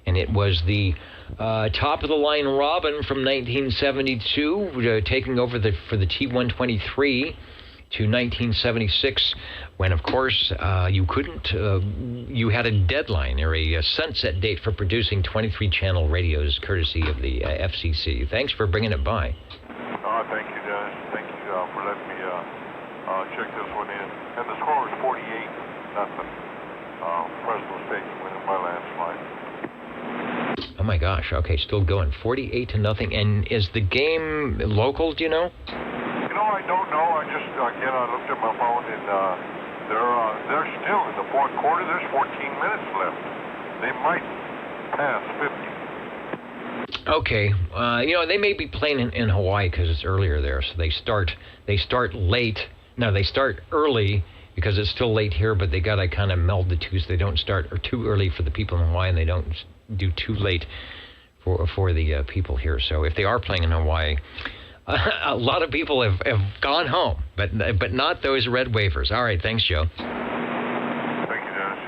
And it was the top-of-the-line Robin from 1972, taking over for the T123 to 1976, when, of course, you couldn't, you had a deadline or a sunset date for producing 23-channel radios, courtesy of the FCC. Thanks for bringing it by. Thank you, Dennis. Thank you for letting me check this one in. And the score is 48-0. Fresno State winning by landslide. Oh my gosh! Okay, still going 48-0. And is the game local? Do you know? I don't know. I looked at my phone, and they're still in the fourth quarter. There's 14 minutes left. They might pass 50. Okay, they may be playing in Hawaii because it's earlier there, so they start late. No, they start early because it's still late here, but they got to kind of meld the two, so they don't start too early for the people in Hawaii, and they don't do too late for the people here. So if they are playing in Hawaii, a lot of people have gone home, but not those red wafers. All right, thanks, Joe. Thank you, Dennis.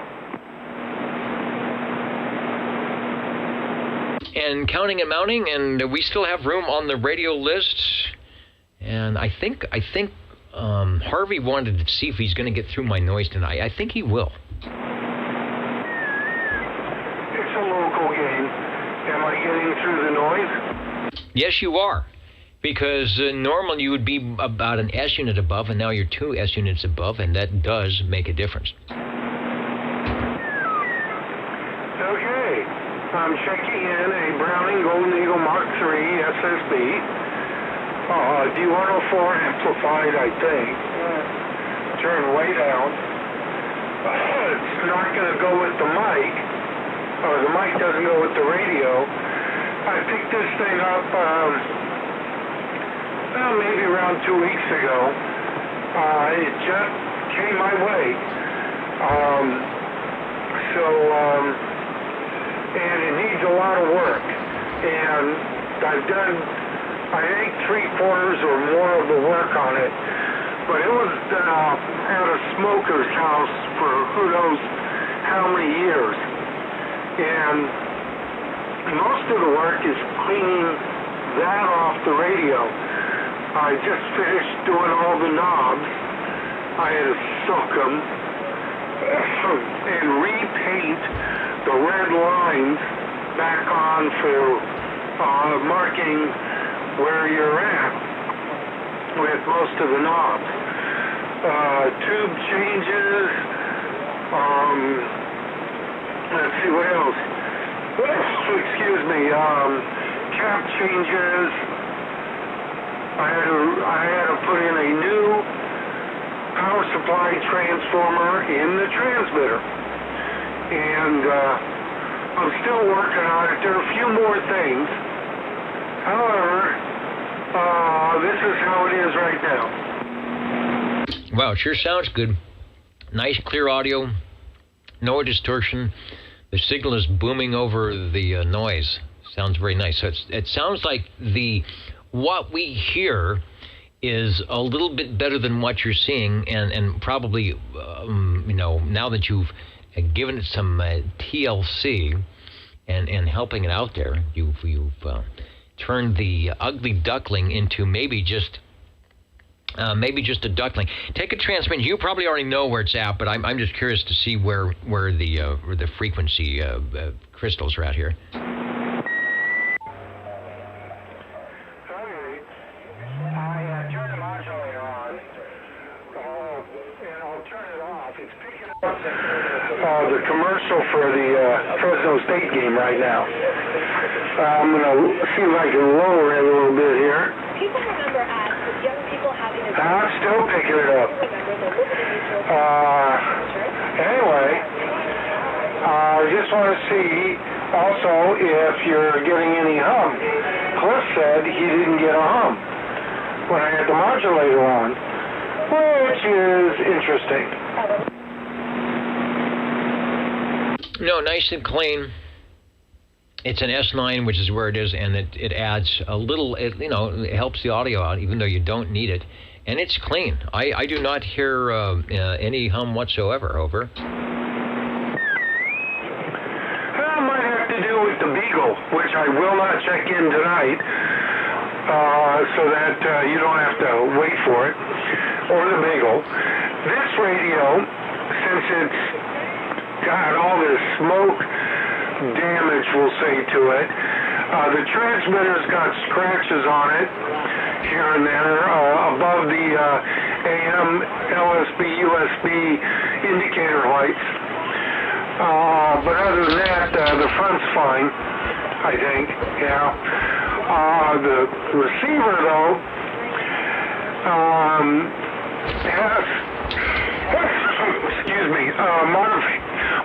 And counting and mounting, and we still have room on the radio list. And I think Harvey wanted to see if he's going to get through my noise tonight. I think he will. It's a local game. Am I getting through the noise? Yes, you are. Because normally you would be about an S unit above, and now you're 2 S units above, and that does make a difference. Okay. I'm checking in a Browning Golden Eagle Mark III SSB. D104 amplified, I think. Turn way down. It's not going to go with the mic, or the mic doesn't go with the radio. I picked this thing up maybe around 2 weeks ago. It just came my way. And it needs a lot of work. And I've done, I think, 3/4 or more of the work on it. But it was at a smoker's house for who knows how many years. And most of the work is cleaning that off the radio. I just finished doing all the knobs. I had to soak them and repaint the red lines back on for marking where you're at with most of the knobs. Tube changes. Let's see what else. Excuse me. Cap changes. I had to put in a new power supply transformer in the transmitter. and I'm still working on it. There are a few more things. However, this is how it is right now. Wow, it sure sounds good. Nice, clear audio. No distortion. The signal is booming over the noise. Sounds very nice. So it sounds like what we hear is a little bit better than what you're seeing, and probably, now that you've given it some TLC and helping it out there, you've turned the ugly duckling into maybe just a duckling. Take a transmission. You probably already know where it's at, but I'm just curious to see where the frequency crystals are at here. The commercial for the Fresno State game right now. I'm going to see if I can lower it a little bit here. People remember us as young people having a... I'm still picking it up. Anyway, I just want to see also if you're getting any hum. Cliff said he didn't get a hum when I had the modulator on, which is interesting. No, nice and clean. It's an S9, which is where it is, and it adds a little, it helps the audio out, even though you don't need it. And it's clean. I do not hear any hum whatsoever. Over. That might have to do with the Beagle, which I will not check in tonight, so that you don't have to wait for it, or the Beagle. This radio, since it's got all this smoke damage, we'll say, to it. The transmitter's got scratches on it here and there above the AM, LSB, USB indicator lights. But other than that, the front's fine, I think. Yeah. The receiver, though, has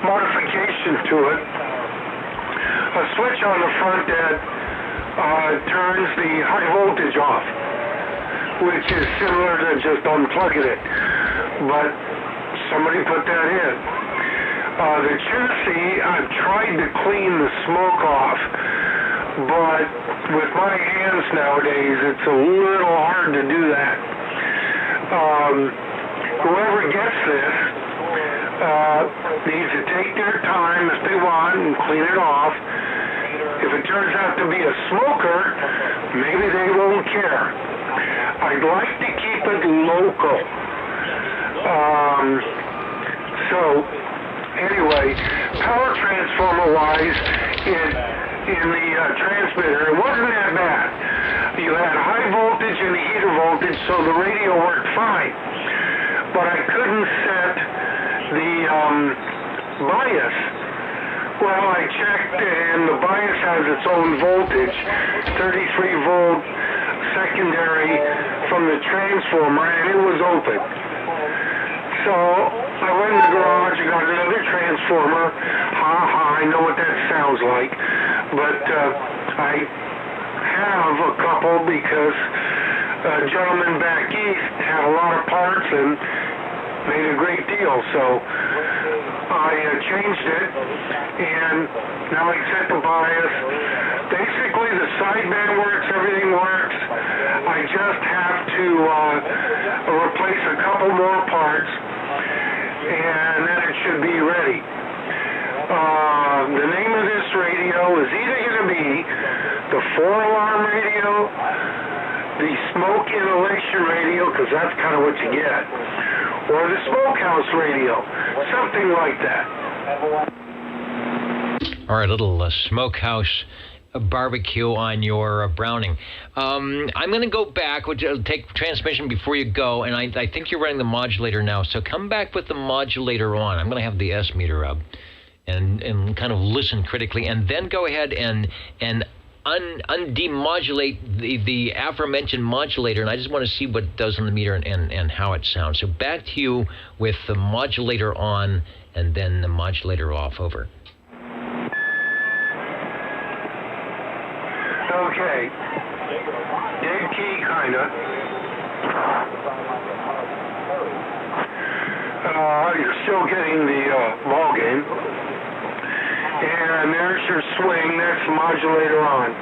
modification to it. A switch on the front that turns the high voltage off, which is similar to just unplugging it, but somebody put that in. The chassis, I've tried to clean the smoke off, but with my hands nowadays, it's a little hard to do that. Whoever gets this needs to take their time if they want and clean it off. If it turns out to be a smoker, maybe they won't care. I'd like to keep it local. So, anyway, power transformer-wise, in the transmitter, it wasn't that bad. You had high voltage and heater voltage, so the radio worked fine. But I couldn't set the bias. Well, I checked, and the bias has its own voltage, 33-volt secondary from the transformer, and it was open. So I went in the garage and got another transformer. I know what that sounds like, but I have a couple because a gentleman back east had a lot of parts and made a great deal. So I changed it, and now I set the bias. Basically, the sideband works, everything works. I just have to replace a couple more parts, and then it should be ready. The name of this radio is either going to be the 4-alarm radio, the smoke inhalation radio, because that's kind of what you get, or the smokehouse radio, something like that. All right, little smokehouse barbecue on your Browning. I'm going to go back. We'll take transmission before you go, and I think you're running the modulator now, so come back with the modulator on. I'm going to have the S meter up and kind of listen critically, and then go ahead and undemodulate the aforementioned modulator, and I just want to see what it does on the meter and how it sounds. So back to you with the modulator on and then the modulator off. Over. Okay. Dead key, kinda. You're still getting the ball game. And there's your swing. That's the modulator on.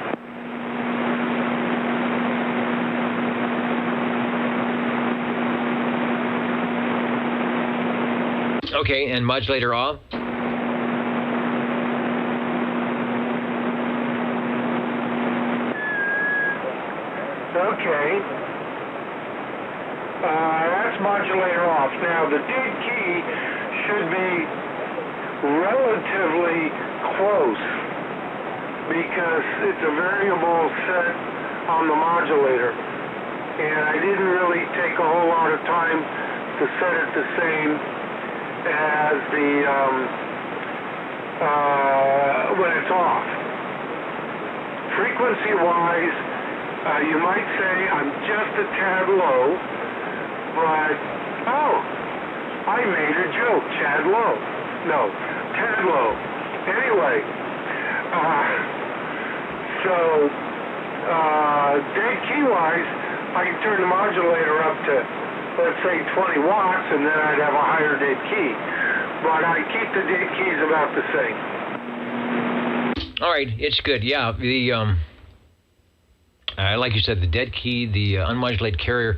Okay, and modulator off? Okay. That's modulator off. Now, the dead key should be relatively close because it's a variable set on the modulator. And I didn't really take a whole lot of time to set it the same as the when it's off. Frequency-wise, you might say I'm just a tad low, but, oh, I made a joke, Chad Low. No, tad low. Anyway, dead key-wise, I can turn the modulator up to, let's say, 20 watts, and then I'd have a higher dead key. But I keep the dead keys about the same. All right, it's good. Yeah, the like you said, the dead key, the unmodulated carrier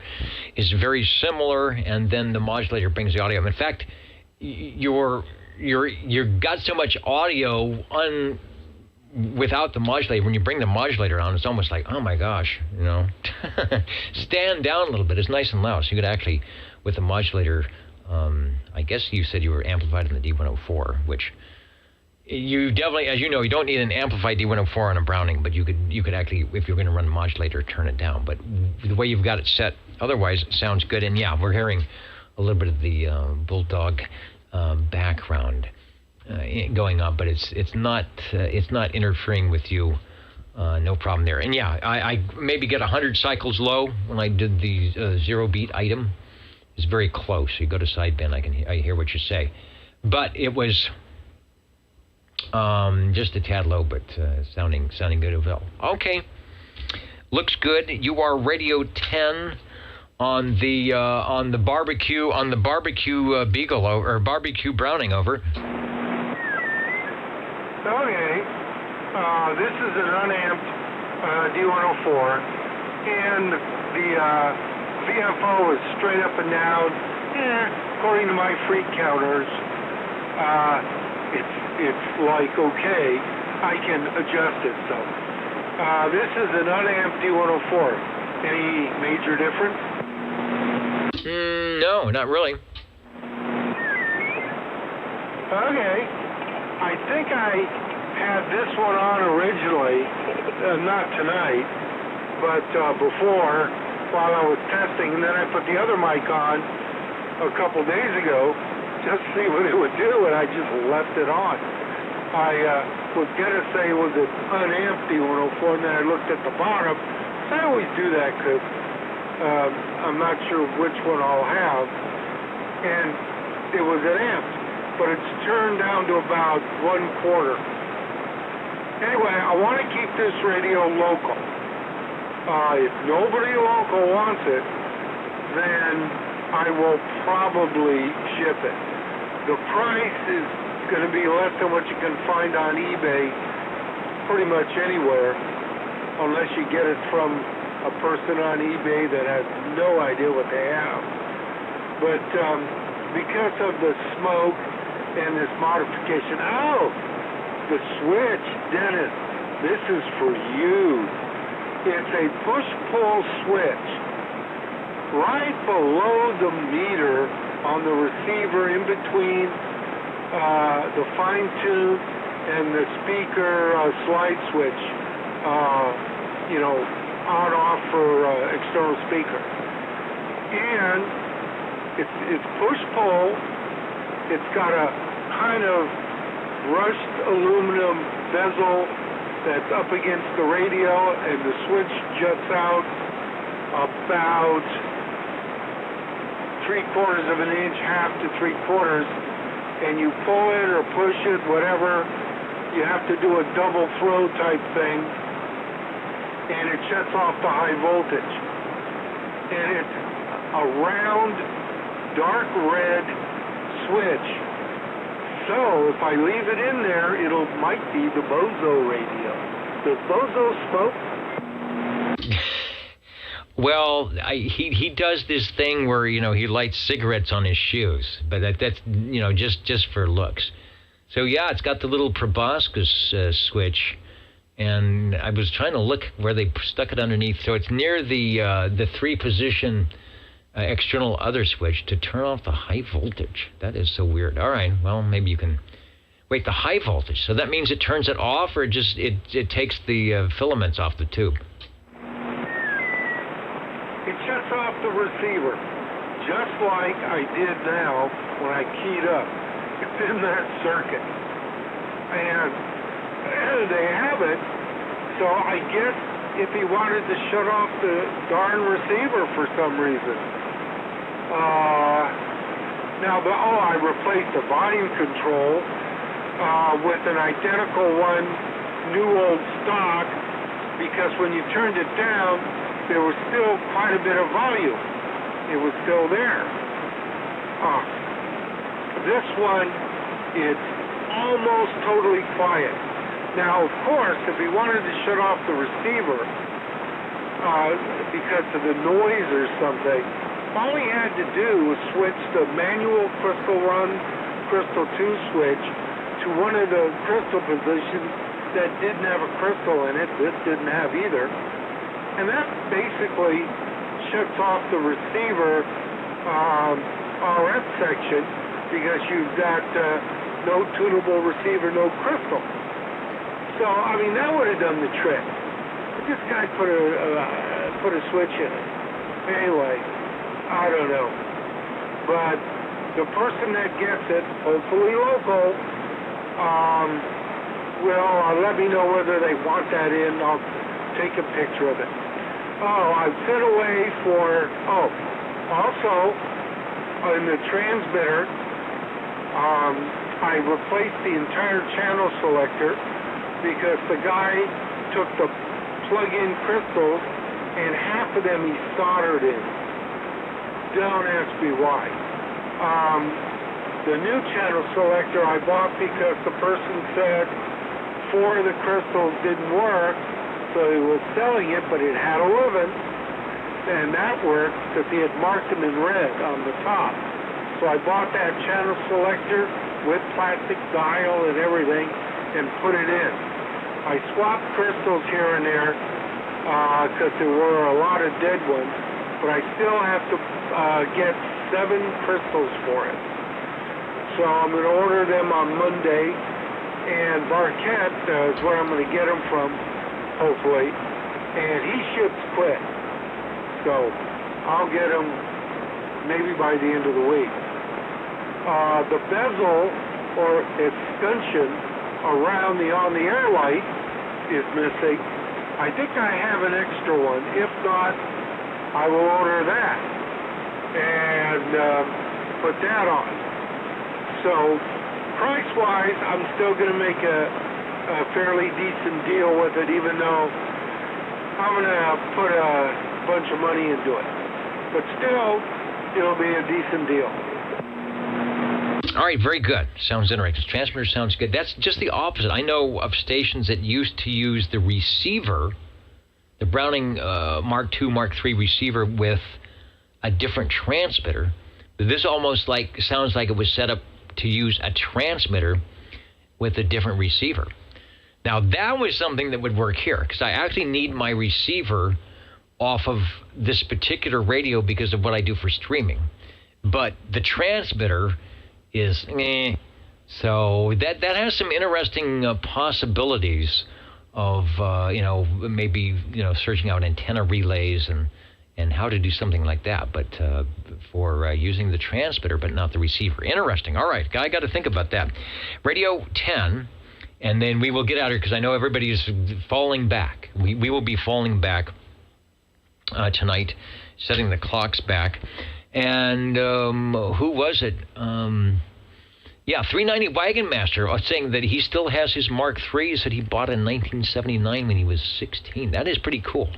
is very similar, and then the modulator brings the audio. In fact, you've got so much audio without the modulator. When you bring the modulator on, it's almost like, oh my gosh, you know. Stand down a little bit. It's nice and loud. So you could actually, with the modulator, I guess you said you were amplified in the D104, which you definitely, as you know, you don't need an amplified D104 on a Browning, but you could actually, if you're going to run the modulator, turn it down. But the way you've got it set, otherwise, it sounds good. And yeah, we're hearing a little bit of the Bulldog background going on, but it's not interfering with you. No problem there. And yeah, I maybe get 100 cycles low when I did the 0 beat item. It's very close. You go to sideband, I hear what you say, but it was just a tad low, but sounding good as well. Okay, looks good. You are Radio 10 on the barbecue Beagle or barbecue Browning. Over. Okay, this is an unamped D104, and the VFO is straight up and down. According to my freak counters, it's like okay, I can adjust it. So this is an unamped D104. Any major difference? No, not really. Okay. I think I had this one on originally, not tonight, but before, while I was testing, and then I put the other mic on a couple days ago just to see what it would do, and I just left it on. I was going to say it was an unamped D104, and then I looked at the bottom. I always do that because I'm not sure which one I'll have, and it was an amped, but it's turned down to about 1/4. Anyway, I want to keep this radio local. If nobody local wants it, then I will probably ship it. The price is going to be less than what you can find on eBay pretty much anywhere, unless you get it from a person on eBay that has no idea what they have. But because of the smoke and this modification, the switch, Dennis, this is for you. It's a push-pull switch right below the meter on the receiver, in between the fine tune and the speaker slide switch, on-off for external speaker. And it's push-pull. It's got a kind of brushed aluminum bezel that's up against the radio, and the switch juts out about 3/4 of an inch, half to 3/4, and you pull it or push it, whatever. You have to do a double throw type thing, and it shuts off the high voltage. And it's a round, dark red switch. So if I leave it in there, might be the Bozo radio. Does Bozo smoke? Well, he does this thing where, he lights cigarettes on his shoes, but that's just for looks. So yeah, it's got the little proboscis switch, and I was trying to look where they stuck it underneath. So it's near the 3-position external other switch to turn off the high voltage. That is so weird. All right, well, maybe you can wait, the high voltage. So that means it turns it off, or it takes the filaments off the tube. It shuts off the receiver, just like I did now when I keyed up. It's in that circuit. And they have it, so I guess if he wanted to shut off the darn receiver for some reason. I replaced the volume control with an identical one, new old stock, because when you turned it down, there was still quite a bit of volume. It was still there. This one is almost totally quiet. Now, of course, if he wanted to shut off the receiver because of the noise or something, all he had to do was switch the manual crystal run, crystal 2 switch to one of the crystal positions that didn't have a crystal in it. This didn't have either. And that basically shuts off the receiver RF section because you've got no tunable receiver, no crystal. So, that would have done the trick. But this guy put a switch in it. Anyway, I don't know. But the person that gets it, hopefully local, will let me know whether they want that in. I'll take a picture of it. I've sent away for, also, in the transmitter, I replaced the entire channel selector because the guy took the plug-in crystals and half of them he soldered in. Don't ask me why. The new channel selector I bought because the person said 4 of the crystals didn't work, so he was selling it, but it had 11, and that worked because he had marked them in red on the top. So I bought that channel selector with plastic dial and everything and put it in. I swapped crystals here and there because there were a lot of dead ones, but I still have to get 7 crystals for it. So I'm going to order them on Monday, and Barquette is where I'm going to get them from, hopefully, and he ships quick. So I'll get them maybe by the end of the week. The bezel or escutcheon around the on-the-air light is missing. I think I have an extra one. If not, I will order that and put that on. So price-wise, I'm still going to make a fairly decent deal with it, even though I'm going to put a bunch of money into it. But still, it'll be a decent deal. All right, very good. Sounds interesting. Transmitter sounds good. That's just the opposite. I know of stations that used to use the receiver, the Browning Mark II, Mark III receiver with a different transmitter. This almost sounds like it was set up to use a transmitter with a different receiver. Now, that was something that would work here, because I actually need my receiver off of this particular radio because of what I do for streaming. But the transmitter is so that has some interesting possibilities of maybe searching out antenna relays and how to do something like that, but for using the transmitter but not the receiver. Interesting. All right, I got to think about that. Radio 10 And then we will get out of here because I know everybody is falling back. We will be falling back tonight, setting the clocks back. And who was it? 390 Wagon Master saying that he still has his Mark IIIs that he bought in 1979 when he was 16. That is pretty cool.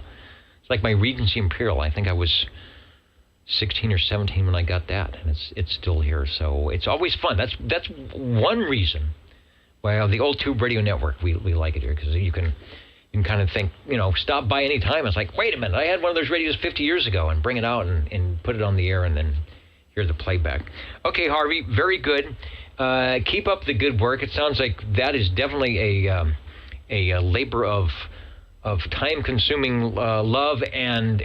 It's like my Regency Imperial. I think I was 16 or 17 when I got that, and it's still here. So it's always fun. That's one reason why the Old Tube Radio Network we like it here, because you can kind of think, stop by any time. It's like, wait a minute, I had one of those radios 50 years ago, and bring it out and put it on the air and then hear the playback. Okay, Harvey, very good. Keep up the good work. It sounds like that is definitely a labor of time-consuming love and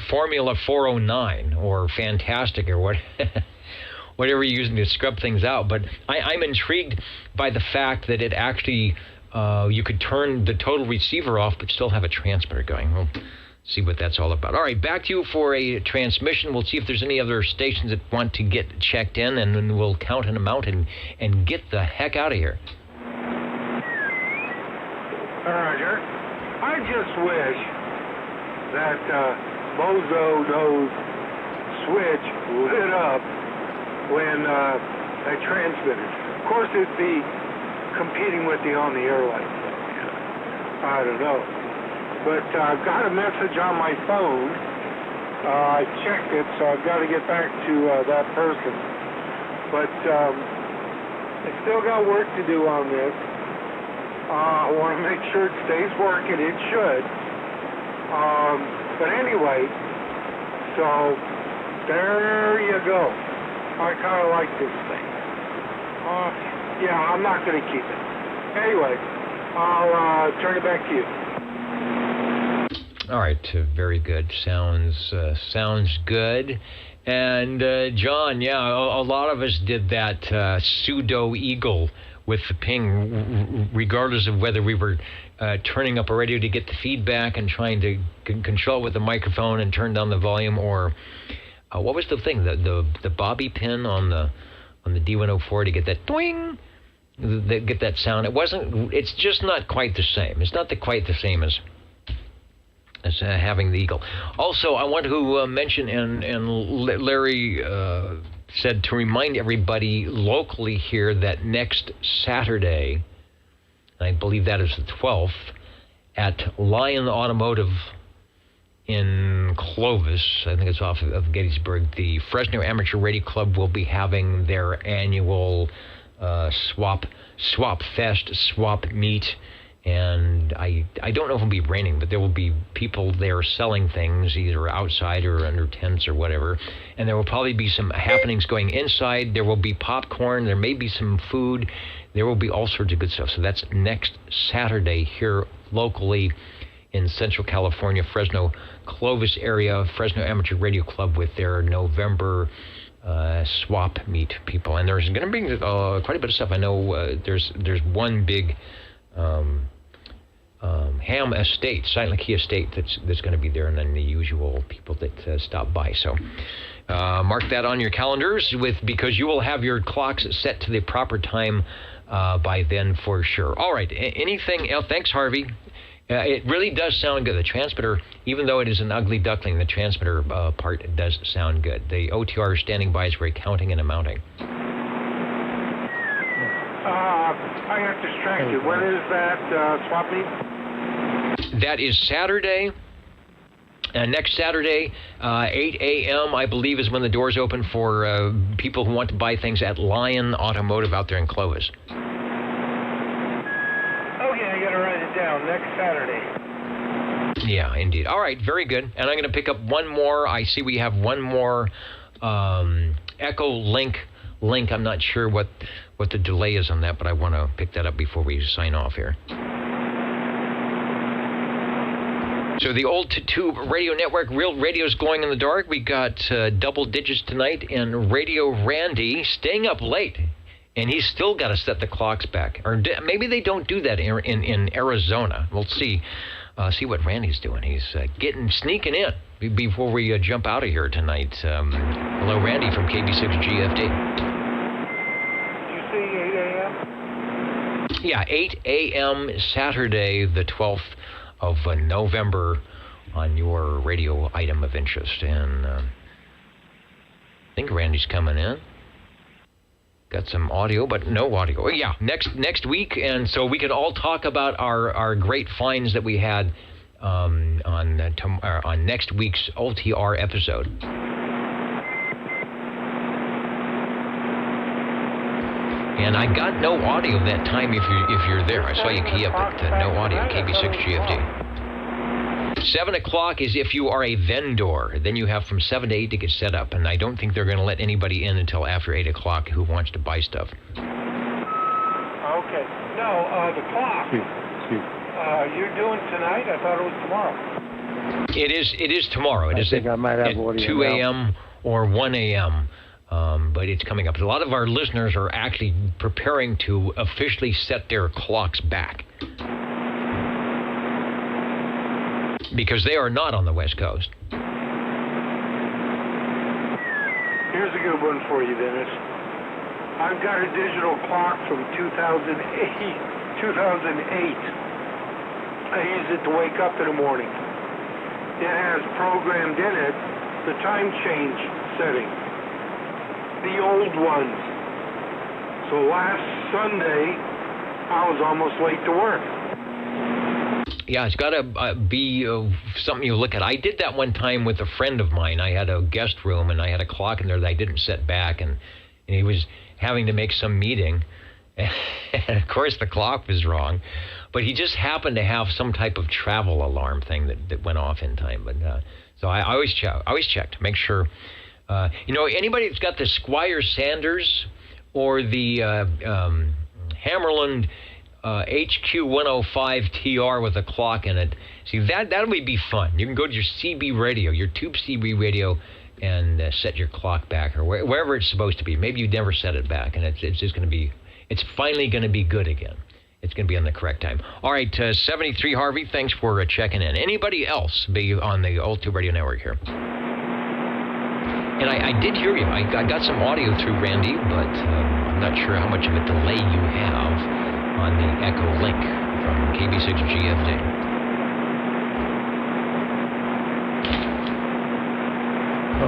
Formula 409 or Fantastic or what. Whatever you're using to scrub things out. But I'm intrigued by the fact that it actually, you could turn the total receiver off but still have a transmitter going. We'll see what that's all about. All right, back to you for a transmission. We'll see if there's any other stations that want to get checked in, and then we'll count an amount and get the heck out of here. Roger. I just wish that Bozo Nose switch lit up when I transmitted. Of course, it'd be competing with the on-the-air light. I don't know. But I've got a message on my phone. I checked it, so I've got to get back to that person. But I still got work to do on this. I want to make sure it stays working. It should. But anyway, so there you go. I kind of like this thing. I'm not going to keep it. Anyway, I'll turn it back to you. All right, very good. Sounds good. And John, a lot of us did that pseudo eagle with the ping, regardless of whether we were turning up a radio to get the feedback and trying to control it with the microphone and turn down the volume, or what was the thing, the bobby pin on the D104 to get that twing, get that sound. It's just not quite the same. It's not quite the same as having the eagle. Also, I want to mention, and Larry said to remind everybody locally here that next Saturday, I believe that is the 12th, at Lion Automotive in Clovis, I think it's off of Gettysburg, the Fresno Amateur Radio Club will be having their annual swap fest, swap meet. And I don't know if it'll be raining, but there will be people there selling things, either outside or under tents or whatever. And there will probably be some happenings going inside. There will be popcorn. There may be some food. There will be all sorts of good stuff. So that's next Saturday here locally in Central California, Fresno, Clovis area, Fresno Amateur Radio Club with their November swap meet people. And there's going to be quite a bit of stuff. I know there's one big Ham Estate, Silent Key Estate, that's going to be there, and then the usual people that stop by. So mark that on your calendars because you will have your clocks set to the proper time by then for sure. All right, anything else? Thanks, Harvey. It really does sound good. The transmitter, even though it is an ugly duckling, the transmitter part does sound good. The OTR standing by is very counting and amounting. I got distracted. When is that swap meet? That is Saturday. Next Saturday, 8 a.m., I believe, is when the doors open for people who want to buy things at Lion Automotive out there in Clovis. Okay, I got to write it down. Next Saturday. Yeah, indeed. All right, very good. And I'm going to pick up one more. I see we have one more Echo link. I'm not sure what the delay is on that, but I want to pick that up before we sign off here. So the Old Tube Radio Network, Real Radio's Glowing in the Dark. We got double digits tonight, and Radio Randy staying up late, and he's still got to set the clocks back. Or maybe they don't do that in Arizona. We'll see. See what Randy's doing. He's sneaking in before we jump out of here tonight. Hello, Randy from KB6GFD. Yeah, 8 a.m. Saturday, the 12th of November, on your radio item of interest. And I think Randy's coming in. Got some audio, but no audio. Oh, yeah, next week, and so we can all talk about our great finds that we had on next week's OTR episode. And I got no audio that time if you're there. I saw you key up at no audio, KB6GFD. 7 o'clock is if you are a vendor. Then you have from 7 to 8 to get set up. And I don't think they're going to let anybody in until after 8 o'clock who wants to buy stuff. Okay. No, the clock. You're doing tonight? I thought it was tomorrow. It is tomorrow. It is at 2 a.m. or 1 a.m. But it's coming up. A lot of our listeners are actually preparing to officially set their clocks back, because they are not on the West Coast. Here's a good one for you, Dennis. I've got a digital clock from 2008. I use it to wake up in the morning. It has programmed in it the time change setting, the old ones. So last Sunday, I was almost late to work. Yeah, it's got to be something you look at. I did that one time with a friend of mine. I had a guest room, and I had a clock in there that I didn't set back, and he was having to make some meeting. And, of course, the clock was wrong. But he just happened to have some type of travel alarm thing that went off in time. But so I always check to make sure. Anybody that's got the Squire Sanders or the Hammerland HQ 105 TR with a clock in it. See, that would be fun. You can go to your CB radio, your tube CB radio, and set your clock back, or wherever it's supposed to be. Maybe you never set it back, and it's just going to be, it's finally going to be good again. It's going to be on the correct time. All right, 73 Harvey, thanks for checking in. Anybody else be on the Old Tube Radio Network here? And I did hear you. I got some audio through Randy, but I'm not sure how much of a delay you have on the Echo Link from KB6GFD.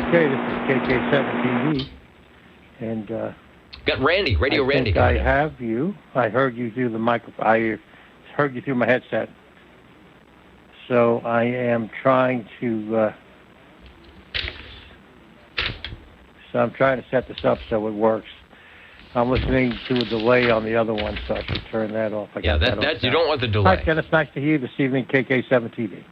Okay, this is KK7TV, and got Randy, Radio Randy. I have you. I heard you through the microphone. I heard you through my headset. So I am trying to. So I'm trying to set this up so it works. I'm listening to a delay on the other one, so I should turn that off. Yeah, that you don't want the delay. Hi, Dennis. Nice to hear you this evening, KK7TV.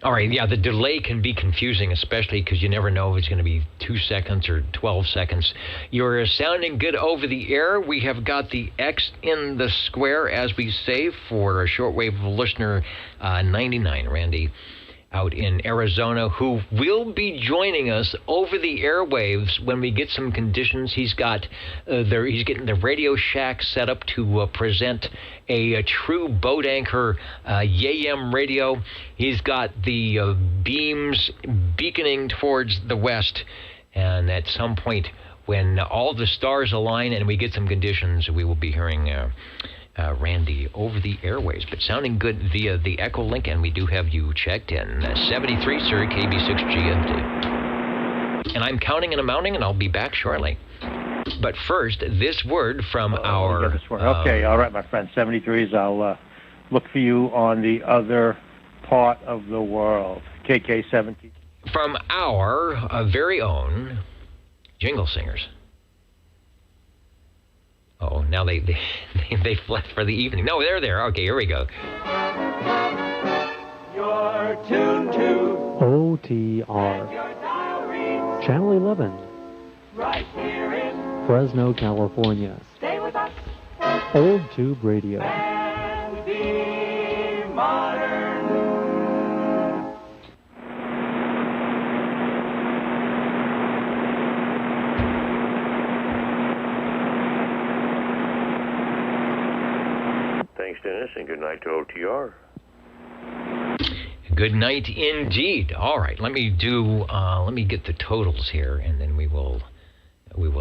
All right, yeah, the delay can be confusing, especially because you never know if it's going to be 2 seconds or 12 seconds. You're sounding good over the air. We have got the X in the square, as we say, for a shortwave listener 99, Randy, out in Arizona, who will be joining us over the airwaves when we get some conditions. He's got he's getting the Radio Shack set up to present a true boat anchor YAM radio. He's got the beams beaconing towards the west, and at some point when all the stars align and we get some conditions, we will be hearing Randy over the airways, but sounding good via the Echo Link, and we do have you checked in. 73, sir, KB6GFD. And I'm counting and amounting, and I'll be back shortly. But first, this word from our... Okay, all right, my friend. 73s, I'll look for you on the other part of the world. KK17. From our very own jingle singers. Oh, now they fled for the evening. No, they're there. Okay, here we go. You're tuned to OTR. Channel 11. Right here in Fresno, California. Stay with us. Old Tube Radio. And be modern. Thanks, Dennis, and good night to OTR. Good night indeed. All right, let me get the totals here, and then we will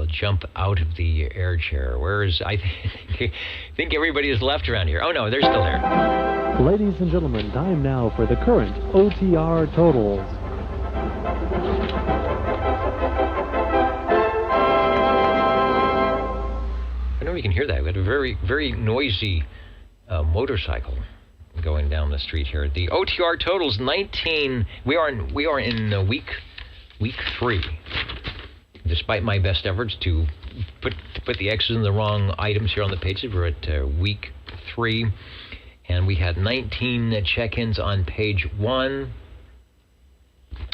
jump out of the air chair. I think everybody is left around here. Oh, no, they're still there. Ladies and gentlemen, time now for the current OTR totals. I know you can hear that. We had a very, very noisy motorcycle going down the street here. The OTR totals 19. We are in week 3. Despite my best efforts to put the X's in the wrong items here on the pages, we're at week 3, and we had 19 check-ins on page 1.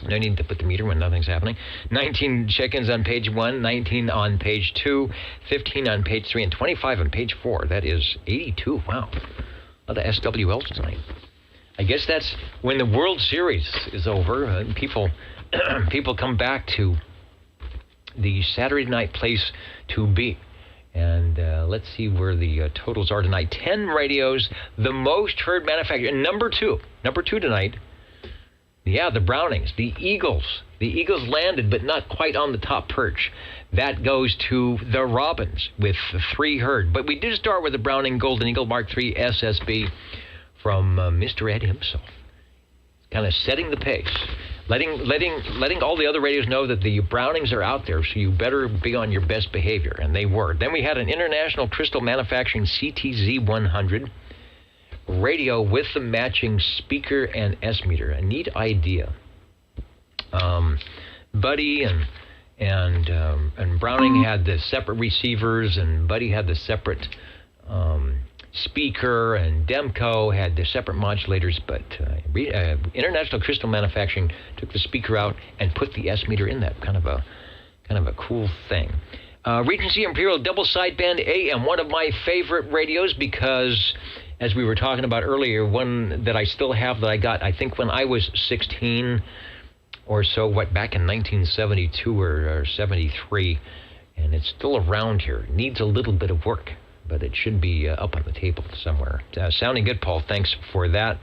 No need to put the meter when nothing's happening. 19 check-ins on page 1, 19 on page 2, 15 on page 3, and 25 on page 4. That is 82. Wow. A lot of SWLs tonight. I guess that's when the World Series is over. People come back to the Saturday night place to be. And let's see where the totals are tonight. 10 radios, the most heard manufacturer. And number two tonight, yeah, the Brownings, the Eagles. The Eagles landed, but not quite on the top perch. That goes to the Robins with 3 heard. But we did start with the Browning Golden Eagle Mark III SSB from Mr. Ed himself. Kind of setting the pace. Letting all the other radios know that the Brownings are out there, so you better be on your best behavior, and they were. Then we had an International Crystal Manufacturing CTZ 100 radio with the matching speaker and S-meter. A neat idea. Buddy and Browning had the separate receivers, and Buddy had the separate speaker, and Demco had the separate modulators, but International Crystal Manufacturing took the speaker out and put the S-meter in that. Kind of a cool thing. Regency Imperial double sideband AM, one of my favorite radios because, as we were talking about earlier, one that I still have that I got, I think when I was 16 or so, back in 1972 or 73, and it's still around here. It needs a little bit of work, but it should be up on the table somewhere. Sounding good, Paul. Thanks for that.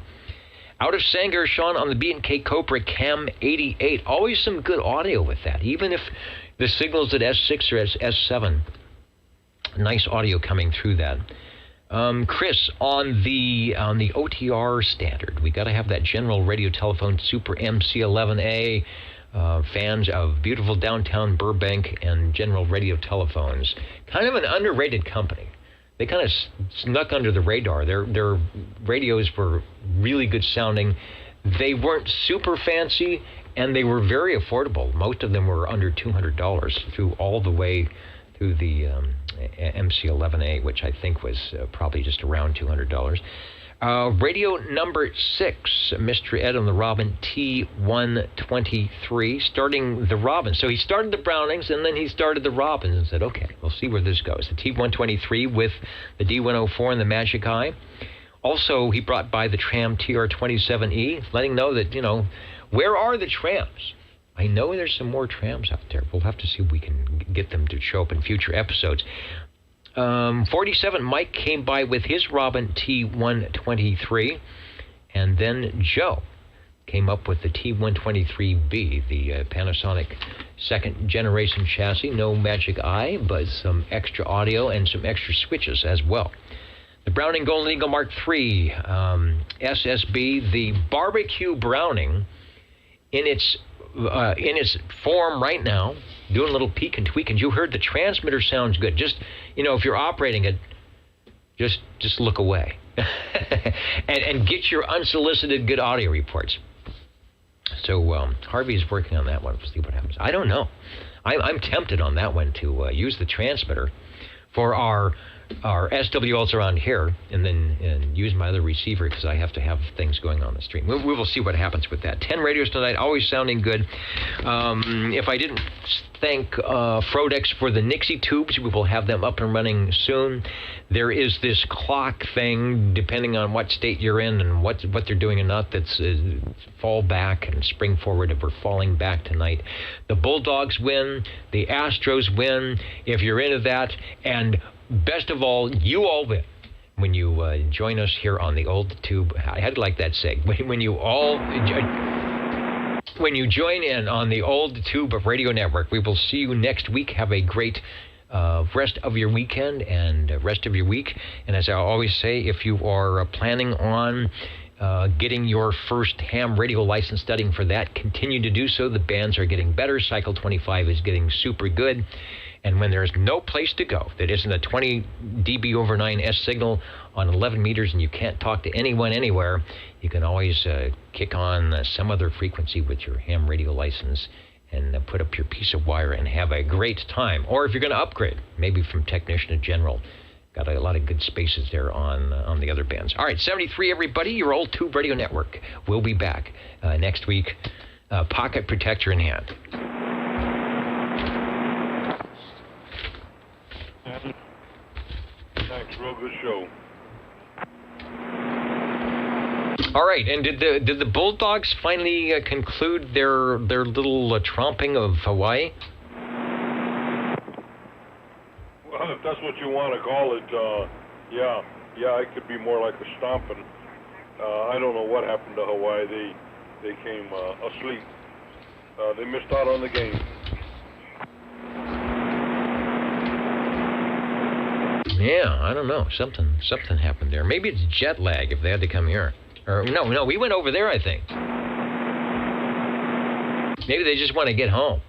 Out of Sanger, Sean, on the B&K Cobra Cam 88. Always some good audio with that, even if the signal's at S6 or S7. Nice audio coming through that. Chris, on the OTR standard, we got to have that General Radio Telephone Super MC11A. Fans of beautiful downtown Burbank and General Radio Telephones. Kind of an underrated company. They kind of snuck under the radar. Their radios were really good sounding. They weren't super fancy, and they were very affordable. Most of them were under $200 through all the way through the MC11A, which I think was probably just around $200. Radio number 6, Mr. Ed on the Robin T123, starting the Robin. So he started the Brownings, and then he started the Robins and said, okay, we'll see where this goes. The T123 with the D104 and the Magic Eye. Also, he brought by the Tram TR27E, letting know that, where are the trams? I know there's some more trams out there. We'll have to see if we can get them to show up in future episodes. 47 Mike came by with his Robin T123, and then Joe came up with the T123B, the Panasonic second generation chassis. No Magic Eye, but some extra audio and some extra switches as well. The Browning Golden Eagle Mark III SSB, the barbecue Browning in its form right now, doing a little peek and tweak, and you heard the transmitter sounds good. Just, if you're operating it, just look away and get your unsolicited good audio reports. So Harvey's working on that one. We'll see what happens. I don't know. I'm tempted on that one to use the transmitter for our SWLs around here, and then use my other receiver because I have to have things going on the stream. We will see what happens with that. 10 radios tonight, always sounding good. If I didn't thank Frodex for the Nixie tubes, we will have them up and running soon. There is this clock thing, depending on what state you're in and what they're doing and not, that's fall back and spring forward, if we're falling back tonight. The Bulldogs win, the Astros win, if you're into that, and best of all, you all win when you join us here on the Old Tube. I had to like that seg. When you all when you join in on the Old Tube Radio Network. We will see you next week. Have a great rest of your weekend and rest of your week. And as I always say, if you are planning on getting your first ham radio license, studying for that, continue to do so. The bands are getting better. Cycle 25 is getting super good. And when there's no place to go that isn't a 20 dB over 9S signal on 11 meters and you can't talk to anyone anywhere, you can always kick on some other frequency with your ham radio license and put up your piece of wire and have a great time. Or if you're going to upgrade, maybe from technician to general. Got a lot of good spaces there on the other bands. All right, 73, everybody, your Old Tube Radio Network. We'll be back next week. Pocket protector in hand. Thanks, real good show. All right, and did the Bulldogs finally conclude their little tromping of Hawaii? Well, if that's what you want to call it, yeah, it could be more like a stomping. I don't know what happened to Hawaii. They came asleep. They missed out on the game. Yeah, I don't know. Something happened there. Maybe it's jet lag if they had to come here. Or no, we went over there, I think. Maybe they just want to get home.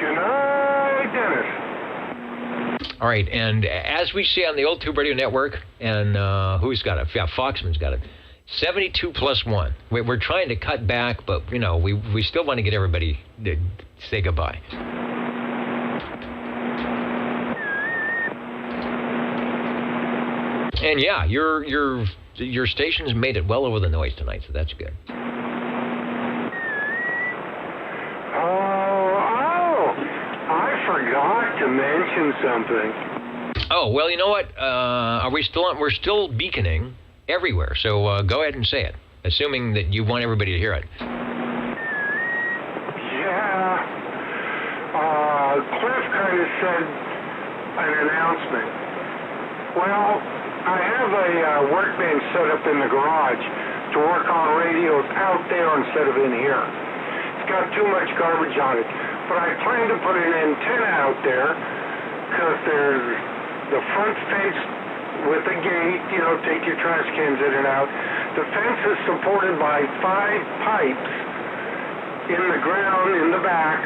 Good night, Dennis. All right, and as we see on the Old Tube Radio Network, and who's got it? Yeah, Foxman's got it. 72 plus 1. We're trying to cut back, but, we still want to get everybody to say goodbye. And yeah, your station's made it well over the noise tonight, so that's good. I forgot to mention something. Oh, well, you know what? Are we still on? We're still beaconing everywhere, so go ahead and say it, assuming that you want everybody to hear it. Yeah. Cliff kind of said an announcement. Well, I have a workbench set up in the garage to work on radios out there instead of in here. It's got too much garbage on it. But I plan to put an antenna out there because there's the front fence with a gate, take your trash cans in and out. The fence is supported by 5 pipes in the ground in the back,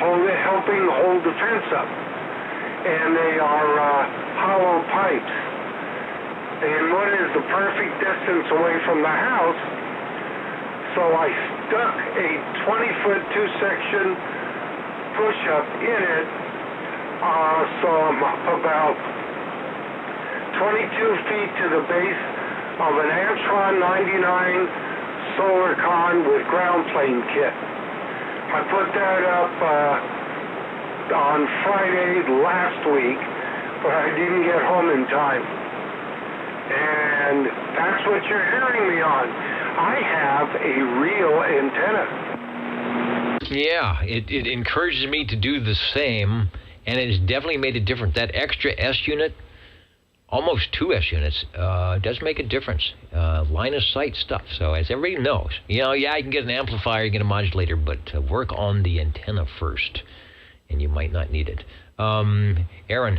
helping hold the fence up. And they are hollow pipes. And what is the perfect distance away from the house? So I stuck a 20-foot 2-section push-up in it. So I'm about 22 feet to the base of an Antron 99 Solarcon with ground plane kit. I put that up on Friday last week, but I didn't get home in time. And that's what you're hearing me on. I have a real antenna. Yeah, it encourages me to do the same, and it has definitely made a difference. That extra S unit, almost 2 S units, does make a difference. Line of sight stuff. So as everybody knows, I can get an amplifier, you get a modulator, but work on the antenna first, and you might not need it. Aaron,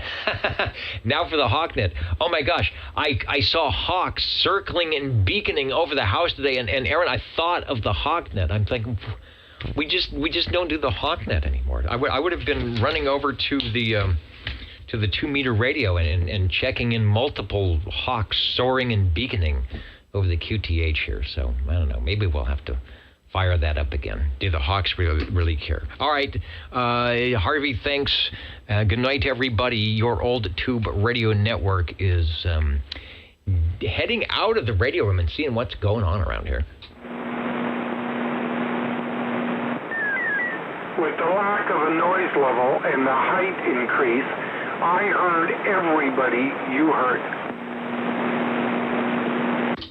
now for the HawkNet. Oh my gosh, I saw hawks circling and beaconing over the house today, and Aaron, I thought of the HawkNet. I'm thinking, we just don't do the HawkNet anymore. I would have been running over to the 2-meter radio and checking in multiple hawks soaring and beaconing over the QTH here. So I don't know, maybe we'll have to fire that up again. Do the Hawks really care? All right, Harvey, thanks. Good night, everybody. Your Old Tube Radio Network is heading out of the radio room and seeing what's going on around here. With the lack of a noise level and the height increase, I heard everybody you heard.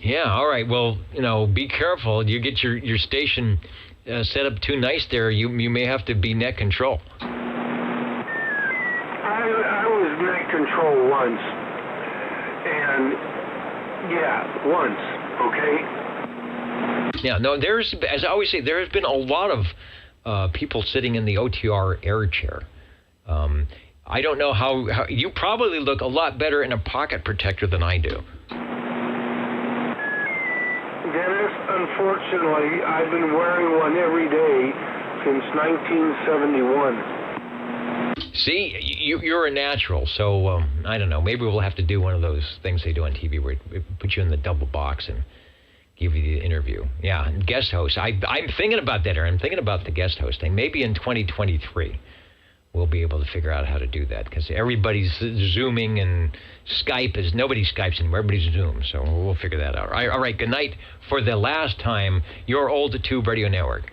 Yeah, all right. Well, be careful. You get your station set up too nice there, you may have to be net control. I was net control once, And yeah, once, okay? Yeah, no, there's, as I always say, there has been a lot of people sitting in the OTR air chair. I don't know how you probably look a lot better in a pocket protector than I do. Dennis, unfortunately, I've been wearing one every day since 1971. See, you're a natural, so I don't know. Maybe we'll have to do one of those things they do on TV where it put you in the double box and give you the interview. Yeah, and guest host. I'm thinking about that, I'm thinking about the guest hosting. Maybe in 2023 we'll be able to figure out how to do that because everybody's Zooming and nobody Skypes anymore. Everybody's Zoom, so we'll figure that out. All right, good night for the last time, your old Tube Radio Network.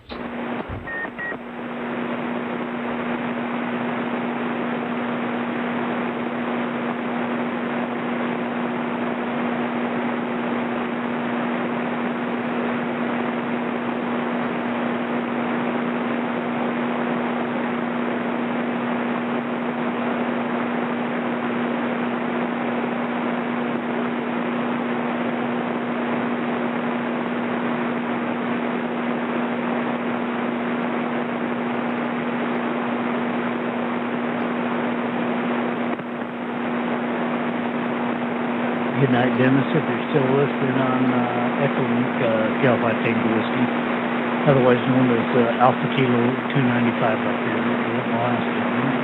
Good night, Dennis. If you're still listening on Echolink, Delphi Tango Whiskey, otherwise known as Alpha Kilo 295 up here in Alaska.